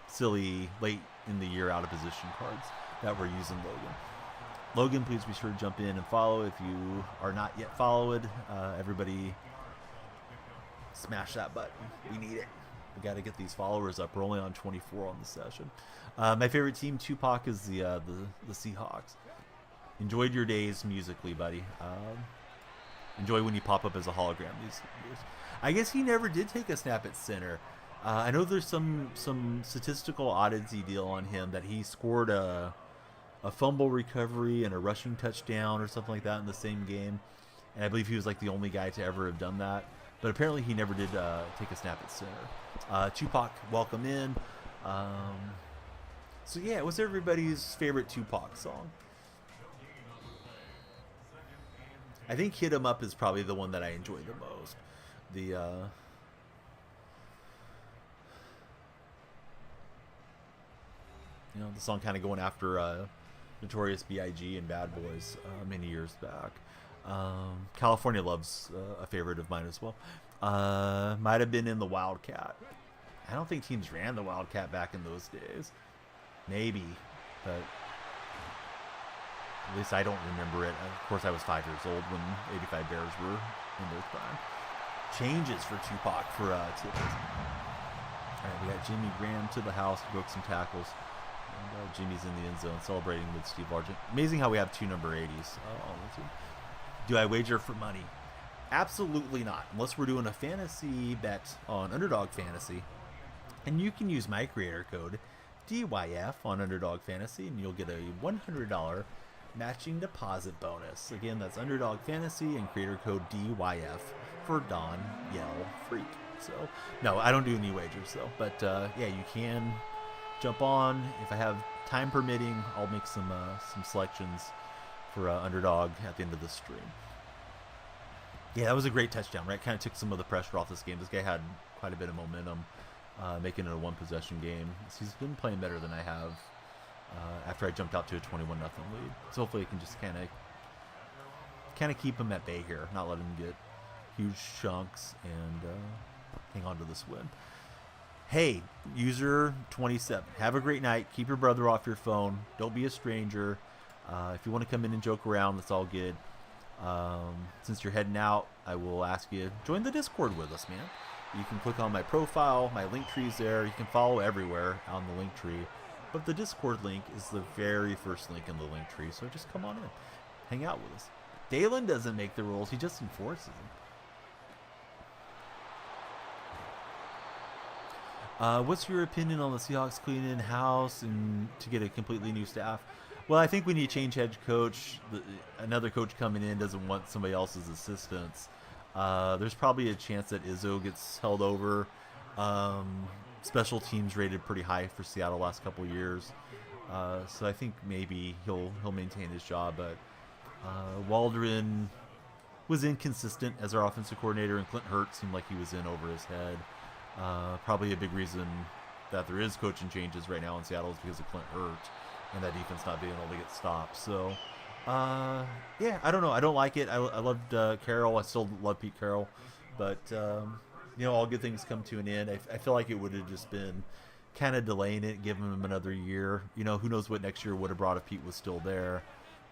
silly late in the year out of position cards that we're using Logan. Logan, please be sure to jump in and follow if you are not yet followed. Everybody smash that button. We need it. We got to get these followers up. We're only on 24 on the session. My favorite team, Tupac, is the Seahawks. Enjoyed your days musically, buddy. Enjoy when you pop up as a hologram these years. I guess he never did take a snap at center. I know there's some statistical oddity deal on him that he scored a fumble recovery and a rushing touchdown or something like that in the same game. And I believe he was like the only guy to ever have done that. But apparently he never did take a snap at center. Tupac, welcome in. So yeah, what's everybody's favorite Tupac song? I think Hit 'Em Up is probably the one that I enjoy the most. The song kind of going after Notorious B.I.G. and Bad Boys many years back. California Love's a favorite of mine as well. Might have been in the Wildcat. I don't think teams ran the Wildcat back in those days. Maybe, but at least I don't remember it. Of course, I was 5 years old when 85 Bears were in their prime. Changes for Tupac for Tippins. All right, we got Jimmy Graham to the house, broke some tackles. And, Jimmy's in the end zone celebrating with Steve Largent. Amazing how we have two number 80s on the team. Do I wager for money? Absolutely not, unless we're doing a fantasy bet on Underdog Fantasy. And you can use my creator code DYF on Underdog Fantasy, and you'll get a $100 matching deposit bonus. Again, that's Underdog Fantasy and creator code DYF for Don Yell Freak. So, no, I don't do any wagers though. But yeah, you can jump on. If I have time permitting, I'll make some selections for Underdog at the end of the stream. Yeah, that was a great touchdown, right? Kind of took some of the pressure off this game. This guy had quite a bit of momentum, making it a one-possession game. So he's been playing better than I have after I jumped out to a 21-0 lead. So hopefully I can just kind of keep him at bay here, not let him get huge chunks, and hang on to this win. Hey, user 27, have a great night. Keep your brother off your phone. Don't be a stranger. If you want to come in and joke around, that's all good. Since you're heading out, I will ask you, join the Discord with us, man. You can click on my profile, my link tree's there. You can follow everywhere on the link tree. But the Discord link is the very first link in the link tree, so just come on in. Hang out with us. Dalen doesn't make the rules, he just enforces them. What's your opinion on the Seahawks cleaning house and to get a completely new staff? Well, I think when you change head coach, another coach coming in doesn't want somebody else's assistance. There's probably a chance that Izzo gets held over. Um, Special teams rated pretty high for Seattle last couple of years, so I think maybe he'll maintain his job. But Waldron was inconsistent as our offensive coordinator, and Clint Hurt seemed like he was in over his head. Probably a big reason that there is coaching changes right now in Seattle is because of Clint Hurt and that defense not being able to get stops. So, yeah, I don't know. I don't like it. I loved Carroll. I still love Pete Carroll. But, all good things come to an end. I feel like it would have just been kind of delaying it, giving him another year. Who knows what next year would have brought if Pete was still there.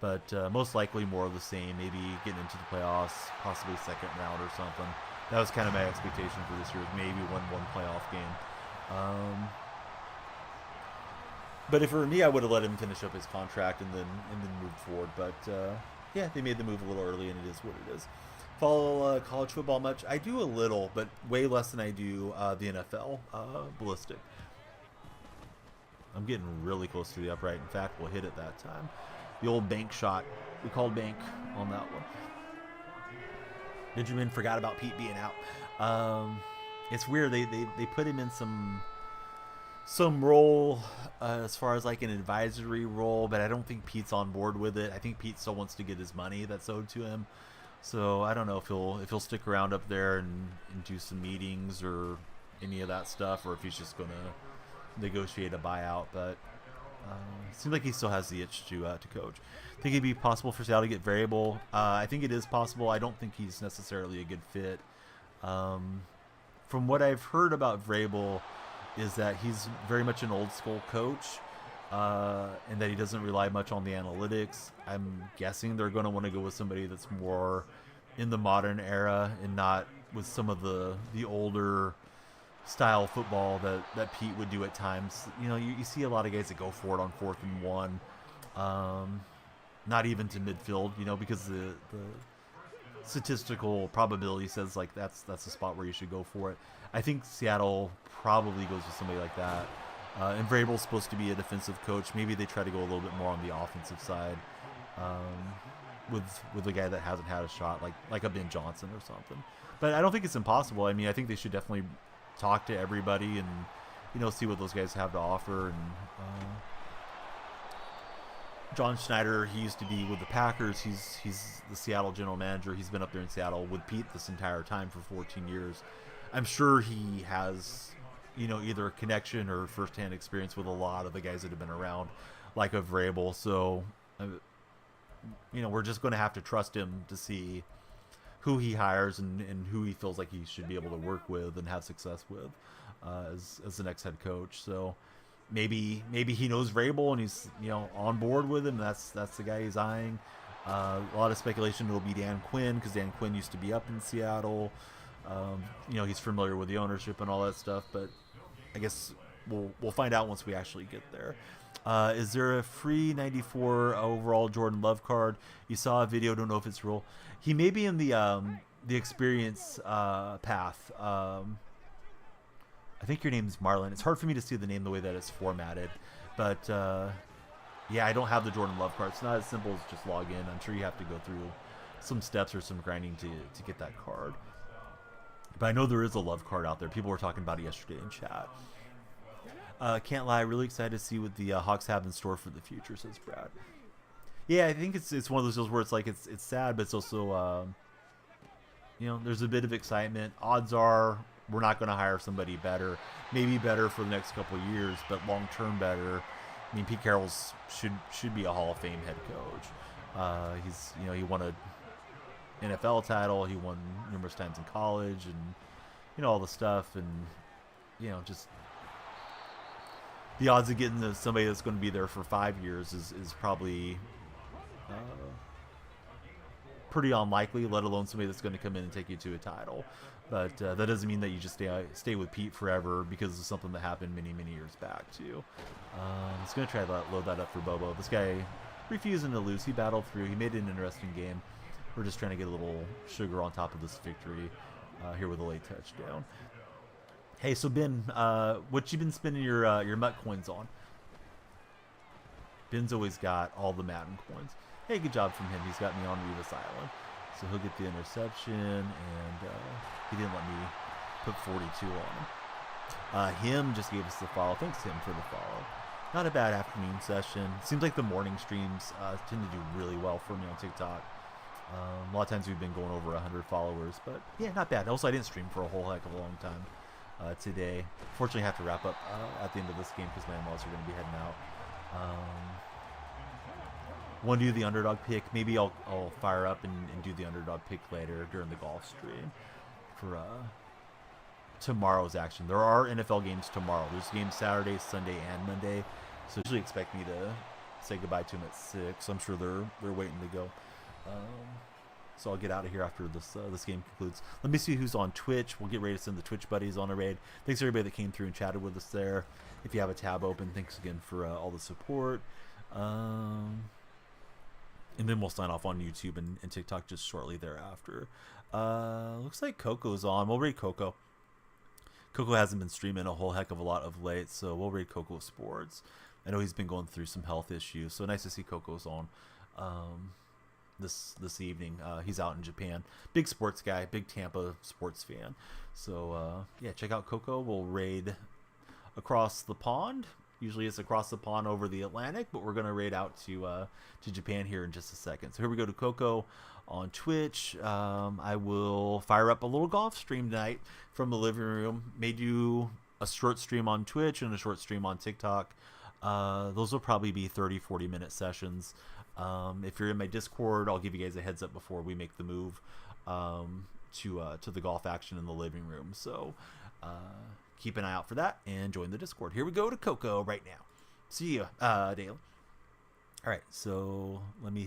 But most likely more of the same. Maybe getting into the playoffs, possibly second round or something. That was kind of my expectation for this year. Maybe one playoff game. But if it were me, I would have let him finish up his contract and then move forward. But yeah, they made the move a little early, and it is what it is. Follow college football much? I do a little, but way less than I do the NFL. Ballistic. I'm getting really close to the upright. In fact, we'll hit it that time. The old bank shot. We called bank on that one. Benjamin forgot about Pete being out. It's weird. They put him in some role as far as like an advisory role, but I don't think Pete's on board with it. I think Pete still wants to get his money that's owed to him. So I don't know if he'll stick around up there and do some meetings or any of that stuff, or if he's just going to negotiate a buyout. But it seems like he still has the itch to coach. I think it'd be possible for Seattle to get Variable. I think it is possible. I don't think he's necessarily a good fit. From what I've heard about Vrabel is that he's very much an old school coach, and that he doesn't rely much on the analytics. I'm guessing they're going to want to go with somebody that's more in the modern era and not with some of the older style football that Pete would do at times. You see a lot of guys that go for it on 4th and 1, not even to midfield, because the statistical probability says like that's the spot where you should go for it. I think Seattle probably goes with somebody like that. And Vrabel's supposed to be a defensive coach. Maybe they try to go a little bit more on the offensive side, with a guy that hasn't had a shot, like a Ben Johnson or something. But I don't think it's impossible. I mean, I think they should definitely talk to everybody and see what those guys have to offer. And John Schneider, he used to be with the Packers. He's the Seattle general manager. He's been up there in Seattle with Pete this entire time for 14 years. I'm sure he has, either a connection or firsthand experience with a lot of the guys that have been around, like a Vrabel. So, we're just going to have to trust him to see who he hires and who he feels like he should be able to work with and have success with as the next head coach. So maybe he knows Vrabel and he's on board with him. That's the guy he's eyeing. A lot of speculation it'll be Dan Quinn, because Dan Quinn used to be up in Seattle. He's familiar with the ownership and all that stuff, but I guess we'll find out once we actually get there. Is there a free 94 overall Jordan Love card? You saw a video, don't know if it's real. He may be in the experience path. I think your name's Marlon. It's hard for me to see the name the way that it's formatted, but yeah, I don't have the Jordan Love card. It's not as simple as just log in. I'm sure you have to go through some steps or some grinding to get that card. But I know there is a Love card out there. People were talking about it yesterday in chat. Can't lie, really excited to see what the Hawks have in store for the future, says Brad. Yeah, I think it's one of those deals where it's like it's sad, but it's also there's a bit of excitement. Odds are we're not going to hire somebody better, maybe better for the next couple of years, but long term better. I mean, Pete Carroll's should be a Hall of Fame head coach. He's he won a NFL title. He won numerous times in college, and all the stuff, and just the odds of getting somebody that's going to be there for 5 years is probably pretty unlikely. Let alone somebody that's going to come in and take you to a title. But that doesn't mean that you just stay with Pete forever because of something that happened many years back too. I'm just going to try to load that up for Bobo. This guy refusing to lose. He battled through. He made it an interesting game. We're just trying to get a little sugar on top of this victory here with a late touchdown. Hey, so Ben, what you been spending your Mutt coins on? Ben's always got all the Madden coins. Hey, good job from him. He's got me on Revis Island. So he'll get the interception, and he didn't let me put 42 on him. Him just gave us the follow. Thanks to him for the follow. Not a bad afternoon session. Seems like the morning streams tend to do really well for me on TikTok. A lot of times we've been going over 100 followers, but yeah, not bad. Also, I didn't stream for a whole heck of a long time today. Fortunately, I have to wrap up at the end of this game because my in-laws are going to be heading out. Want to do the underdog pick? Maybe I'll fire up and do the underdog pick later during the golf stream for tomorrow's action. There are NFL games tomorrow. There's games Saturday, Sunday, and Monday. So usually expect me to say goodbye to them at 6. I'm sure they're waiting to go. So I'll get out of here after this game concludes. Let me see who's on Twitch. We'll get ready to send the Twitch buddies on a raid. Thanks to everybody that came through and chatted with us there. If you have a tab open, thanks again for all the support. And then we'll sign off on YouTube and TikTok just shortly thereafter. Looks like Coco's on. We'll raid Coco. Coco hasn't been streaming a whole heck of a lot of late, so we'll raid Coco Sports. I know he's been going through some health issues, so nice to see Coco's on this evening. He's out in Japan. Big sports guy, big Tampa sports fan. So yeah, check out Coco. We'll raid across the pond. Usually it's across the pond over the Atlantic, but we're going to raid out to Japan here in just a second. So here we go to Coco on Twitch. I will fire up a little golf stream tonight from the living room. May do a short stream on Twitch and a short stream on TikTok. Those will probably be 30-40 minute sessions. If you're in my Discord, I'll give you guys a heads up before we make the move to the golf action in the living room. So keep an eye out for that and join the Discord. Here we go to Coco right now. See you, Dale. All right, so let me hit